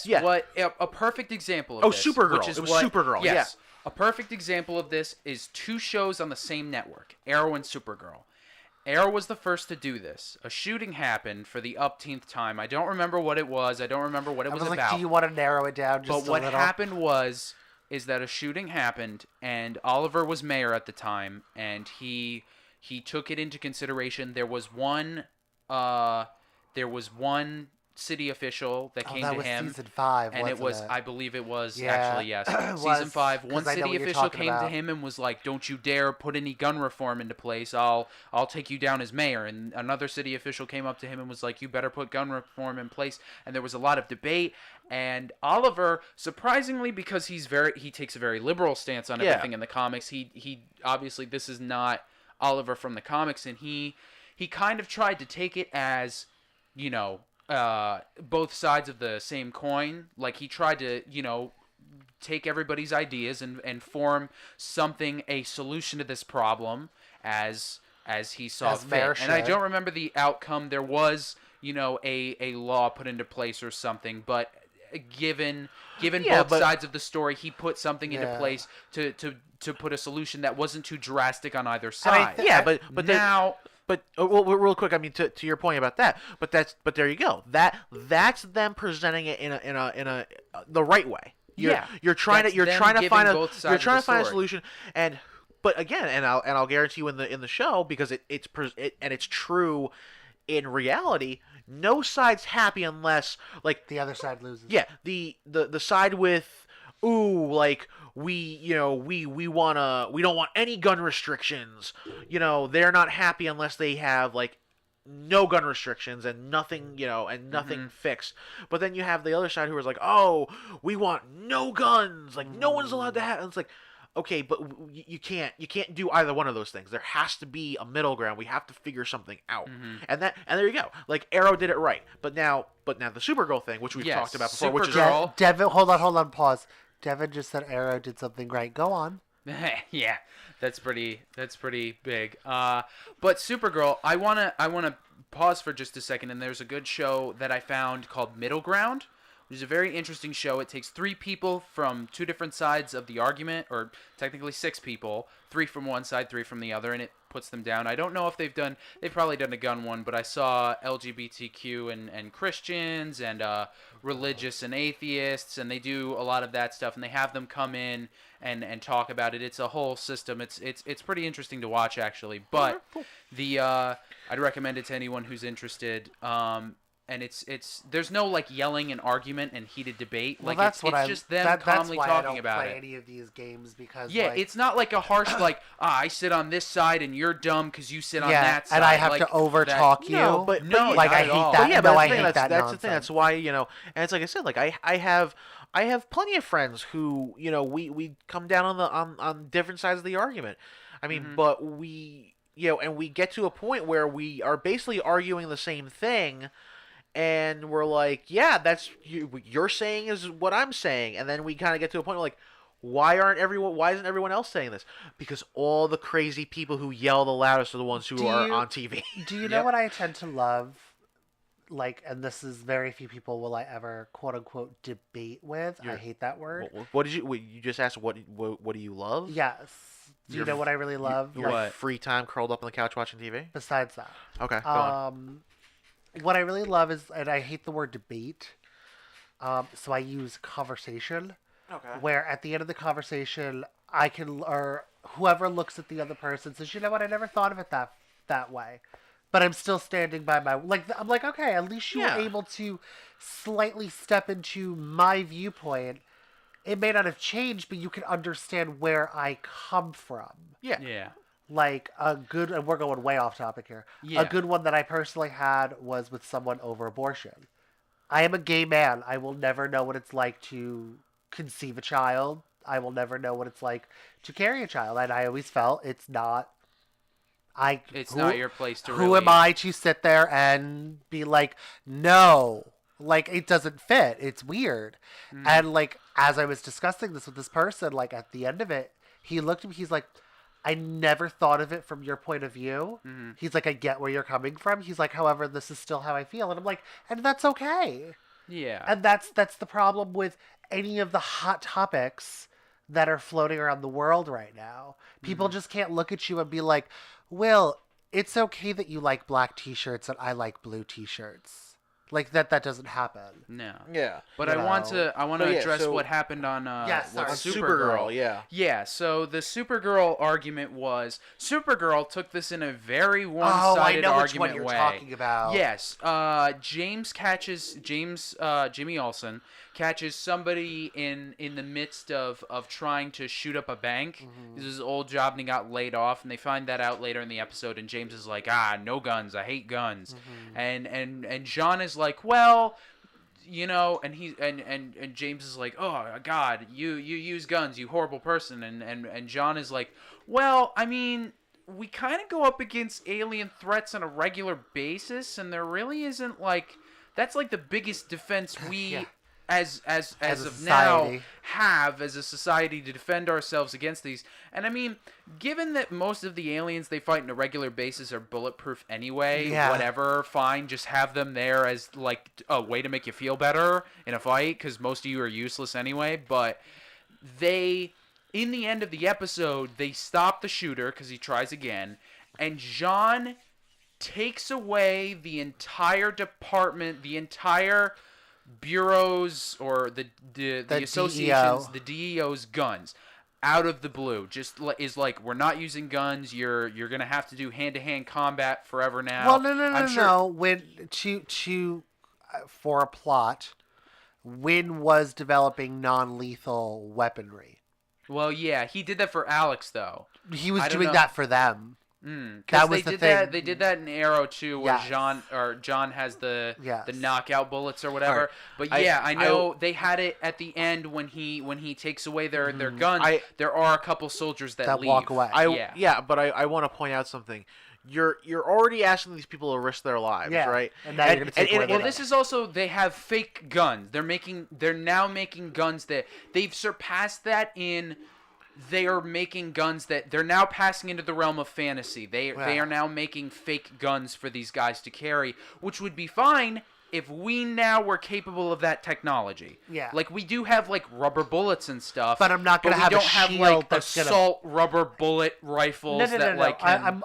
what a perfect example of this, Supergirl. Which is Supergirl. Yes, a perfect example of this is two shows on the same network, Arrow and Supergirl. Arrow was the first to do this. A shooting happened for the upteenth time. I don't remember what it was. I don't remember what it was about. Do you want to narrow it down just but what happened is that a shooting happened, and Oliver was mayor at the time, and he took it into consideration. There was one city official that came to him. That was season 5, and wasn't it? I believe it was actually, yes. Season 5, one city official came to him and was like, "Don't you dare put any gun reform into place. I'll take you down as mayor." And another city official came up to him and was like, "You better put gun reform in place." And there was a lot of debate. And Oliver, surprisingly, because he takes a very liberal stance on everything in the comics, he obviously, this is not Oliver from the comics, and he kind of tried to take it as, you know, both sides of the same coin. Like, he tried to, you know, take everybody's ideas and form a solution to this problem as he saw fit. And I don't remember the outcome. There was, you know, a law put into place or something, but given both sides of the story, he put something into place to put a solution that wasn't too drastic on either side. But now. But real quick, I mean, to your point about that, but there you go. That's them presenting it in a the right way. You're trying to find a solution, but again, and I'll guarantee you in the show, because it's true in reality. No side's happy unless, like, the other side loses. Yeah, the side with, like, we don't want any gun restrictions. You know, they're not happy unless they have, like, no gun restrictions and nothing, you know, and nothing fixed. But then you have the other side who is like, oh, we want no guns, like no one's allowed to have. And it's like, okay, but you can't do either one of those things. There has to be a middle ground. We have to figure something out. And there you go. Like, Arrow did it right. But now the Supergirl thing, which we've talked about before, which is Devon. Hold on, pause. Devon just said Arrow did something right. Go on. Yeah, that's pretty big. But Supergirl, I wanna pause for just a second. And there's a good show that I found called Middle Ground, which is a very interesting show. It takes 3 people from 2 different sides of the argument, or technically 6 people, 3 from one side, 3 from the other, and it puts them down. I don't know if they've probably done a gun one, but I saw LGBTQ and Christians and religious and atheists, and they do a lot of that stuff, and they have them come in and talk about it. It's a whole system. It's pretty interesting to watch, actually. But I'd recommend it to anyone who's interested. And there's no, like, yelling and argument and heated debate. Well, like, it's just them calmly talking about it. I don't play any of these games because, it's not like a harsh, like, I sit on this side and you're dumb because you sit on that side. And I have to overtalk you. No, but like, I hate that. I hate that. That's the thing. That's why, you know, and it's like I said, like, I have plenty of friends who, you know, we come down on different sides of the argument. I mean, but we, you know, and we get to a point where we are basically arguing the same thing. And we're like, yeah, that's you're saying is what I'm saying, and then we kind of get to a point where, like, why isn't everyone else saying this? Because all the crazy people who yell the loudest are the ones who are on TV. Do you know what I tend to love? Like, and this is very few people will I ever quote unquote debate with. I hate that word. What did you just asked? What do you love? Yes. Do you know what I really love? Your free time curled up on the couch watching TV. Besides that, okay. Go on. What I really love is, and I hate the word debate, so I use conversation. Okay. Where at the end of the conversation, or whoever looks at the other person says, you know what, I never thought of it that way. But I'm still standing by I'm like, okay, at least you were able to slightly step into my viewpoint. It may not have changed, but you can understand where I come from. Yeah. Yeah. like a good, and we're going way off topic here. Yeah. A good one that I personally had was with someone over abortion. I am a gay man. I will never know what it's like to conceive a child. I will never know what it's like to carry a child. And I always felt it's not not your place to who am I to sit there and be like, no, like it doesn't fit. It's weird. And like, as I was discussing this with this person, like at the end of it, he looked at me, he's like, I never thought of it from your point of view. He's like, I get where you're coming from. He's like, however, this is still how I feel. And I'm like, and that's okay. Yeah. And that's the problem with any of the hot topics that are floating around the world right now. People just can't look at you and be like, Will, it's okay that you like black t-shirts and I like blue t-shirts. Like that doesn't happen. No. Yeah. But I want to address what happened on Supergirl. Yeah. Yeah, so the Supergirl argument was Supergirl took this in a very one-sided argument way. Oh, I know which one you're talking about. Yes. Jimmy Olsen catches somebody in the midst of trying to shoot up a bank. This is his old job and he got laid off, and they find that out later in the episode, and James is like, no guns, I hate guns. And John is like, well, you know, and James is like, oh God, you use guns, you horrible person, and John is like, well, I mean, we kind of go up against alien threats on a regular basis, and there really isn't like, that's like the biggest defense we as of now have as a society to defend ourselves against these. And I mean, given that most of the aliens they fight on a regular basis are bulletproof anyway, whatever, fine, just have them there as like a way to make you feel better in a fight, because most of you are useless anyway. But in the end of the episode, they stop the shooter because he tries again, and John takes away the entire department, the entire bureaus or the associations, DEO. the DEO's guns out of the blue. Just is like, we're not using guns. You're gonna have to do hand-to-hand combat forever now. Well, no. When for a plot, Wynn was developing non-lethal weaponry. Well, yeah, he did that for Alex though. He was doing that for them. That was the thing. They did that in Arrow too, where John has the knockout bullets or whatever. Right. But I know they had it at the end when he takes away their guns. There are a couple soldiers that leave. Walk away. But I want to point out something. You're already asking these people to risk their lives, right? And now you're going to take away well, this is also, they have fake guns. They're now making guns that they've surpassed that in. They are making guns that they're now passing into the realm of fantasy. They are now making fake guns for these guys to carry, which would be fine if we now were capable of that technology. Yeah. Like, we do have, like, rubber bullets and stuff. But I'm not going to have a shield. We don't have, like, assault rubber bullet rifles No.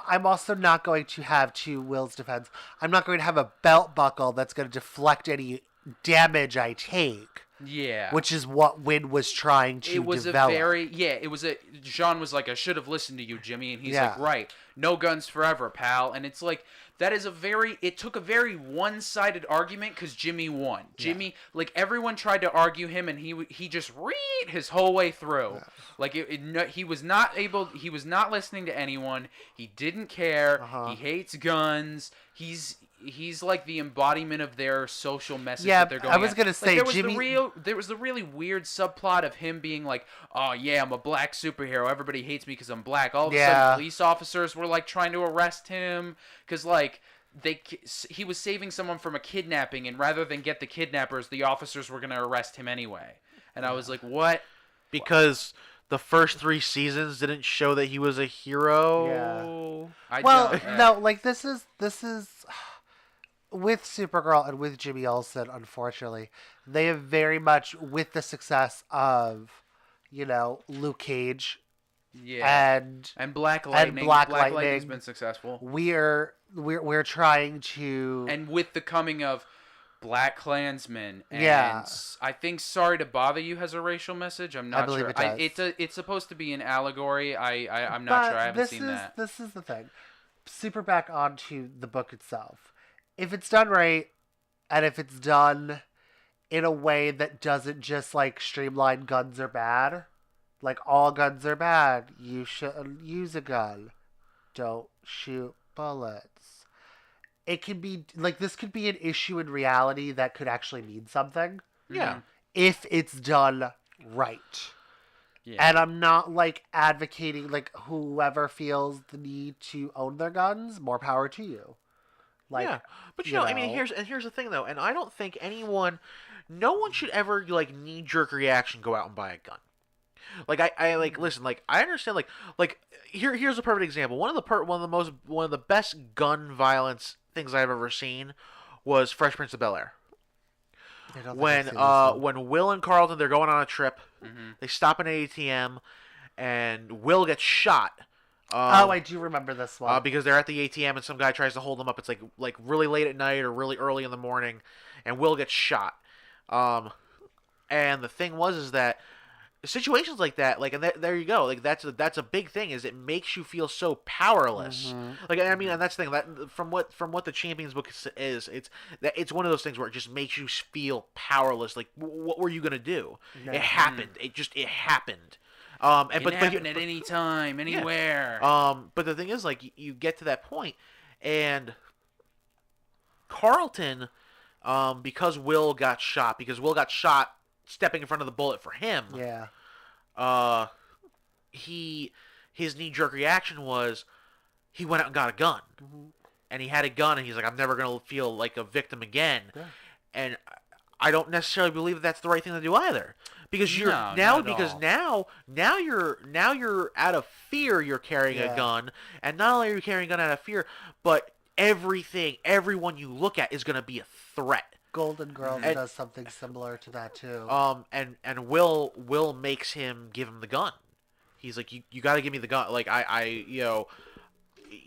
I'm also not going to have, to Will's defense, I'm not going to have a belt buckle that's going to deflect any damage I take. Yeah. Which is what Wynn was trying to develop. Jean was like, I should have listened to you, Jimmy. And he's like, right, no guns forever, pal. And it's like, it took a very one-sided argument because Jimmy won. Jimmy, like, everyone tried to argue him, and he just read his whole way through. Yeah. Like, he was not listening to anyone. He didn't care. He hates guns. He's like the embodiment of their social message that they're going. I was gonna say, there was the really weird subplot of him being like, "Oh yeah, I'm a black superhero. Everybody hates me because I'm black." All of a sudden, police officers were like trying to arrest him because like he was saving someone from a kidnapping, and rather than get the kidnappers, the officers were gonna arrest him anyway. And I was like, "What?" Because the first 3 seasons didn't show that he was a hero. No, like this is. With Supergirl and with Jimmy Olsen, unfortunately, they have very much, with the success of, Luke Cage, and Black Lightning. And Black Lightning's been successful. We're trying to, and with the coming of Black Klansman, and I think "Sorry to Bother You" has a racial message. I'm not sure. It does. It's supposed to be an allegory. I'm not sure. I haven't seen that. This is the thing. Super back onto the book itself. If it's done right, and if it's done in a way that doesn't just, like, streamline guns are bad, like, all guns are bad, you shouldn't use a gun, don't shoot bullets. It can be like this could be an issue in reality that could actually mean something. Yeah. If it's done right. Yeah. And I'm not like advocating like whoever feels the need to own their guns, more power to you. Like, yeah, but you know, I mean, here's the thing though, and I don't think no one should ever like knee jerk reaction go out and buy a gun. Like I like listen, like I understand, like here's a perfect example. One of the best gun violence things I've ever seen was Fresh Prince of Bel-Air. When Will and Carlton, they're going on a trip, they stop at an ATM, and Will gets shot. I do remember this one. Because they're at the ATM and some guy tries to hold them up. It's like really late at night or really early in the morning, and Will gets shot. And the thing is that situations like that, like, and there you go, like that's a big thing. Is it makes you feel so powerless. Like, I mean, and that's the thing that from what the Champions book is, it's one of those things where it just makes you feel powerless. Like, what were you gonna do? It happened. It happened. It can happen at any time, anywhere. Yeah. But the thing is, like, you get to that point, and Carlton, because Will got shot stepping in front of the bullet for him. Yeah. His knee-jerk reaction was he went out and got a gun. And he had a gun, and he's like, I'm never gonna feel like a victim again. And I don't necessarily believe that's the right thing to do either. Because you're now you're out of fear you're carrying a gun, and not only are you carrying a gun out of fear, but everyone you look at is going to be a threat. Golden Girls does something similar to that too. And Will makes him give him the gun. He's like, you got to give me the gun. Like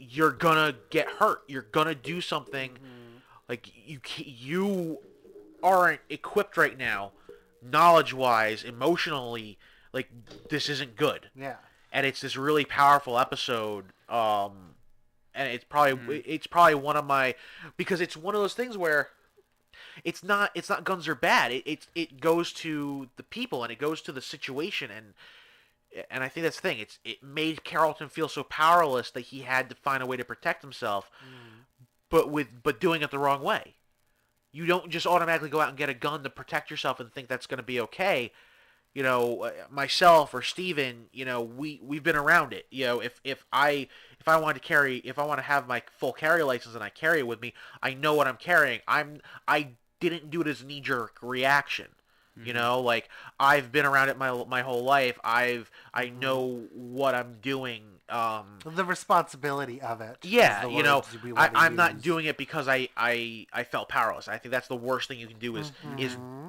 you're gonna get hurt. You're gonna do something. Like you aren't equipped right now. Knowledge-wise, emotionally, like, this isn't good. Yeah. And it's this really powerful episode, and it's probably one of my, because it's one of those things where it's not guns are bad. It goes to the people, and it goes to the situation, and I think that's the thing. It made Carlton feel so powerless that he had to find a way to protect himself, but doing it the wrong way. You don't just automatically go out and get a gun to protect yourself and think that's going to be okay. You know, myself or Steven, you know, we've been around it. You know, if I want to have my full carry license and I carry it with me, I know what I'm carrying. I didn't do it as a knee-jerk reaction. You know, like, I've been around it my whole life. I know what I'm doing. The responsibility of it. Yeah, you know, I'm not doing it because I felt powerless. I think that's the worst thing you can do is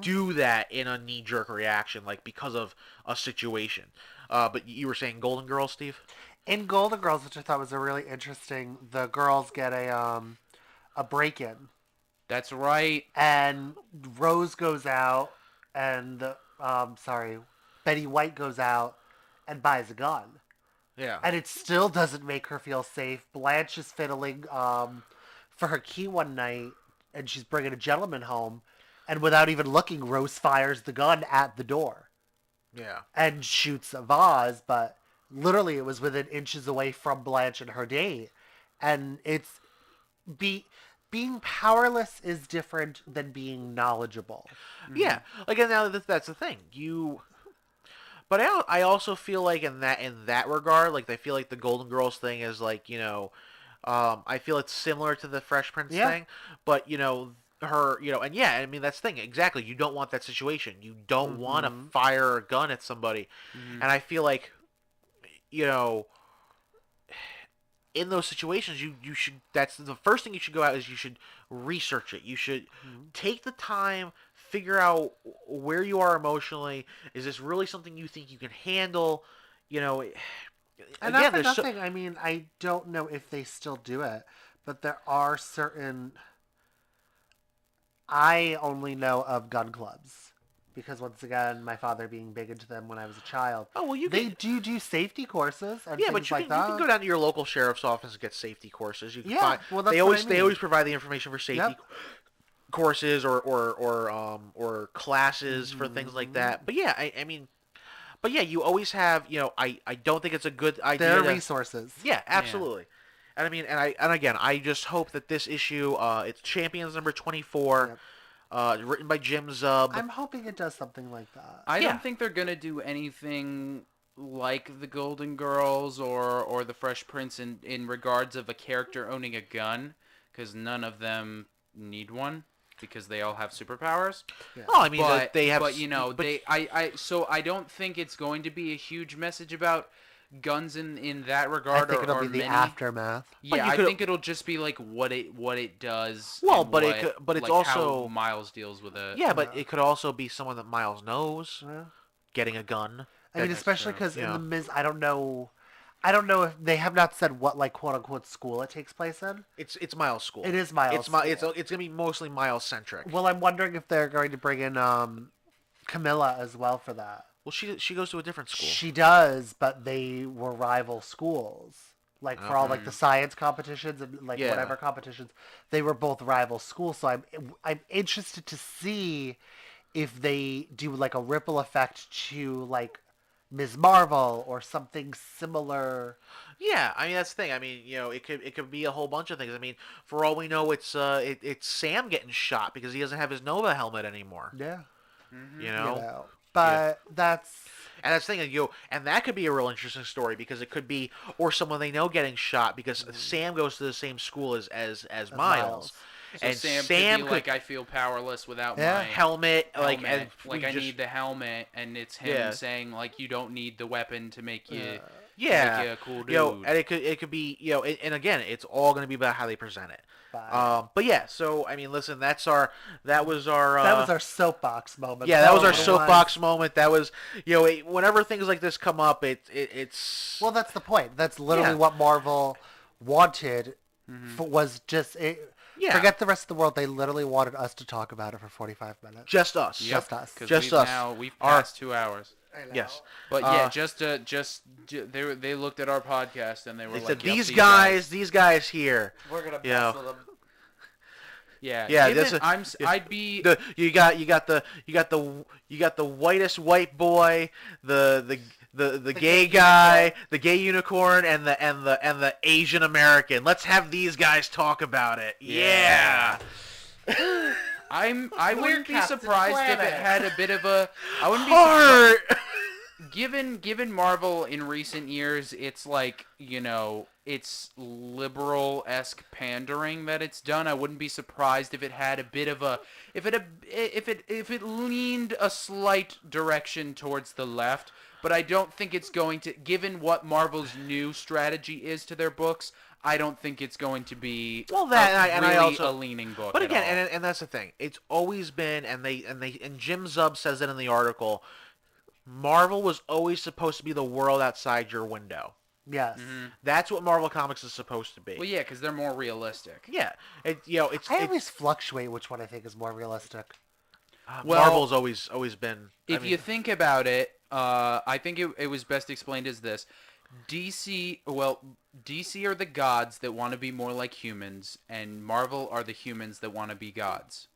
do that in a knee-jerk reaction, like, because of a situation. But you were saying Golden Girls, Steve? In Golden Girls, which I thought was a really interesting, the girls get a break-in. That's right. And Rose goes out, and Betty White goes out and buys a gun. Yeah. And it still doesn't make her feel safe. Blanche is fiddling for her key one night, and she's bringing a gentleman home, and without even looking, Rose fires the gun at the door. Yeah. And shoots a vase, but literally it was within inches away from Blanche and her date. And it's... Being powerless is different than being knowledgeable. Yeah, like, and now that's the thing. But I also feel like in that regard, like, I feel like the Golden Girls thing is like, you know, I feel it's similar to the Fresh Prince thing, but, you know, her, you know, and yeah, I mean, that's the thing, exactly. You don't want that situation. You don't want to fire a gun at somebody, and I feel like, you know, in those situations, you should. That's the first thing you should go out is you should research it. You should take the time, figure out where you are emotionally. Is this really something you think you can handle? You know, and again, not for nothing. I mean, I don't know if they still do it, but there are certain. I only know of gun clubs. Because once again, my father being big into them when I was a child. Oh well, they do safety courses and yeah, things but you can go down to your local sheriff's office and get safety courses. You can find, well, that's they always provide the information for safety courses or classes for things like that. But yeah, I mean, but yeah, you always have, you know, I don't think it's a good idea. There are resources. Yeah, absolutely. And I mean, and again, I just hope that this issue, it's Champions number 24, written by Jim Zub. I'm hoping it does something like that. I don't think they're gonna do anything like the Golden Girls or the Fresh Prince in regards of a character owning a gun, because none of them need one because they all have superpowers. Yeah. Well, I mean, they have, but so I don't think it's going to be a huge message about guns in that regard. I think it'll be the many. aftermath. Yeah, I think it'll just be like what it does. Well, but it's like also how Miles deals with it. Yeah, but it could also be someone that Miles knows getting a gun. I mean, especially because in the Miz, I don't know if they have not said what like quote unquote school it takes place in. It's Miles' school. It is Miles' school. It's gonna be mostly Miles centric. Well, I'm wondering if they're going to bring in Camilla as well for that. Well, she goes to a different school. She does, but they were rival schools. Like for all like the science competitions and like whatever competitions, they were both rival schools. So I'm interested to see if they do like a ripple effect to like Ms. Marvel or something similar. Yeah, I mean that's the thing. I mean, it could be a whole bunch of things. I mean, for all we know, it's Sam getting shot because he doesn't have his Nova helmet anymore. Yeah. Mm-hmm. But that's the thing, and that could be a real interesting story because it could be or someone they know getting shot because Sam goes to the same school as Miles. So and Sam could be like, I feel powerless without my helmet. Like I need the helmet, and it's him saying like, you don't need the weapon to make you. Make you a cool dude. And it could be and again, it's all going to be about how they present it. But yeah, so I mean, listen, that was our soapbox moment. Yeah, that was our soapbox moment. That was whenever things like this come up, it's well, that's the point. That's literally what Marvel wanted. Was just forget the rest of the world. They literally wanted us to talk about it for 45 minutes. Just us. Just us. Just us. Now we've passed 2 hours. Yes, but they looked at our podcast and they were said, these guys here. We're gonna mess with them. Yeah. I'd be. You got the whitest white boy, the gay guy, the gay unicorn, and the Asian American. Let's have these guys talk about it. Yeah. I wouldn't be surprised if it had a bit of a. I wouldn't be surprised. Given Marvel in recent years, it's like it's liberal-esque pandering that it's done. I wouldn't be surprised if it had a bit of a if it leaned a slight direction towards the left. But I don't think it's going to. Given what Marvel's new strategy is to their books, I don't think it's going to be a leaning book. But again, and that's the thing. It's always been, and Jim Zub says it in the article. Marvel was always supposed to be the world outside your window. Yes, that's what Marvel Comics is supposed to be. Well, yeah, because they're more realistic. Yeah, I always fluctuate which one I think is more realistic. Marvel's always been. If you think about it, I think it was best explained as this: DC are the gods that want to be more like humans, and Marvel are the humans that want to be gods.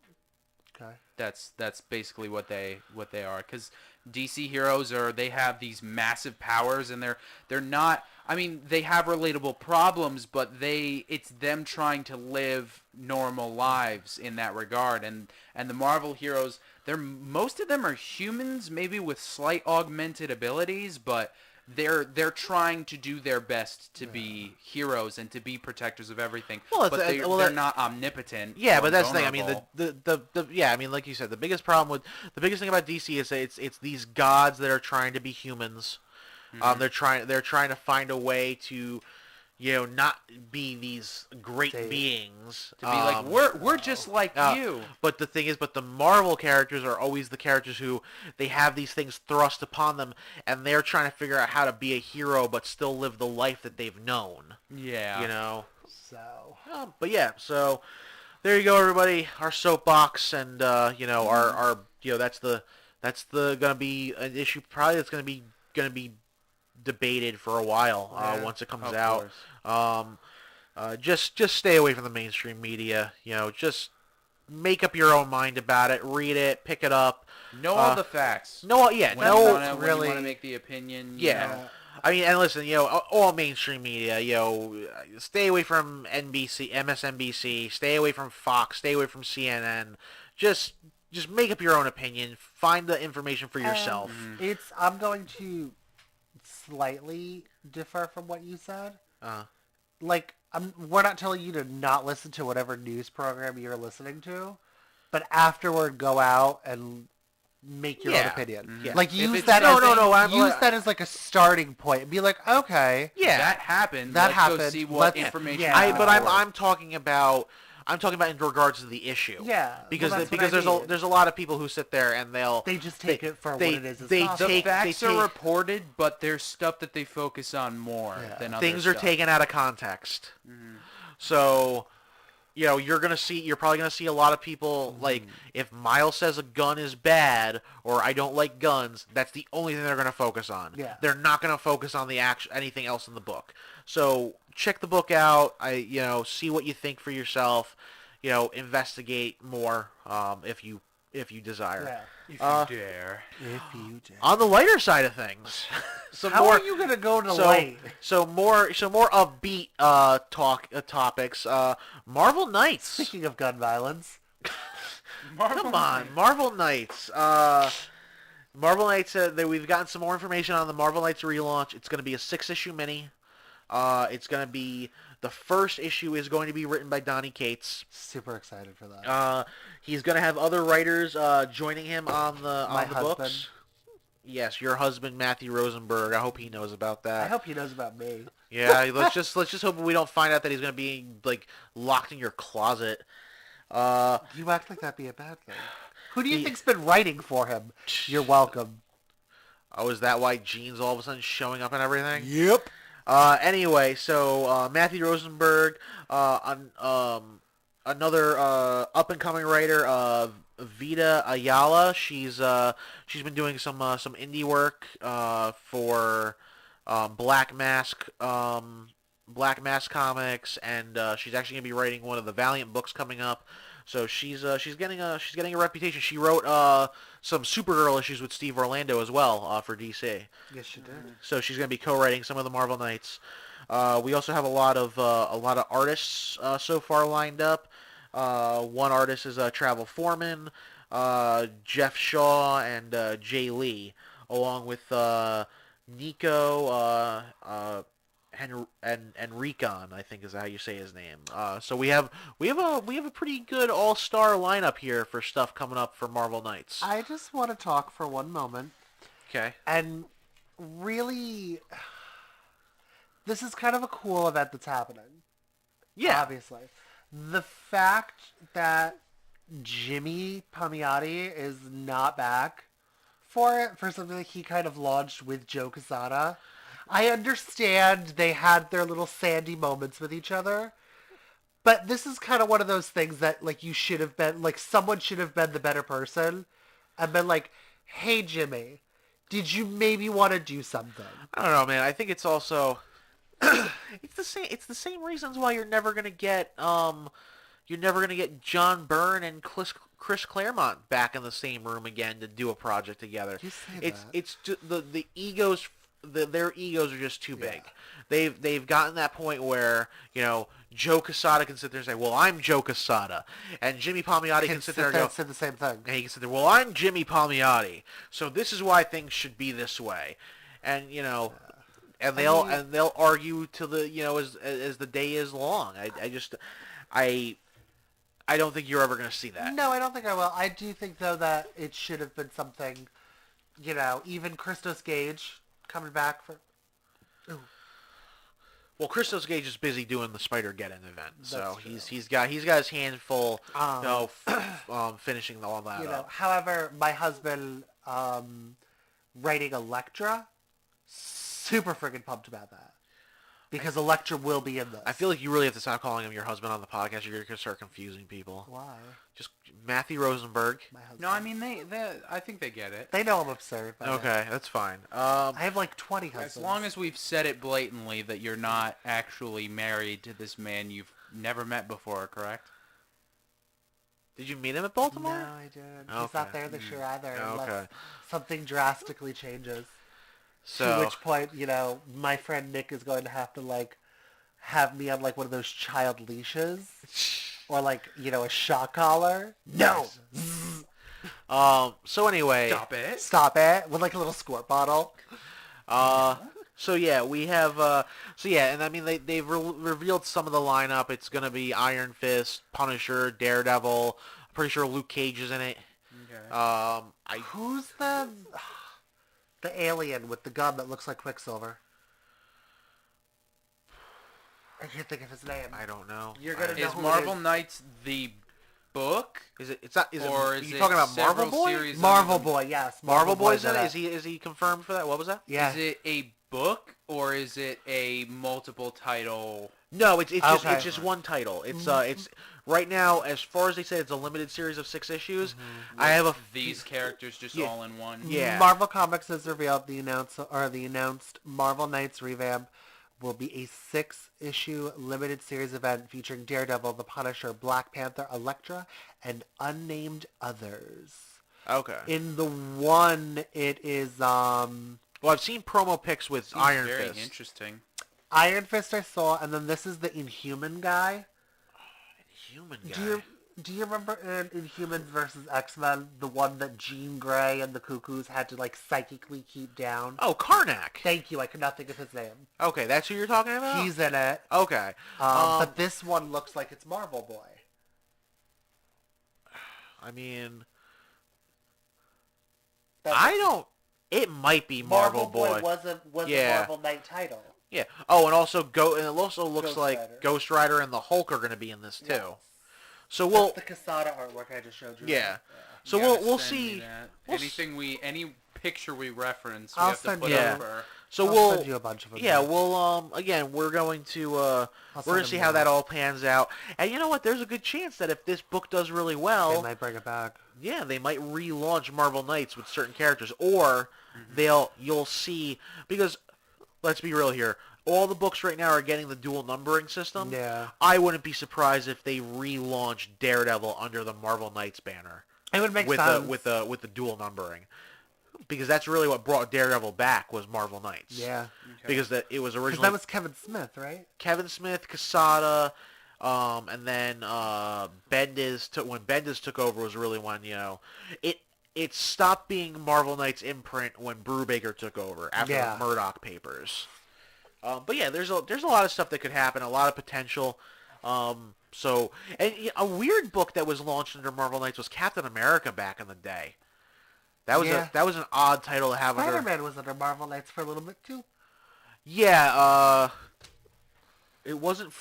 Okay. That's basically what they are, because DC heroes they have these massive powers, and they're not. I mean, they have relatable problems, but it's them trying to live normal lives in that regard. And the Marvel heroes, most of them are humans, maybe with slight augmented abilities, but they're trying to do their best to be heroes and to be protectors of everything. Well, but they're not omnipotent. Yeah, but that's the thing. I mean, I mean, like you said, the biggest thing about DC is that it's these gods that are trying to be humans. They're trying to find a way to, not be these great beings. To be like, we're just like you. But the thing is, the Marvel characters are always the characters who they have these things thrust upon them, and they're trying to figure out how to be a hero but still live the life that they've known. Yeah. So. But yeah, so there you go, everybody. Our soapbox, and our that's gonna be an issue. Probably that's gonna be debated for a while once it comes out. Just stay away from the mainstream media. Just make up your own mind about it. Read it, pick it up. Know all the facts. When you want to make the opinion. I mean, and listen, all mainstream media, stay away from NBC, MSNBC, stay away from Fox, stay away from CNN. Just make up your own opinion. Find the information for yourself. I'm going to slightly differ from what you said. Like, we're not telling you to not listen to whatever news program you're listening to, but afterward go out and make your own opinion. Yeah. Like, use that as like a starting point and be like, okay, that happened. Let's go see what information. But I'm talking about in regards to the issue. Yeah, because there's a lot of people who sit there and they just take it for what it is. The facts are reported, but there's stuff that they focus on more than other things are taken out of context. So, you're probably gonna see a lot of people like, if Miles says a gun is bad or I don't like guns, that's the only thing they're gonna focus on. Yeah. They're not gonna focus on anything else in the book. So check the book out. See what you think for yourself. Investigate more if you desire. Yeah. If you dare. On the lighter side of things, how are you gonna go to light? So more upbeat topics. Marvel Knights. Speaking of gun violence, Come on, Marvel Knights. Marvel Knights. We've gotten some more information on the Marvel Knights relaunch. It's going to be a 6-issue mini. It's going to be the first issue is going to be written by Donny Cates. Super excited for that. He's going to have other writers joining him on the books. Yes, your husband Matthew Rosenberg. I hope he knows about that. I hope he knows about me. Yeah, let's just hope we don't find out that he's going to be like locked in your closet. You act like that'd be a bad thing. Who do you think's been writing for him? You're welcome. Oh, is that why Gene's all of a sudden showing up and everything? Yep. Anyway, so Matthew Rosenberg, another up-and-coming writer, Vita Ayala. She's been doing some indie work for Black Mask Comics, and she's actually gonna be writing one of the Valiant books coming up. So she's getting a reputation. She wrote some Supergirl issues with Steve Orlando as well for DC. Yes, she did. So she's gonna be co-writing some of the Marvel Knights. We also have a lot of artists so far lined up. One artist is Travel Foreman, Jeff Shaw, and Jay Lee, along with Nico and Recon, I think is how you say his name. So we have a pretty good all-star lineup here for stuff coming up for Marvel Knights. I just want to talk for one moment. Okay. And really, this is kind of a cool event that's happening. Yeah. Obviously. The fact that Jimmy Palmiotti is not back for something that he kind of launched with Joe Quesada. I understand they had their little sandy moments with each other, but this is kind of one of those things that, like, you should have been, like, someone should have been the better person and been like, hey, Jimmy, did you maybe want to do something? I don't know, man. I think it's also... It's the same reasons why you're never gonna get John Byrne and Chris Claremont back in the same room again to do a project together. You say that. It's the egos. Their egos are just too big. They've gotten that point where Joe Quesada can sit there and say, "Well, I'm Joe Quesada," and Jimmy Palmiotti can sit there and say the same thing. And he can sit there, "Well, I'm Jimmy Palmiotti, so this is why things should be this way," and And they'll argue till the as the day is long. I don't think you're ever going to see that. No, I don't think I will. I do think though that it should have been something, even Christos Gage coming back for. Ooh. Well, Christos Gage is busy doing the Spider-Geddon event, so he's got his hands full, finishing all that up. However, my husband writing Elektra. Super friggin' pumped about that. Because Elektra will be in this. I feel like you really have to stop calling him your husband on the podcast. You're going to start confusing people. Why? Just Matthew Rosenberg. My husband. No, I mean, I think they get it. They know I'm absurd. Okay, that's fine. I have like 20 husbands. As long as we've said it blatantly that you're not actually married to this man you've never met before, correct? Did you meet him at Baltimore? No, I didn't. Okay. He's not there this year either. Okay. Unless something drastically changes. So, to which point, my friend Nick is going to have to, like, have me on, like, one of those child leashes. Or, like, a shock collar. No! So anyway. Stop it. With, like, a little squirt bottle. So yeah, we have, and I mean, they've revealed some of the lineup. It's gonna be Iron Fist, Punisher, Daredevil. I'm pretty sure Luke Cage is in it. Okay. Who's the alien with the gun that looks like Quicksilver? I can't think of his name. I don't know. You're gonna know is who Marvel it is. Knights the book? Is it? It's not. Is or it? Is you it talking about Marvel Boy? Series Marvel Boy, yes. Marvel Boy's in it. Is he confirmed for that? What was that? Yeah. Is it a book or is it a multiple title? No, it's just one title. It's right now, as far as they said, it's a limited series of 6 issues. I have these characters just all in one. Yeah. Marvel Comics has revealed the announced Marvel Knights revamp will be a 6-issue limited series event featuring Daredevil, the Punisher, Black Panther, Elektra, and unnamed others. Okay. In the one, it is Well, I've seen promo pics with Iron Fist. Very interesting. Iron Fist I saw, and then this is the Inhuman guy. Inhuman guy. Do you remember in Inhumans versus X-Men, the one that Jean Grey and the Cuckoos had to, like, psychically keep down? Oh, Karnak. Thank you. I could not think of his name. Okay, that's who you're talking about? He's in it. Okay. But this one looks like it's Marvel Boy. I mean, it might be Marvel Boy. was a Marvel Knight title. Yeah. Oh, and it also looks like Rider. Ghost Rider and the Hulk are going to be in this too. Yes. So That's the Quesada artwork I just showed you. Yeah. So You gotta we'll send me see. that. Any picture we reference, we I'll have to send put you- over. So I'll send you a bunch of them. Yeah, again, we're going to we're going to see how that all pans out. And you know what? There's a good chance that if this book does really well, They might bring it back. yeah, they might relaunch Marvel Knights with certain characters, or you'll see, because let's be real here. All the books right now are getting the dual numbering system. Yeah. I wouldn't be surprised if they relaunch Daredevil under the Marvel Knights banner. It would make with sense. with the dual numbering, because that's really what brought Daredevil back was Marvel Knights. Yeah. Okay. Because it was Because originally that was Kevin Smith, right? Kevin Smith, Quesada, and then Bendis when Bendis took over was really when it stopped being Marvel Knights imprint when Brubaker took over after the Murdoch papers. But yeah, there's a lot of stuff that could happen, a lot of potential. So a weird book that was launched under Marvel Knights was Captain America back in the day. That was an odd title to have. Spider-Man was under Marvel Knights for a little bit too. Yeah. It wasn't.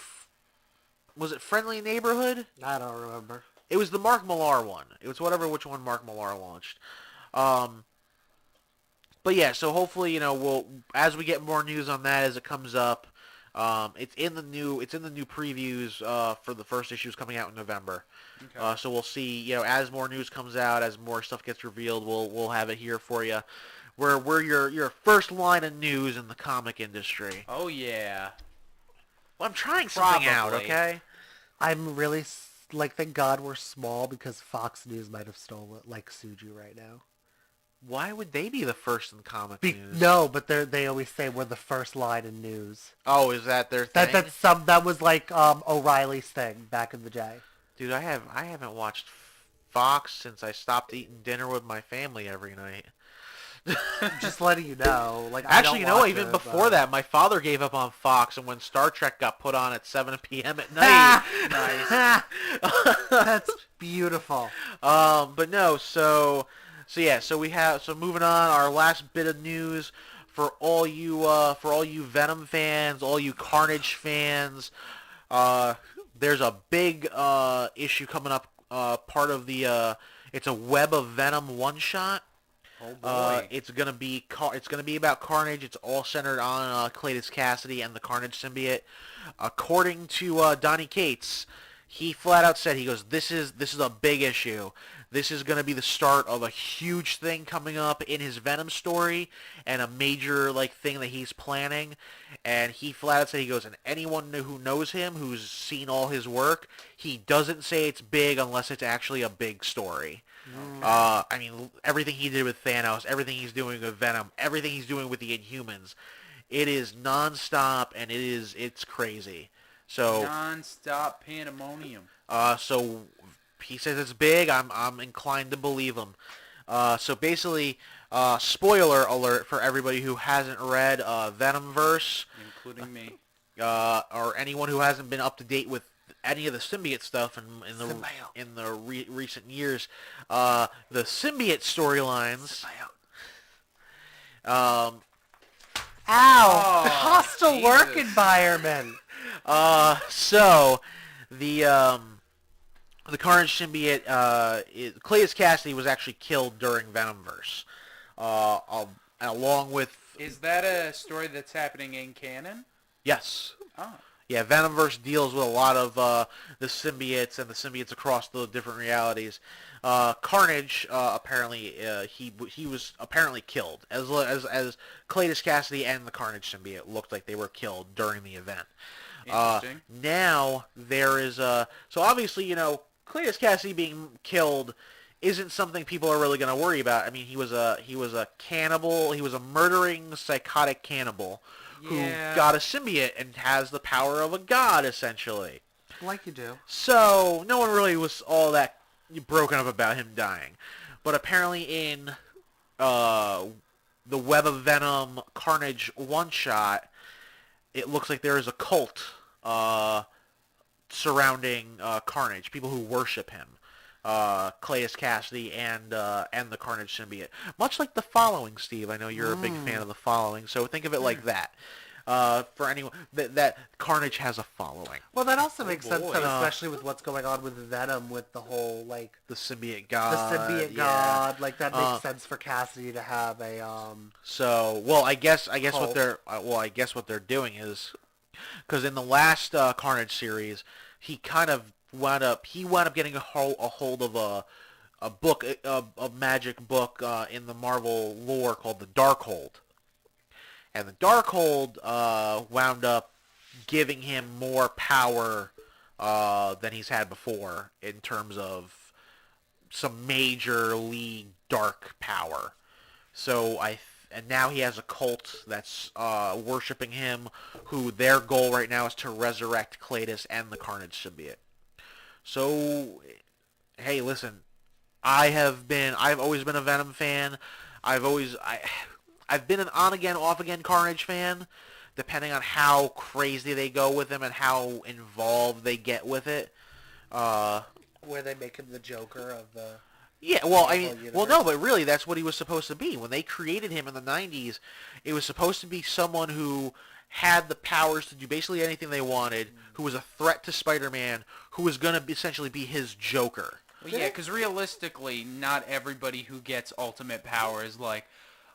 Was it Friendly Neighborhood? I don't remember. It was the Mark Millar one. It was which one Mark Millar launched. But yeah, so hopefully, we'll, as we get more news on that as it comes up, it's in the new previews for the first issues coming out in November. Okay. So we'll see, as more news comes out, as more stuff gets revealed, we'll have it here for you. We're your first line of news in the comic industry. Oh yeah. Well, I'm trying something out, Probably. okay? I'm really thank God we're small, because Fox News might have sued you right now. Why would they be the first in comic news? No, but they always say we're the first line in news. Oh, is that their thing? That was like O'Reilly's thing back in the day. Dude, I haven't watched Fox since I stopped eating dinner with my family every night. Just letting you know. Actually, even before that, my father gave up on Fox, and when Star Trek got put on at 7 p.m. at night. Nice. That's beautiful. But no, so moving on, our last bit of news for all you Venom fans, all you Carnage fans. There's a big issue coming up. Part of the it's a Web of Venom one shot. Oh boy. It's gonna be about Carnage. It's all centered on Cletus Cassidy and the Carnage symbiote. According to Donny Cates, he flat out said, he goes, this is a big issue. This is going to be the start of a huge thing coming up in his Venom story, and a major thing that he's planning. And he flat out said, he goes, and anyone who knows him, who's seen all his work, he doesn't say it's big unless it's actually a big story. I mean, everything he did with Thanos, everything he's doing with Venom, everything he's doing with the Inhumans, it is nonstop and it's crazy. So non-stop pandemonium. So he says it's big. I'm inclined to believe him. So basically, spoiler alert for everybody who hasn't read Venomverse, including me, or anyone who hasn't been up to date with any of the symbiote stuff in the recent years. The symbiote storylines. Ow! Hostile Jesus. work environment. So the Carnage symbiote, Cletus Cassidy was actually killed during Venomverse, along with. Is that a story that's happening in canon? Yes. Oh. Yeah, Venomverse deals with a lot of the symbiotes and the symbiotes across the different realities. Carnage apparently he was apparently killed, as Cletus Cassidy and the Carnage symbiote looked like they were killed during the event. Interesting. Now there is so obviously Cletus Cassidy being killed isn't something people are really going to worry about. I mean, he was a cannibal. He was a murdering psychotic cannibal who got a symbiote and has the power of a god, essentially. Like you do. So no one really was all that broken up about him dying. But apparently in the Web of Venom Carnage one-shot, it looks like there is a cult surrounding Carnage, people who worship him. Cletus Cassidy and the Carnage symbiote. Much like The Following, Steve. I know you're a big fan of The Following, so think of it like that. For anyone that Carnage has a following. Well, that also makes sense, then, especially with what's going on with Venom, with the whole the symbiote god. The symbiote god, that makes sense for Cassidy to have a So, well, I guess cult. what they're doing is, because in the last Carnage series, he kind of wound up getting a hold of a book, a magic book in the Marvel lore called the Darkhold. And the Darkhold wound up giving him more power than he's had before in terms of some major league dark power. So and now he has a cult that's worshiping him, who their goal right now is to resurrect Cletus and the Carnage symbiote. So, hey, listen, I've always been a Venom fan. I've been an on-again, off-again Carnage fan, depending on how crazy they go with him and how involved they get with it. Where they make him the Joker of the... Yeah, well, I mean, well, no, but really, that's what he was supposed to be. When they created him in the 90s, it was supposed to be someone who had the powers to do basically anything they wanted, who was a threat to Spider-Man, who was going to essentially be his Joker. Well, yeah, because realistically, not everybody who gets ultimate power is like,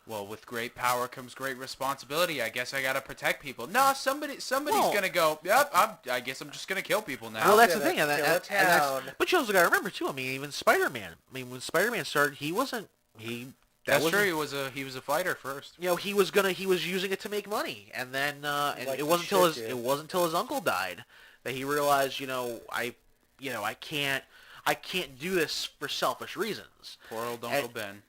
well, with great power comes great responsibility. I guess I gotta protect people. No, somebody's gonna go, yep, I guess I'm just gonna kill people now. Well, that's the thing. But you also gotta remember, too, I mean, even Spider-Man. I mean, when Spider-Man started, he wasn't... That's true. He was a fighter first. He was using it to make money, and then it wasn't until his uncle died that he realized, I can't do this for selfish reasons. Poor old Uncle Ben.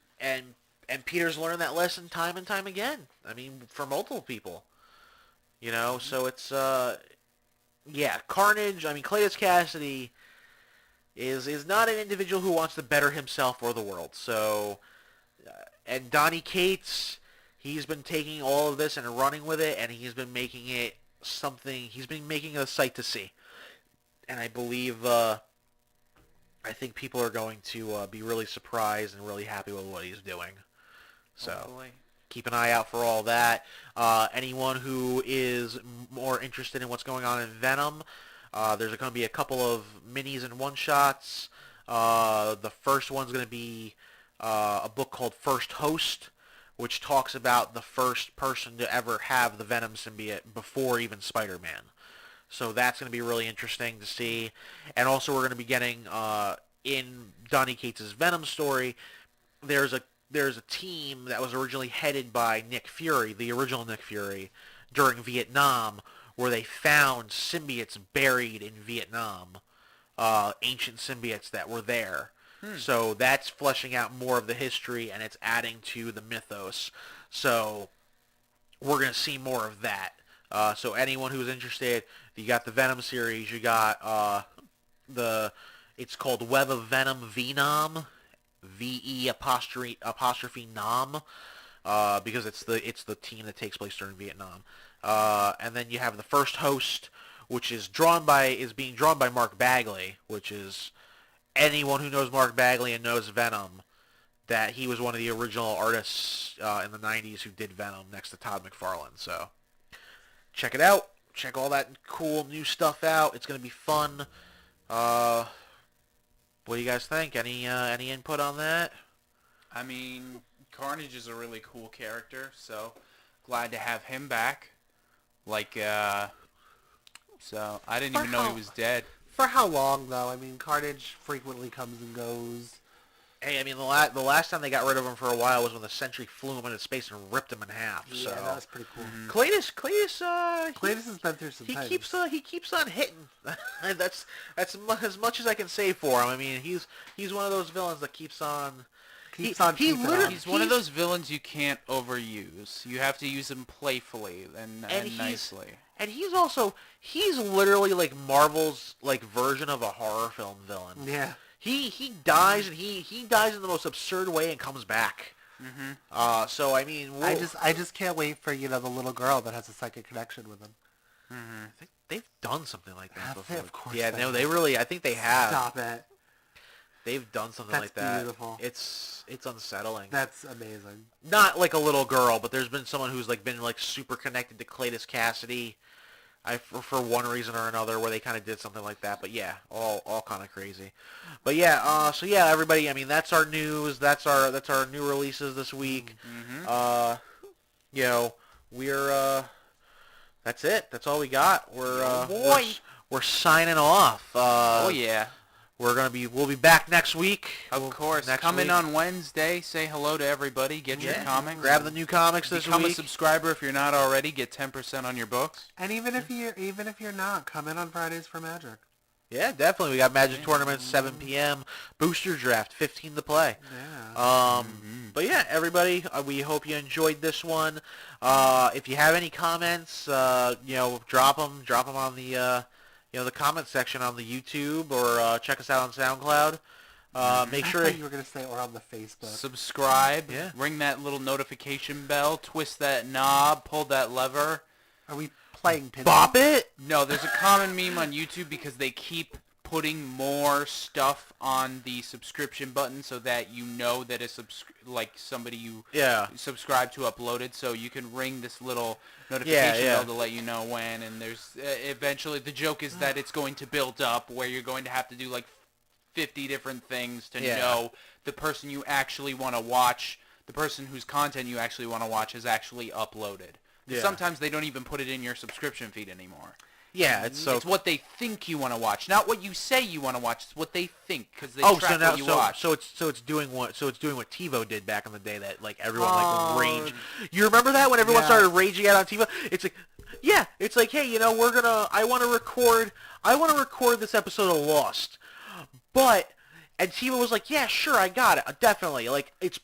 And Peter's learned that lesson time and time again. I mean, for multiple people. So it's Carnage. I mean, Cletus Cassidy is not an individual who wants to better himself or the world. So. And Donny Cates, he's been taking all of this and running with it, and he's been making it something. He's been making it a sight to see, and I believe, I think people are going to be really surprised and really happy with what he's doing. So hopefully. Keep an eye out for all that. Anyone who is more interested in what's going on in Venom, there's going to be a couple of minis and one-shots. The first one's going to be a book called First Host, which talks about the first person to ever have the Venom symbiote before even Spider-Man. So that's going to be really interesting to see. And also we're going to be getting, in Donny Cates' Venom story, there's a team that was originally headed by Nick Fury, the original Nick Fury, during Vietnam, where they found symbiotes buried in Vietnam, ancient symbiotes that were there. So that's fleshing out more of the history, and it's adding to the mythos. So we're going to see more of that. So anyone who's interested, you got the Venom series, you got it's called Web of Venom Venom, VE apostrophe Nom, because it's the team that takes place during Vietnam. And then you have the First Host, which is being drawn by Mark Bagley, which is anyone who knows Mark Bagley and knows Venom, that he was one of the original artists in the 90s who did Venom next to Todd McFarlane. So check it out. Check all that cool new stuff out. It's going to be fun. What do you guys think? Any input on that? I mean, Carnage is a really cool character, so glad to have him back. So I didn't even know he was dead. For how long, though? I mean, Carnage frequently comes and goes. Hey, I mean, the last time they got rid of him for a while was when the Sentry flew him into space and ripped him in half. Yeah, so that was pretty cool. Cletus has been through some times. He keeps on hitting. that's as much as I can say for him. I mean, he's one of those villains that keeps on. He's one of those villains you can't overuse. You have to use him playfully and nicely. And he's literally like Marvel's like version of a horror film villain. Yeah. He dies, and he dies in the most absurd way and comes back. Mm-hmm. So I mean, I just can't wait for the little girl that has a psychic connection with him. Mm-hmm. I think they've done something like that before. They, of course. Yeah, no, they really. I think they have. Stop it. They've done something That's like that. Beautiful. It's unsettling. That's amazing. Not like a little girl, but there's been someone who's like been like super connected to Cletus Cassidy. For one reason or another, where they kind of did something like that. But yeah, all kind of crazy. But yeah, so yeah, everybody. I mean, that's our news. That's our new releases this week. Mm-hmm. We're that's it. That's all we got. We're signing off. Oh yeah. We'll be back next week. Of course. Come in on Wednesday. Say hello to everybody. Get your comics. Grab the new comics this week. Become a subscriber if you're not already. Get 10% on your books. And even if you're not, come in on Fridays for Magic. Yeah, definitely. We got Magic tournaments 7 p.m. Booster draft 15 to play. Yeah. But yeah, everybody, we hope you enjoyed this one. If you have any comments, drop them on the the comment section on the YouTube, or check us out on SoundCloud. Make sure you were going to say, or on the Facebook. Subscribe. Yeah. Ring that little notification bell. Twist that knob. Pull that lever. Are we playing pinball? Bop it? No, there's a common meme on YouTube because they keep putting more stuff on the subscription button so that you know that it's somebody you subscribe to uploaded, so you can ring this little notification bell to let you know when. And there's eventually the joke is that it's going to build up where you're going to have to do like 50 different things to know the person you actually want to watch, the person whose content you actually want to watch is actually uploaded. Yeah. Sometimes they don't even put it in your subscription feed anymore. Yeah, it's what they think you want to watch, not what you say you want to watch. It's what they think, because they track what you watch. So it's doing what TiVo did back in the day, that like everyone like raged. You remember that when everyone started raging out on TiVo? It's like, hey, I want to record this episode of Lost, and TiVo was like, yeah, sure, I got it, definitely. Like, it's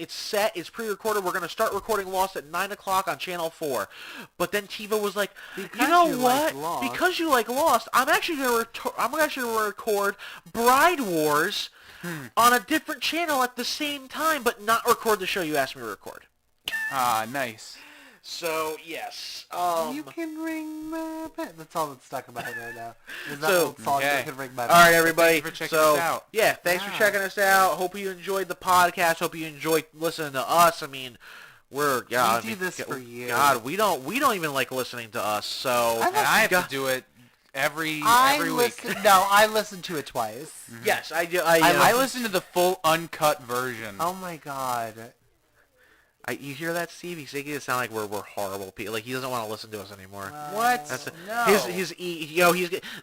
set, it's pre-recorded. We're gonna start recording Lost at 9 o'clock on Channel 4. But then TiVo was like, because you like Lost, I'm actually gonna record Bride Wars on a different channel at the same time, but not record the show you asked me to record. Ah, nice. So, yes. You can ring my bell. That's all that's stuck in my head right now. Is that old song, You Can Ring My Bell. All right, everybody. Thanks for checking us out. Yeah, thanks for checking us out. Hope you enjoyed the podcast. Hope you enjoyed listening to us. I mean, we do this for you. God, we don't even like listening to us. So I have to do it every week. No, I listened to it twice. Mm-hmm. Yes, I do. I listen to the full uncut version. Oh my God. You hear that, Steve? He's making it sound like we're horrible people. Like he doesn't want to listen to us anymore. What? That's no.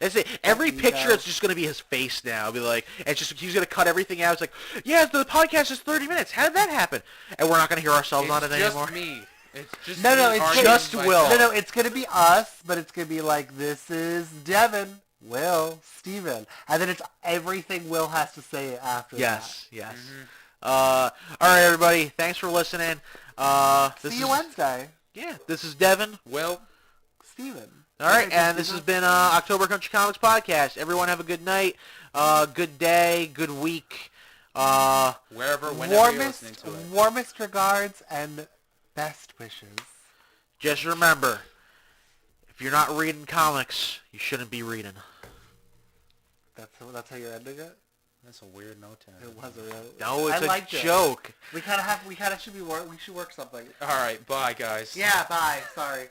That's it. Every picture, it's just gonna be his face now. It'll be like, he's gonna cut everything out. It's like, yeah, the podcast is 30 minutes. How did that happen? And we're not gonna hear ourselves on it anymore. It's just me. It's just it's just Will. No, it's gonna be us, but it's gonna be like, this is Devon. Will, Steven. And then it's everything Will has to say after that. Yes. Mm-hmm. All right, everybody. Thanks for listening. See you Wednesday. Yeah, this is Devon. Will. Steven. All right, and this has been October Country Comics Podcast. Everyone have a good night, good day, good week. Whenever you're listening to it. Warmest regards and best wishes. Just remember, if you're not reading comics, you shouldn't be reading. That's how you're ending it? That's a weird note to end. It was a real... No, it's a joke. We should work something. All right, bye, guys. Yeah, bye. Sorry.